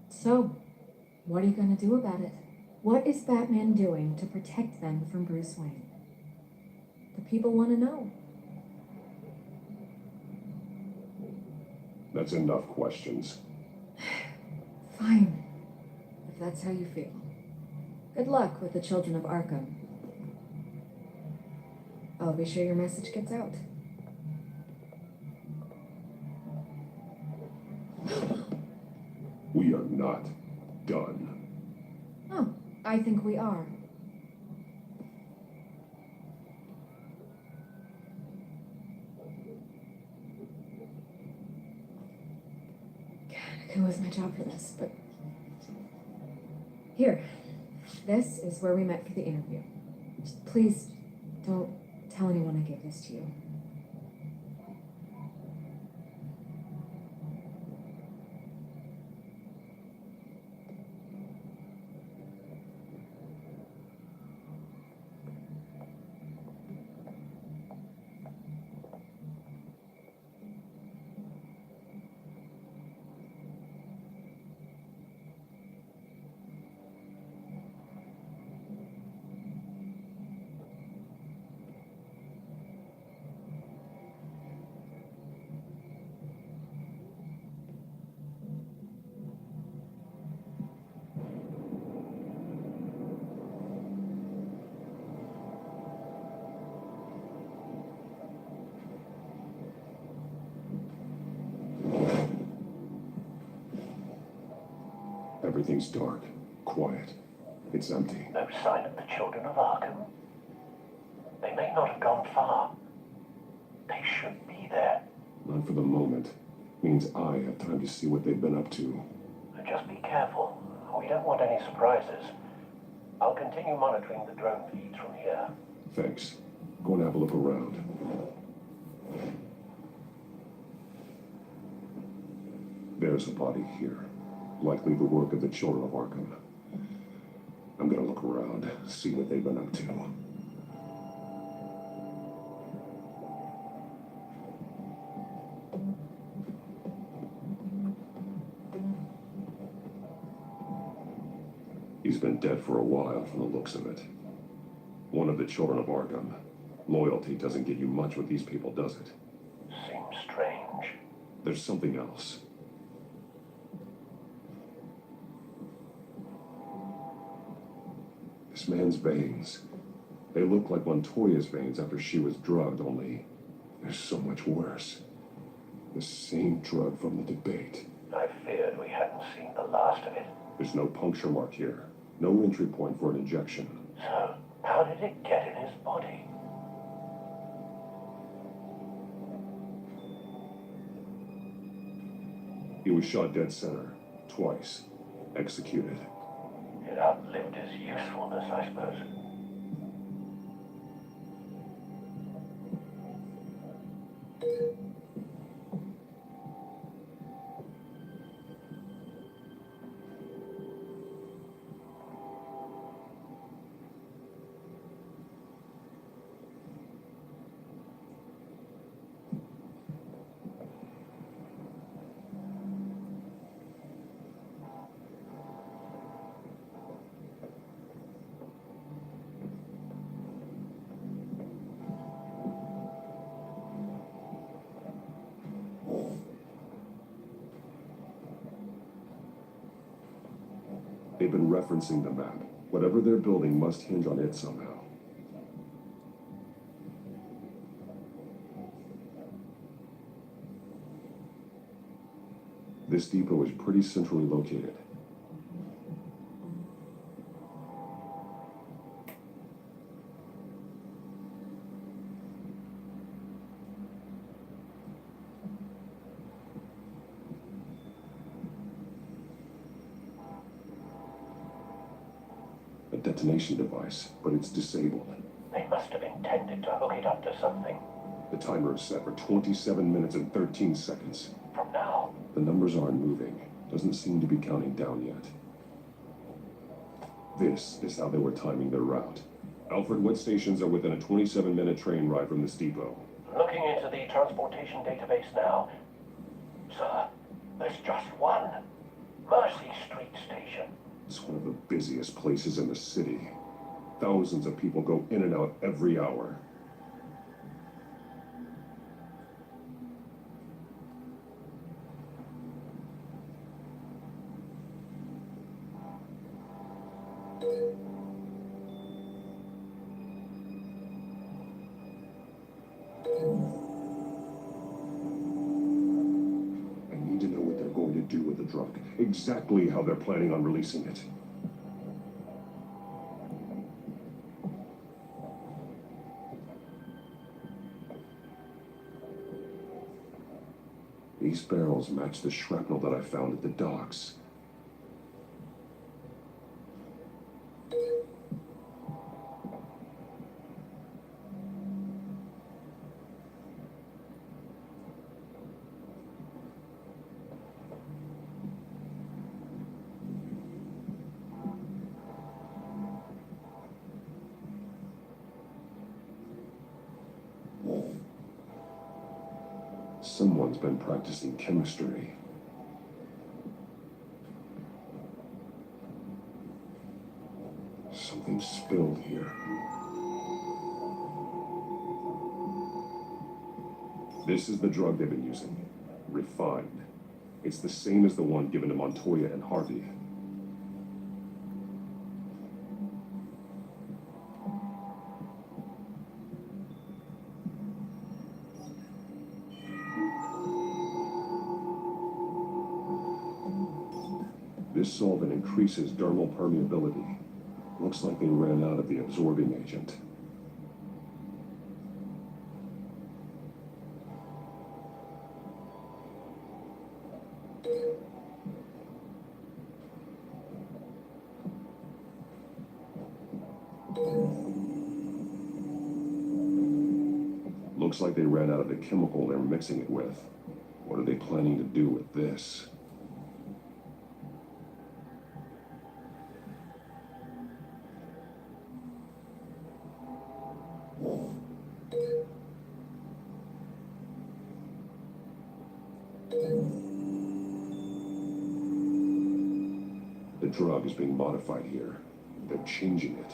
So, what are you going to do about it? What is Batman doing to protect them from Bruce Wayne? The people want to know. That's enough questions. Fine. If that's how you feel. Good luck with the children of Arkham. I'll be sure your message gets out. We are not done. Oh, I think we are. God, I could lose my job for this, but Here. This is where we met for the interview. Just please don't tell anyone I gave this to you. Everything's dark, quiet. It's empty. No sign of the children of Arkham. They may not have gone far. They should be there. Not for the moment. Means I have time to see what they've been up to. Just be careful. We don't want any surprises. I'll continue monitoring the drone feeds from here. Thanks. Go and have a look around. There's a body here. Likely the work of the children of Arkham. I'm gonna look around, see what they've been up to. He's been dead for a while from the looks of it. One of the children of Arkham. Loyalty doesn't get you much with these people, does it? Seems strange. There's something else. This man's veins. They look like Montoya's veins after she was drugged, only they're so much worse. The same drug from the debate. I feared we hadn't seen the last of it. There's no puncture mark here. No entry point for an injection. So, how did it get in his body? He was shot dead center. Twice. Executed. It outlived his usefulness, I suppose. They've been referencing the map. Whatever they're building must hinge on it somehow. This depot is pretty centrally located. A detonation device, but it's disabled. They must have intended to hook it up to something. The timer is set for 27 minutes and 13 seconds. From now. The numbers aren't moving. Doesn't seem to be counting down yet. This is how they were timing their route. Alfred, what stations are within a 27-minute train ride from this depot? Looking into the transportation database now. Sir, there's just one. Mercy Street Station. It's one of the busiest places in the city. Thousands of people go in and out every hour. I need to know what they're going to do with the drug. Exactly how they're planning on releasing it. These barrels match the shrapnel that I found at the docks. Someone's been practicing chemistry. Something spilled here. This is the drug they've been using. Refined. It's the same as the one given to Montoya and Harvey. This solvent increases dermal permeability. Looks like they ran out of the absorbing agent. Looks like they ran out of the chemical they're mixing it with. What are they planning to do with this? The drug is being modified here. They're changing it.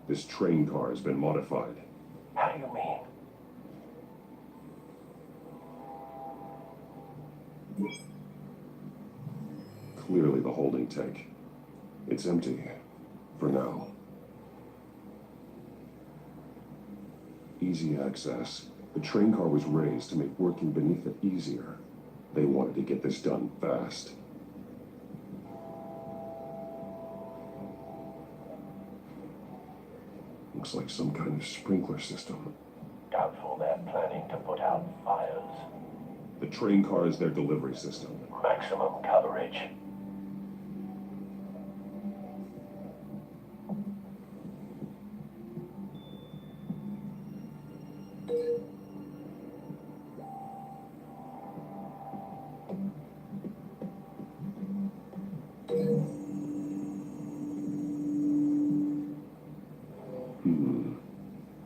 This train car has been modified. How do you mean? Clearly the holding tank. It's empty. For now. Easy access. The train car was raised to make working beneath it easier. They wanted to get this done fast. Looks like some kind of sprinkler system. Doubtful they're planning to put out fires. The train car is their delivery system. Maximum coverage.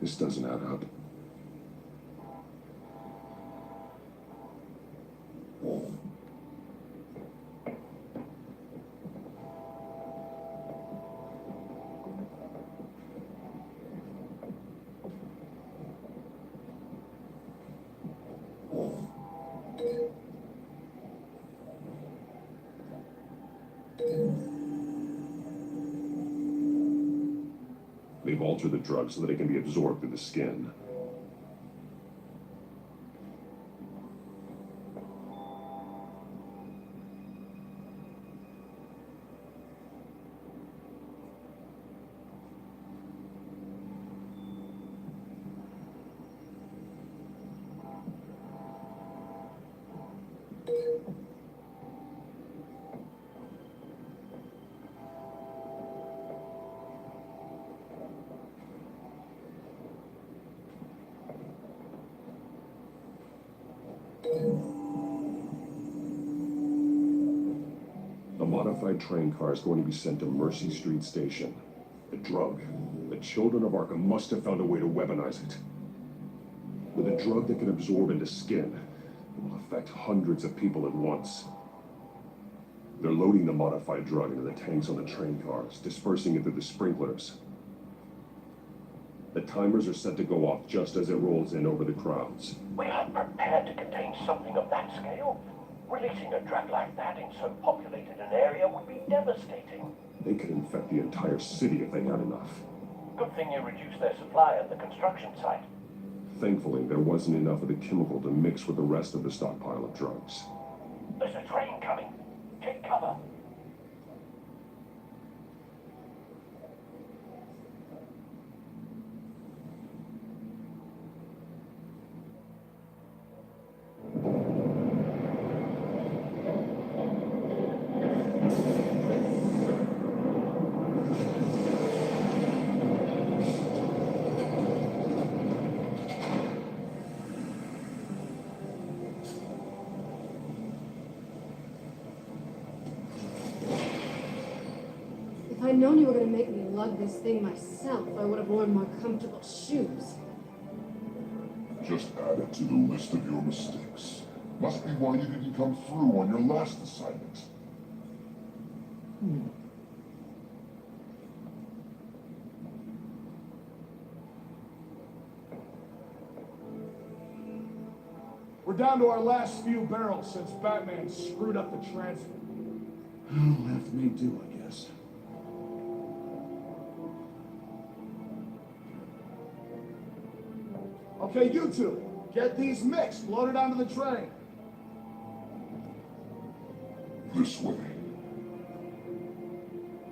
This doesn't add up. They've altered the drug so that it can be absorbed through the skin. The modified train car is going to be sent to Mercy Street Station. The drug. The children of Arkham must have found a way to weaponize it. With a drug that can absorb into skin, it will affect hundreds of people at once. They're loading the modified drug into the tanks on the train cars, dispersing it through the sprinklers. The timers are set to go off just as it rolls in over the crowds. We aren't prepared to contain something of that scale. Releasing a drug like that in so populated an area would be devastating. They could infect the entire city if they had enough. Good thing you reduced their supply at the construction site. Thankfully, there wasn't enough of the chemical to mix with the rest of the stockpile of drugs. There's a train coming. Take cover. I'd known you were going to make me lug this thing myself, I would have worn more comfortable shoes. Just add it to the list of your mistakes. Must be why you didn't come through on your last assignment. We're down to our last few barrels since Batman screwed up the transfer. Left me do, I guess. Okay, you two, get these mixed, loaded onto the train. This way.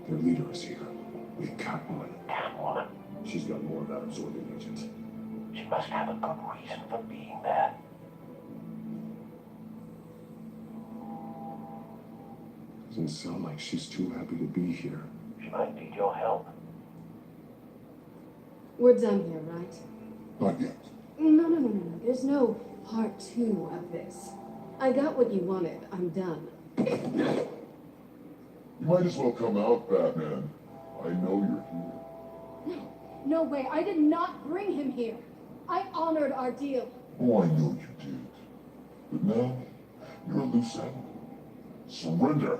Their leader is here. With Catwoman. Catwoman? She's got more of that absorbing agent. She must have a good reason for being there. Doesn't sound like she's too happy to be here. She might need your help. We're done here, right? Not yet. No. There's no part 2 of this. I got what you wanted. I'm done. You might as well come out, Batman. I know you're here. No way. I did not bring him here. I honored our deal. Oh, I know you did. But now, you're a loose end. Surrender.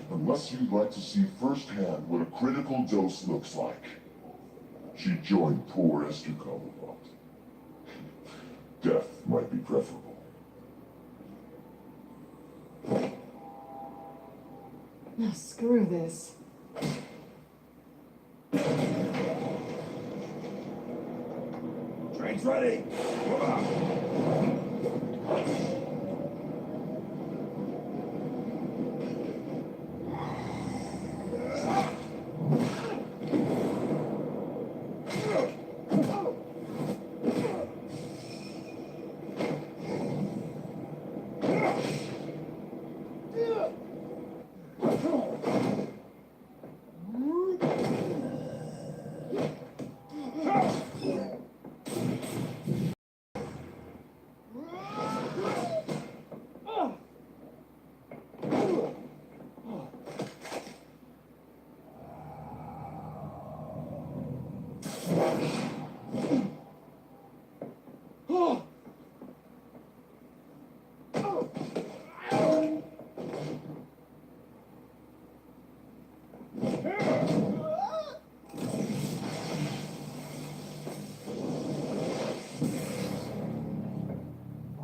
Unless you'd like to see firsthand what a critical dose looks like. She joined poor Esther Cobblepot. Death might be preferable. Now screw this. Train's ready. Come on.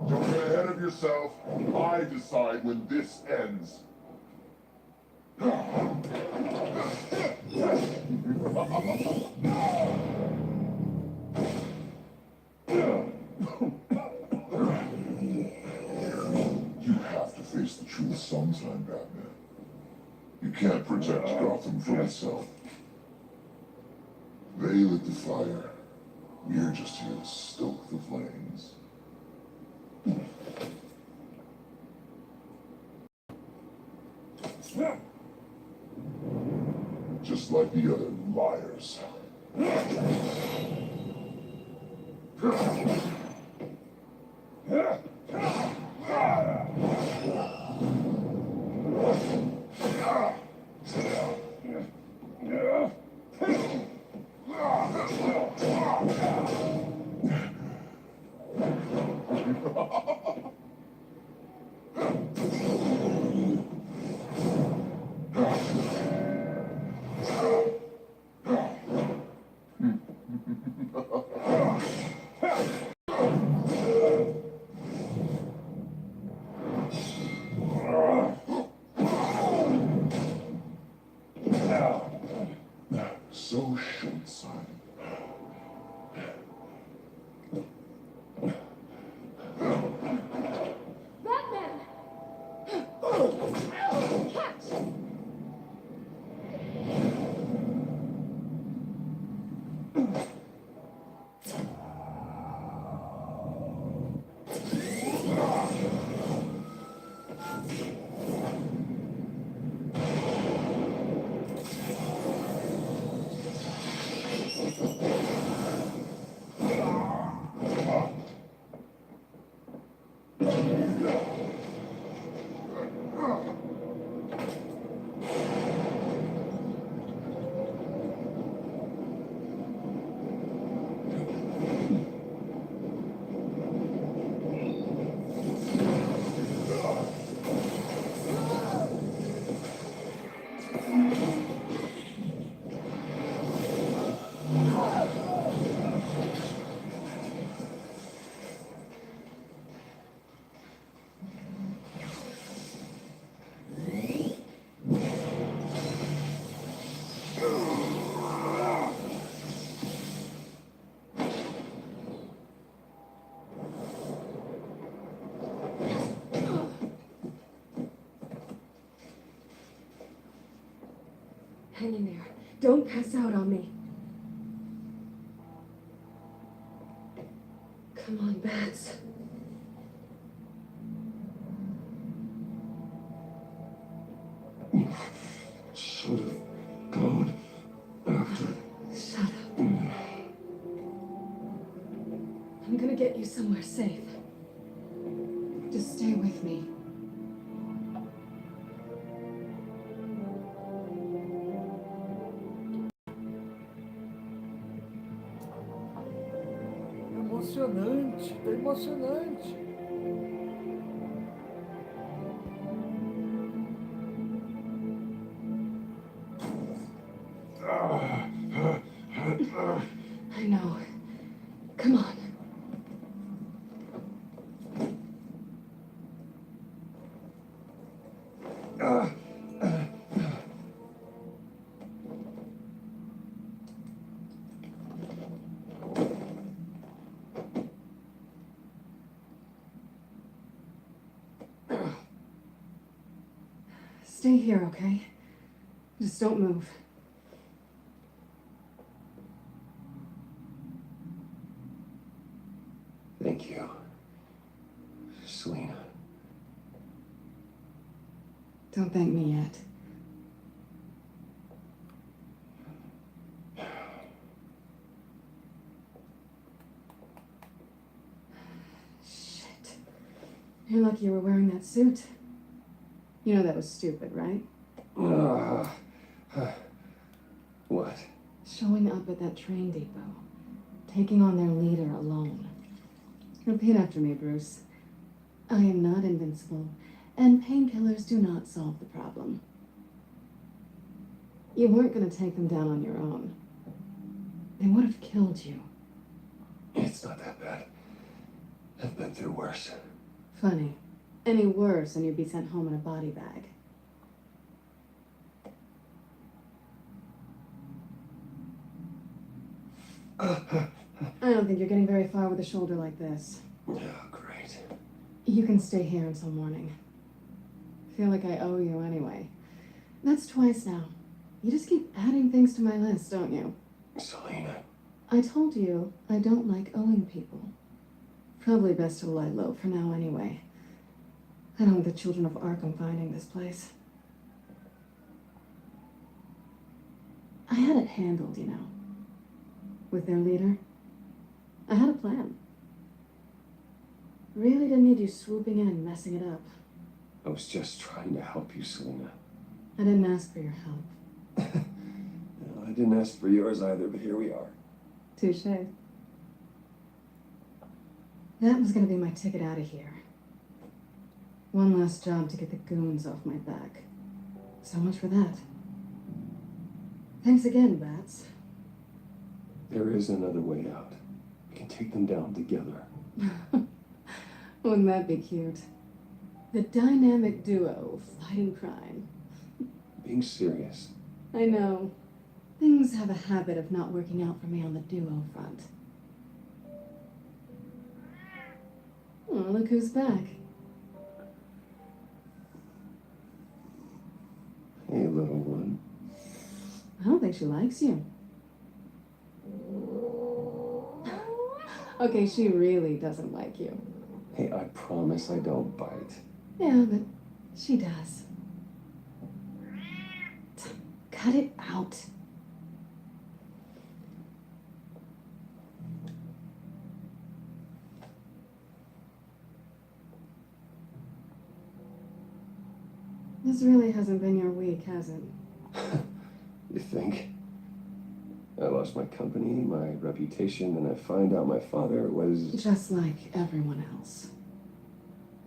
Don't get ahead of yourself. I decide when this ends. You have to face the truth sometime, Batman. You can't protect Gotham from itself. They lit the fire. We're just here to stoke the flames. Just like the other liars. So short-sighted. Batman! Catch! Hang in there. Don't pass out on me. Come on, Bats. Should have gone after. Shut up. I'm gonna get you somewhere safe. Just stay with me. Emocionante, tá emocionante. I know. Come on. Stay here, okay? Just don't move. Thank you, Selena. Don't thank me yet. Shit. You're lucky you were wearing that suit. You know that was stupid, right? What? Showing up at that train depot. Taking on their leader alone. Repeat after me, Bruce. I am not invincible, and painkillers do not solve the problem. You weren't going to take them down on your own. They would have killed you. It's not that bad. I've been through worse. Funny. Any worse and you'd be sent home in a body bag. I don't think you're getting very far with a shoulder like this. Oh, great. You can stay here until morning. Feel like I owe you anyway. That's twice now. You just keep adding things to my list, don't you? Selena. I told you I don't like owing people. Probably best to lie low for now anyway. I don't want the children of Arkham finding this place. I had it handled, you know. With their leader. I had a plan. Really didn't need you swooping in and messing it up. I was just trying to help you, Selena. I didn't ask for your help. I didn't ask for yours either, but here we are. Touché. That was gonna be my ticket out of here. One last job to get the goons off my back. So much for that. Thanks again, Bats. There is another way out. We can take them down together. Wouldn't that be cute? The dynamic duo fighting crime. Being serious. I know. Things have a habit of not working out for me on the duo front. Oh, look who's back. Hey, little one. I don't think she likes you. Okay, she really doesn't like you. Hey, I promise I don't bite. Yeah, but she does. Cut it out. This really hasn't been your week, has it? You think? I lost my company, my reputation, and I find out my father was... Just like everyone else.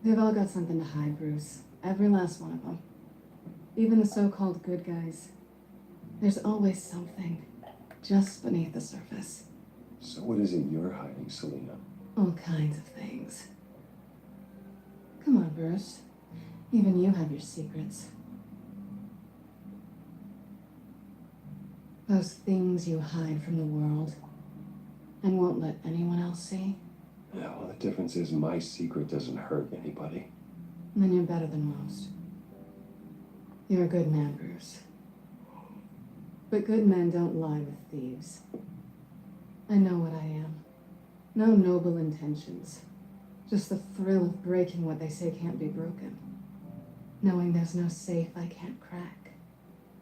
They've all got something to hide, Bruce. Every last one of them. Even the so-called good guys. There's always something just beneath the surface. So what is it you're hiding, Selena? All kinds of things. Come on, Bruce. Even you have your secrets. Those things you hide from the world and won't let anyone else see. Yeah, well, the difference is my secret doesn't hurt anybody. And then you're better than most. You're a good man, Bruce. But good men don't lie with thieves. I know what I am. No noble intentions. Just the thrill of breaking what they say can't be broken. Knowing there's no safe I can't crack.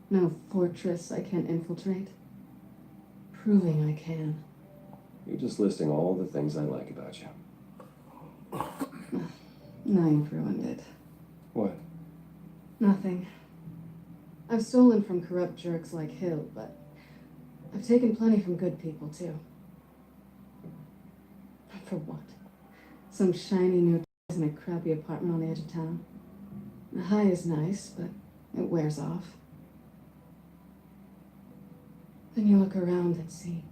No fortress I can't infiltrate. Proving I can. You're just listing all the things I like about you. Now you've ruined it. What? Nothing. I've stolen from corrupt jerks like Hill, but I've taken plenty from good people, too. For what? Some shiny new in a crappy apartment on the edge of town. The high is nice, but it wears off. Then you look around and see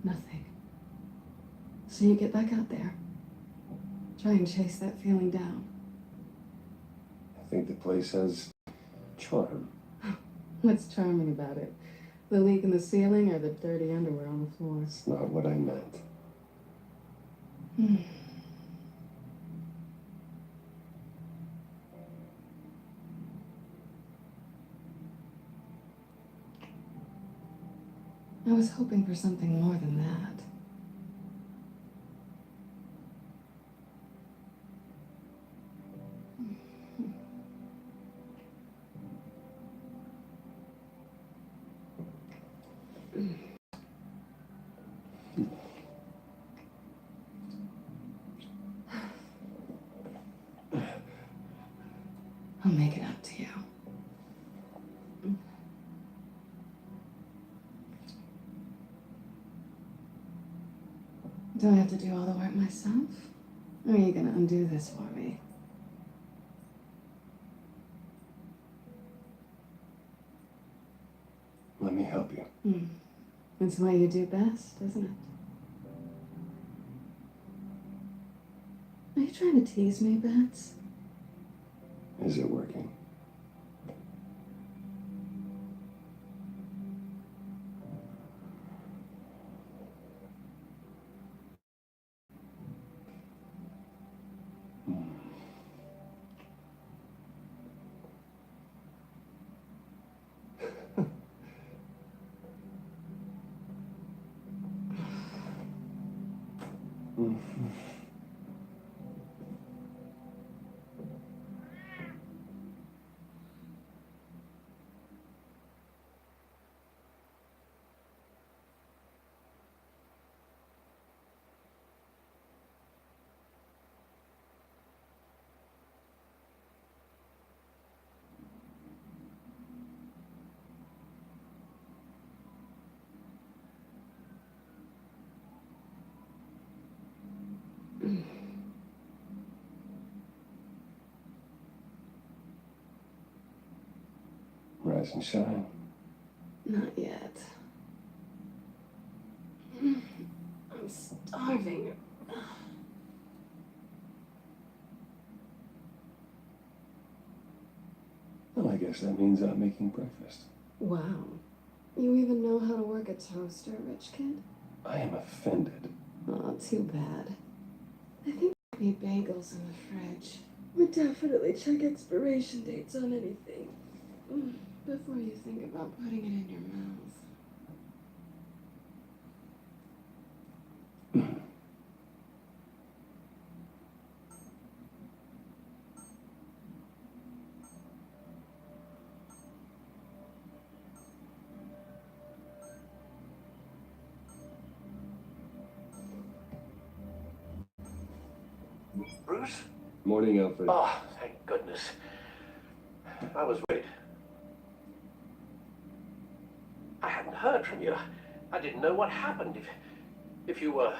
nothing. So you get back out there. Try and chase that feeling down. I think the place has charm. What's charming about it? The leak in the ceiling or the dirty underwear on the floor? That's not what I meant. I was hoping for something more than that. I'll make it up to you. Do I have to do all the work myself? Or are you gonna undo this for me? Let me help you. It's what you do best, isn't it? Are you trying to tease me, Bats? Is it working? Rise and shine. Not yet. I'm starving. Well, I guess that means I'm making breakfast. Wow. You even know how to work a toaster, rich kid? I am offended. Oh, too bad. I think there might be bagels in the fridge. But definitely check expiration dates on anything before you think about putting it in your mouth. Bruce? Morning, Alfred. Oh, thank goodness. I was worried. I hadn't heard from you. I didn't know what happened. If you were...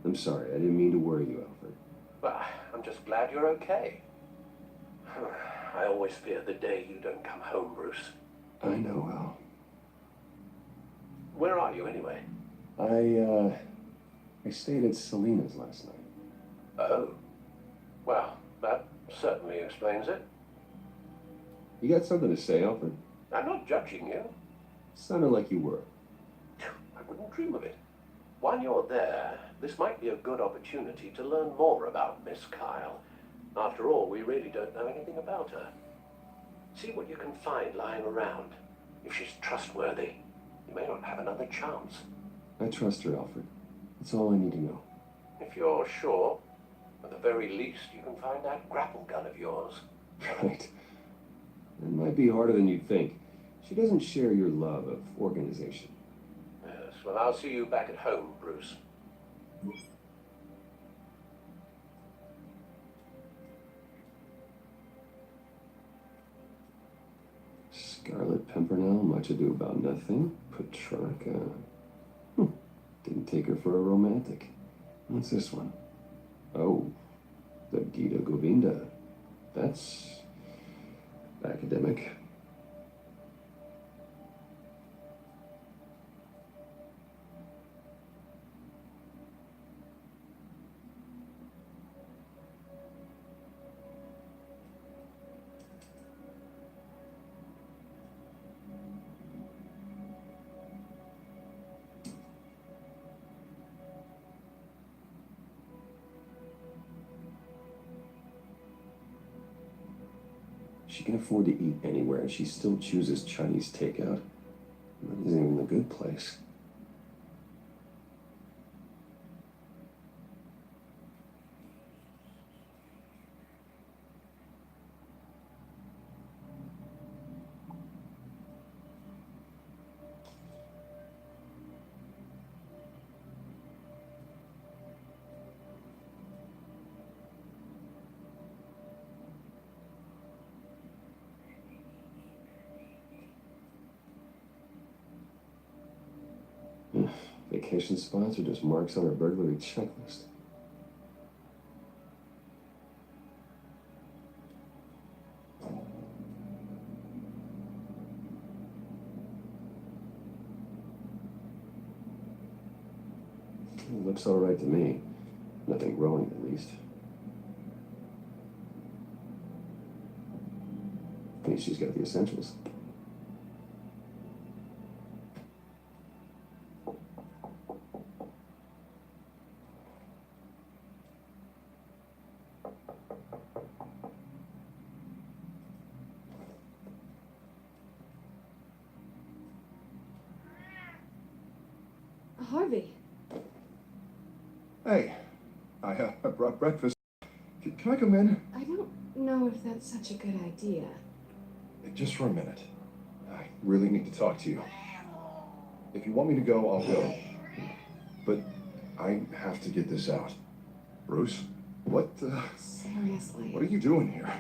I'm sorry, I didn't mean to worry you, Alfred. Well, I'm just glad you're okay. I always fear the day you don't come home, Bruce. I know, Al. Where are you, anyway? I stayed at Selena's last night. Oh. Well, that certainly explains it. You got something to say, Alfred? I'm not judging you. Sounded like you were. I wouldn't dream of it. While you're there, this might be a good opportunity to learn more about Miss Kyle. After all, we really don't know anything about her. See what you can find lying around. If she's trustworthy, you may not have another chance. I trust her, Alfred. That's all I need to know. If you're sure, at the very least, you can find that grapple gun of yours. Right. It might be harder than you'd think. She doesn't share your love of organization. Yes, well, I'll see you back at home, Bruce. Scarlet Pimpernel, Much Ado About Nothing, Petrarca. Didn't take her for a romantic. What's this one? Oh, the Gita Govinda. That's academic. She can afford to eat anywhere, and she still chooses Chinese takeout. That isn't even the good place. Vacation spots are just marks on her burglary checklist. Looks all right to me. Nothing growing, at least. I think she's got the essentials. Harvey. Hey, I brought breakfast. Can I come in? I don't know if that's such a good idea. Just for a minute. I really need to talk to you. If you want me to go, I'll go. But I have to get this out. Bruce, what, Seriously. what are you doing here?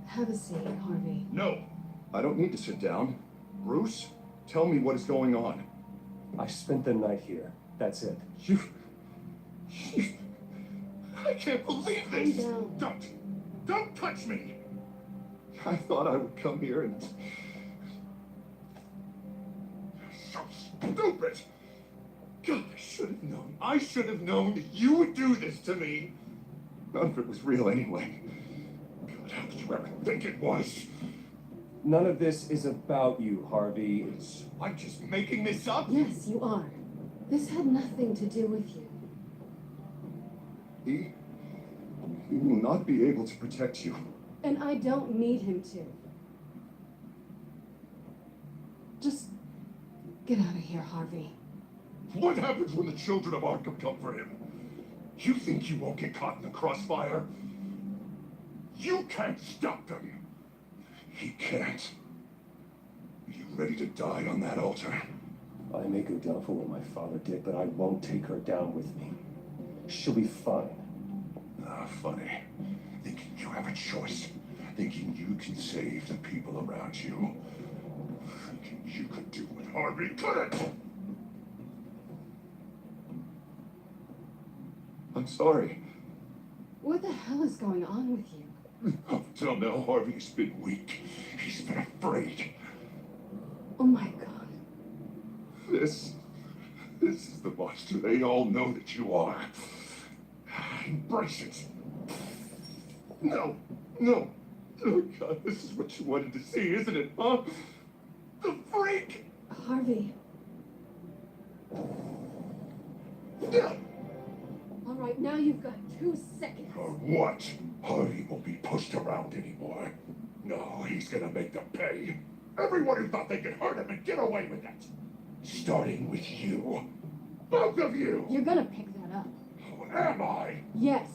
Have a seat, Harvey. No, I don't need to sit down. Bruce, tell me what is going on. I spent the night here. That's it. I can't believe this! Don't touch me! I thought I would come here and... So stupid! God, I should have known. I should have known that you would do this to me. None of it was real anyway. God, how could you ever think it was? None of this is about you, Harvey. I'm just making this up? Yes, you are. This had nothing to do with you. He will not be able to protect you. And I don't need him to. Just get out of here, Harvey. What happens when the children of Arkham come for him? You think you won't get caught in the crossfire? You can't stop them. He can't. Are you ready to die on that altar? I may go down for what my father did, but I won't take her down with me. She'll be fine. Ah, funny. Thinking you have a choice. Thinking you can save the people around you. Thinking you could do what Harvey couldn't. I'm sorry. What the hell is going on with you? Up till now, Harvey's been weak. He's been afraid. Oh my God. This is the monster they all know that you are. Embrace it. No. Oh God, this is what you wanted to see, isn't it, huh? The freak! Harvey. Yeah. All right, now you've got 2 seconds. Or what? Harvey won't be pushed around anymore. No, he's gonna make them pay. Everyone who thought they could hurt him and get away with it. Starting with you. Both of you! You're gonna pick that up. Who am I? Yes,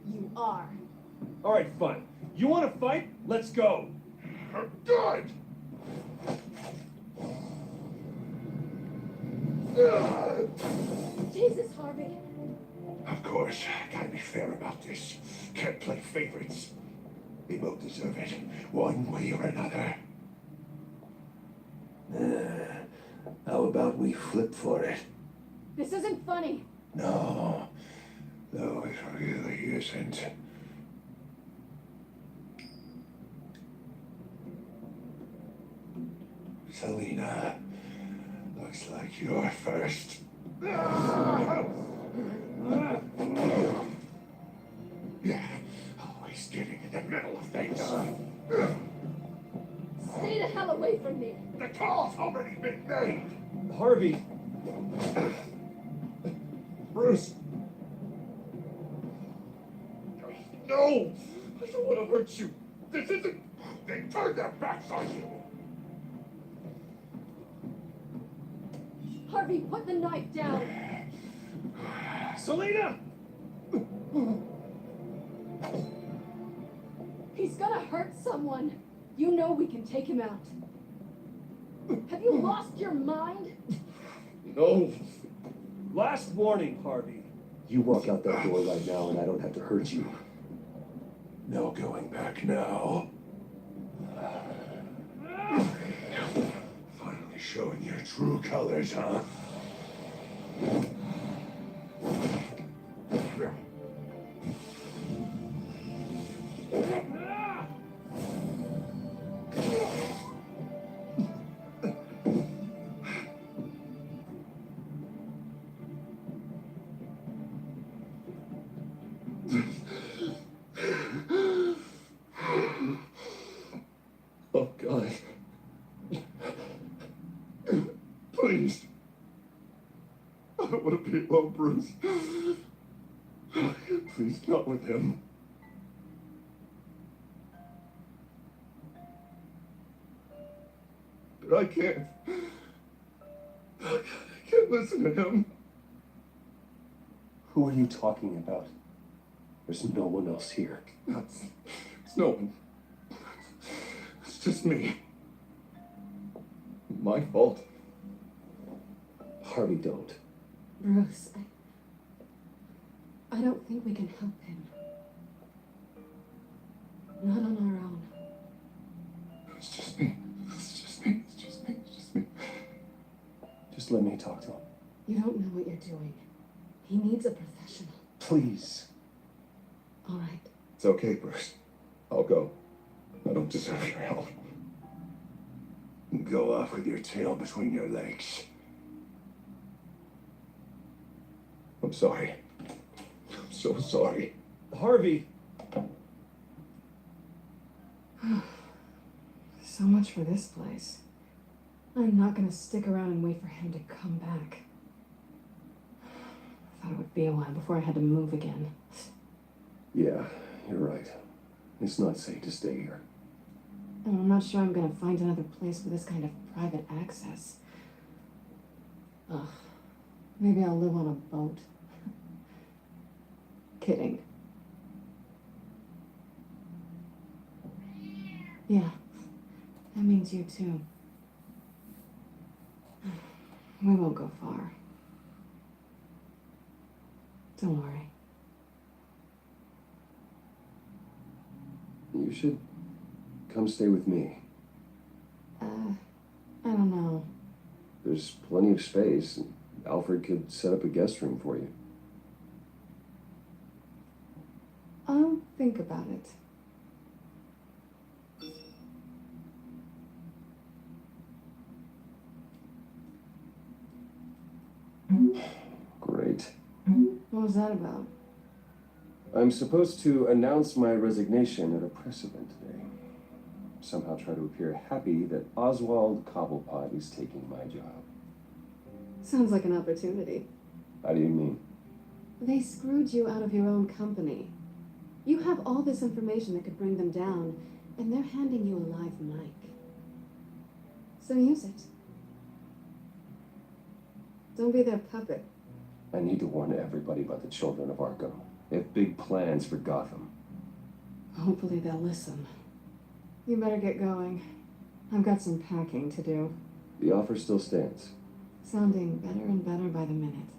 you are. All right, fine. You want to fight? Let's go. Good! Jesus, Harvey. Of course, gotta be fair about this. Can't play favorites. They both deserve it, one way or another. How about we flip for it? This isn't funny. No, it really isn't. Selena, looks like you're first. Yeah, always getting in the middle of things. Stay the hell away from me. The call's already been made. Harvey. Bruce. No! I don't want to hurt you. This isn't... They turned their backs on you. Harvey, put the knife down. Selena! He's gonna hurt someone. You know we can take him out. Have you lost your mind? No. Last warning, Harvey. You walk out that door right now and I don't have to hurt you. No going back now. Finally showing your true colors, huh? Oh, God. Please. I don't want to be alone, Bruce. Please, not with him. But I can't. I can't listen to him. Who are you talking about? There's no one else here. It's no one. It's just me. My fault. Harvey, don't. Bruce, I don't think we can help him. Not on our own. It's just me. It's just me. It's just me. It's just me. Just let me talk to him. You don't know what you're doing. He needs a professional. Please. All right. It's okay, Bruce. I'll go. I don't deserve your help. Go off with your tail between your legs. I'm sorry. I'm so sorry. Harvey. So much for this place. I'm not gonna stick around and wait for him to come back. I thought it would be a while before I had to move again. Yeah, you're right. It's not safe to stay here. And I'm not sure I'm gonna find another place with this kind of private access. Ugh. Maybe I'll live on a boat. Kidding. Yeah, that means you too. We won't go far. Don't worry. You should come stay with me. I don't know. There's plenty of space. Alfred could set up a guest room for you. I'll think about it. Great. What was that about? I'm supposed to announce my resignation at a press event today. Somehow try to appear happy that Oswald Cobblepot is taking my job. Sounds like an opportunity. How do you mean? They screwed you out of your own company. You have all this information that could bring them down, and they're handing you a live mic. So use it. Don't be their puppet. I need to warn everybody about the children of Arkham. They have big plans for Gotham. Hopefully they'll listen. You better get going. I've got some packing to do. The offer still stands. Sounding better and better by the minute.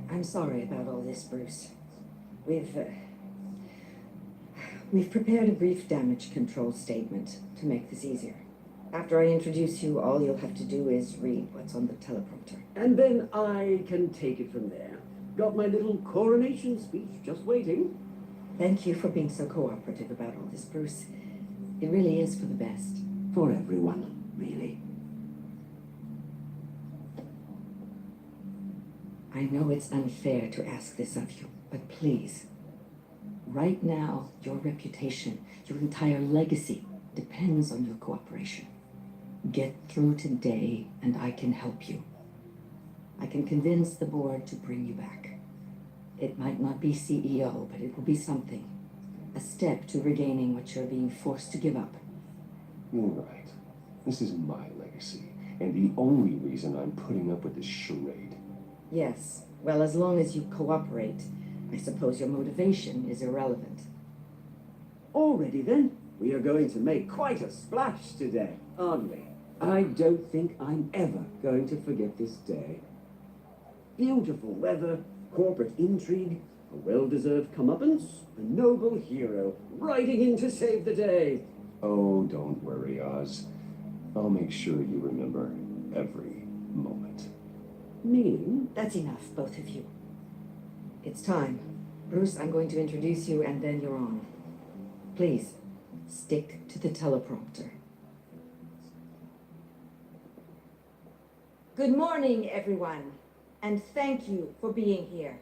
I'm sorry about all this, Bruce. We've prepared a brief damage control statement to make this easier. After I introduce you, all you'll have to do is read what's on the teleprompter. And then I can take it from there. Got my little coronation speech just waiting. Thank you for being so cooperative about all this, Bruce. It really is for the best. For everyone, really. I know it's unfair to ask this of you, but please, right now, your reputation, your entire legacy depends on your cooperation. Get through today, and I can help you. I can convince the board to bring you back. It might not be CEO, but it will be something. A step to regaining what you're being forced to give up. You're right. This is my legacy, and the only reason I'm putting up with this charade. Yes, well, as long as you cooperate, I suppose your motivation is irrelevant. Already then, we are going to make quite a splash today, aren't we? I don't think I'm ever going to forget this day. Beautiful weather, corporate intrigue, a well-deserved comeuppance, a noble hero riding in to save the day. Oh, don't worry, Oz. I'll make sure you remember every moment. Meaning? That's enough, both of you. It's time. Bruce, I'm going to introduce you, and then you're on. Please, stick to the teleprompter. Good morning, everyone, and thank you for being here.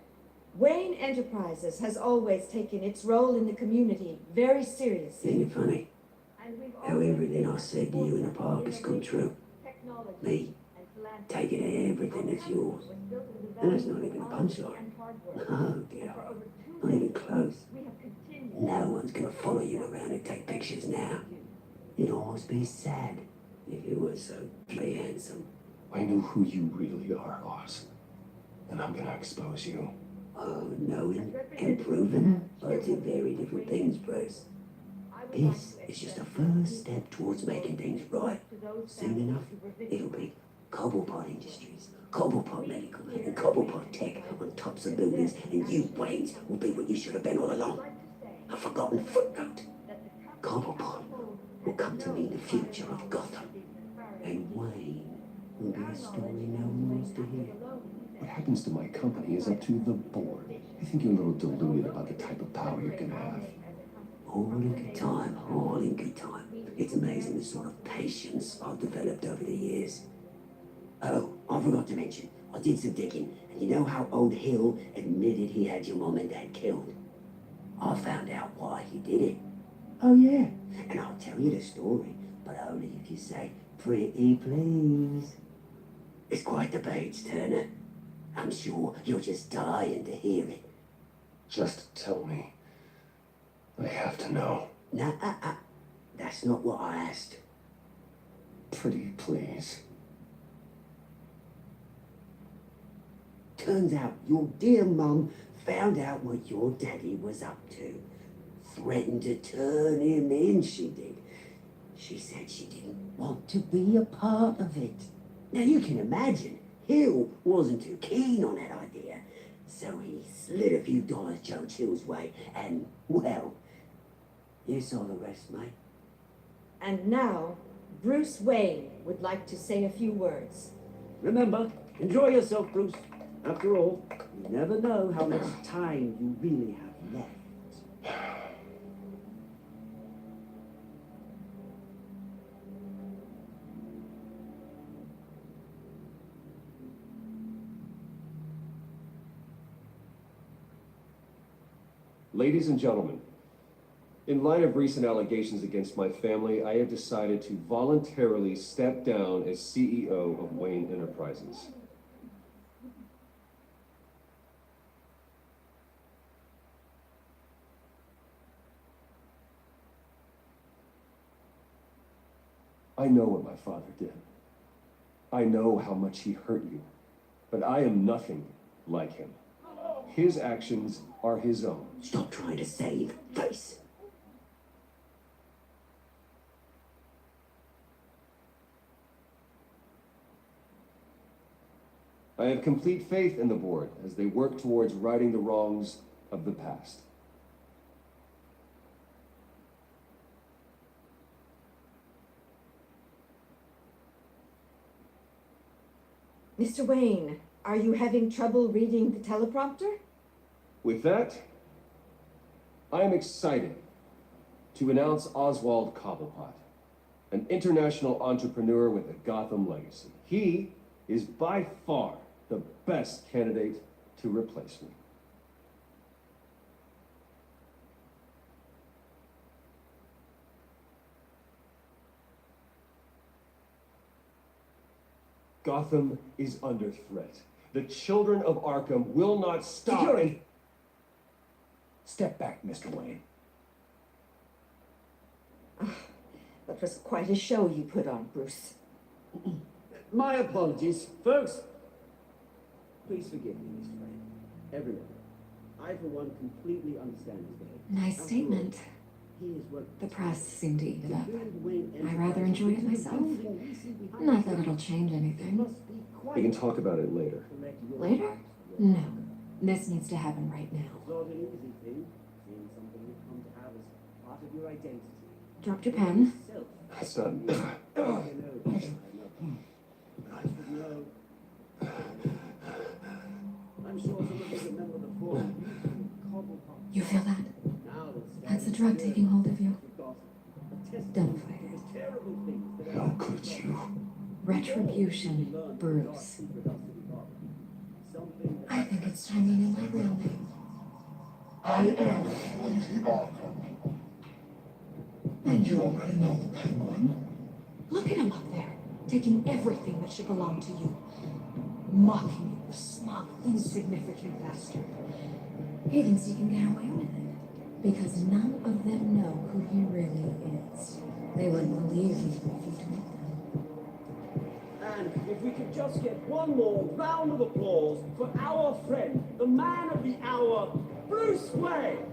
Wayne Enterprises has always taken its role in the community very seriously. Ain't it funny? How everything I said to you in the park has come true. Me, taking everything that's yours. And that's not even a punchline. Oh dear, not even close. No one's gonna follow you around and take pictures now. It'd almost be sad if you were so bloody handsome. I know who you really are, Oz. And I'm gonna expose you. Oh, knowing and proving are two very different things, Bruce. This is just a first step towards making things right. Soon enough, it'll be Cobblepot Industries, Cobblepot Medical, and Cobblepot Tech on tops of buildings, and you, Waynes, will be what you should have been all along. A forgotten footnote. Cobblepot will come to mean the future of Gotham. And Wayne will be a story no one wants to hear. What happens to my company is up to the board. I think you're a little deluded about the type of power you can have. All in good time, all in good time. It's amazing the sort of patience I've developed over the years. Oh, I forgot to mention, I did some digging, and you know how old Hill admitted he had your mom and dad killed? I found out why he did it. Oh yeah, and I'll tell you the story, but only if you say, pretty please. It's quite the page turner. I'm sure you're just dying to hear it. Just tell me. I have to know. Nah, that's not what I asked. Pretty please. Turns out your dear mum found out what your daddy was up to. Threatened to turn him in, she did. She said she didn't want to be a part of it. Now you can imagine, Hill wasn't too keen on that idea. So he slid a few dollars Joe Chill's way, and, well, you saw the rest, mate. And now, Bruce Wayne would like to say a few words. Remember, enjoy yourself, Bruce. After all, you never know how much time you really have left. Ladies and gentlemen, in light of recent allegations against my family, I have decided to voluntarily step down as CEO of Wayne Enterprises. I know what my father did. I know how much he hurt you, but I am nothing like him. His actions are his own. Stop trying to save face. I have complete faith in the board as they work towards righting the wrongs of the past. Mr. Wayne, are you having trouble reading the teleprompter? With that, I am excited to announce Oswald Cobblepot, an international entrepreneur with a Gotham legacy. He is by far the best candidate to replace me. Gotham is under threat. The children of Arkham will not stop. Security! Step back, Mr. Wayne. That was quite a show you put on, Bruce. My apologies, folks. Please forgive me, Miss Wayne. Everyone. I, for one, completely understand his behavior. Nice statement. He is what The press seemed to eat it up. Wayne I rather enjoyed it myself. Not that it'll change anything. We can talk about it later. Later? No. This needs to happen right now. It's not an easy thing, seeing something you come to have as part of your identity. Dropped your pen. That's not... I'm sure some of you remember the form. You feel that? That's the drug taking hold of you. Don't fight it. How could you? Retribution, Bruce. I think it's time you knew my real name. I am Lady Arkham. And you're another penguin? Look at him up there, taking everything that should belong to you. Mocking you, the smug, insignificant bastard. He thinks he can get away with it, because none of them know who he really is. They wouldn't believe you if you told them. And if we could just get one more round of applause for our friend, the man of the hour, Bruce Wayne.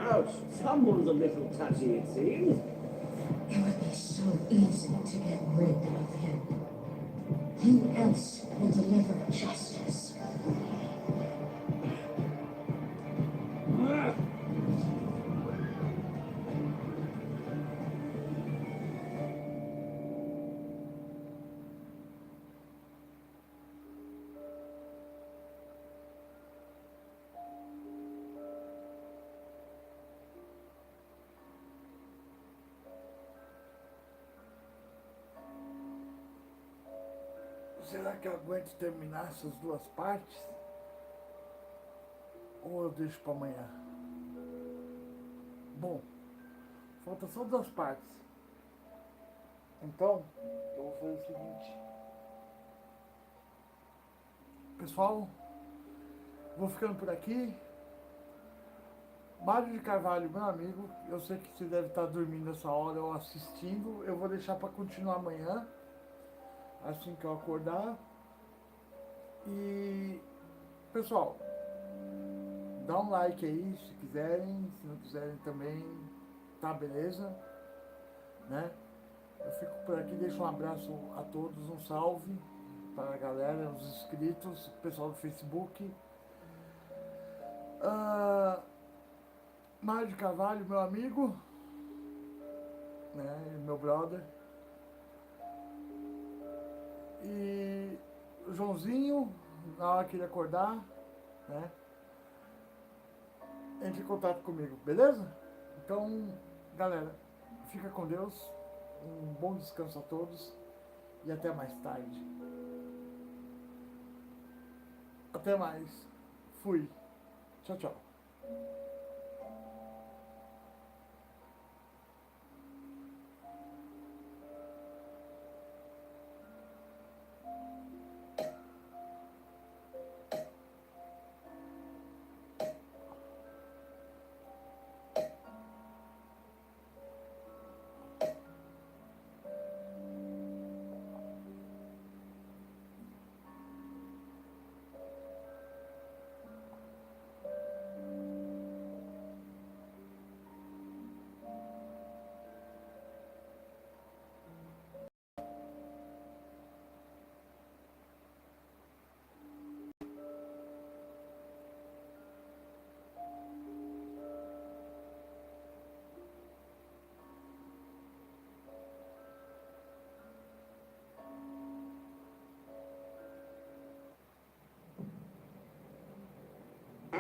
Ouch, someone's a little touchy, it seems. It would be so easy to get rid of him. Who else will deliver justice? Será que eu aguento terminar essas duas partes? Ou eu deixo para amanhã? Bom, falta só duas partes. Então, eu vou fazer o seguinte. Pessoal, vou ficando por aqui. Mário de Carvalho, meu amigo, eu sei que você deve estar dormindo essa hora ou assistindo. Eu vou deixar para continuar amanhã, assim que eu acordar. E, pessoal, dá um like aí se quiserem, se não quiserem também, tá beleza, né? Eu fico por aqui, deixo um abraço a todos, um salve para a galera, os inscritos, o pessoal do Facebook. Mário de Carvalho, meu amigo, né, meu brother. E o Joãozinho, na hora que ele acordar, né, entre em contato comigo, beleza? Então, galera, fica com Deus, um bom descanso a todos E até mais tarde. Até mais. Fui. Tchau, tchau.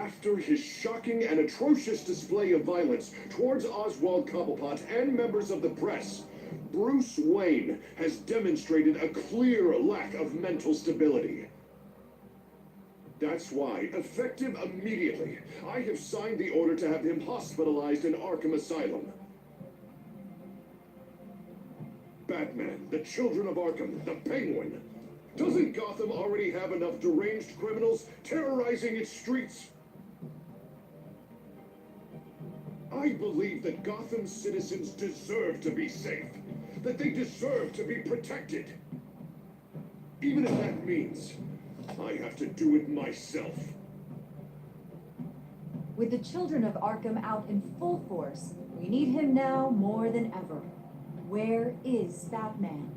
After his shocking and atrocious display of violence towards Oswald Cobblepot and members of the press, Bruce Wayne has demonstrated a clear lack of mental stability. That's why, effective immediately, I have signed the order to have him hospitalized in Arkham Asylum. Batman, the Children of Arkham, the Penguin. Doesn't Gotham already have enough deranged criminals terrorizing its streets? I believe that Gotham's citizens deserve to be safe, that they deserve to be protected. Even if that means I have to do it myself. With the Children of Arkham out in full force, we need him now more than ever. Where is Batman?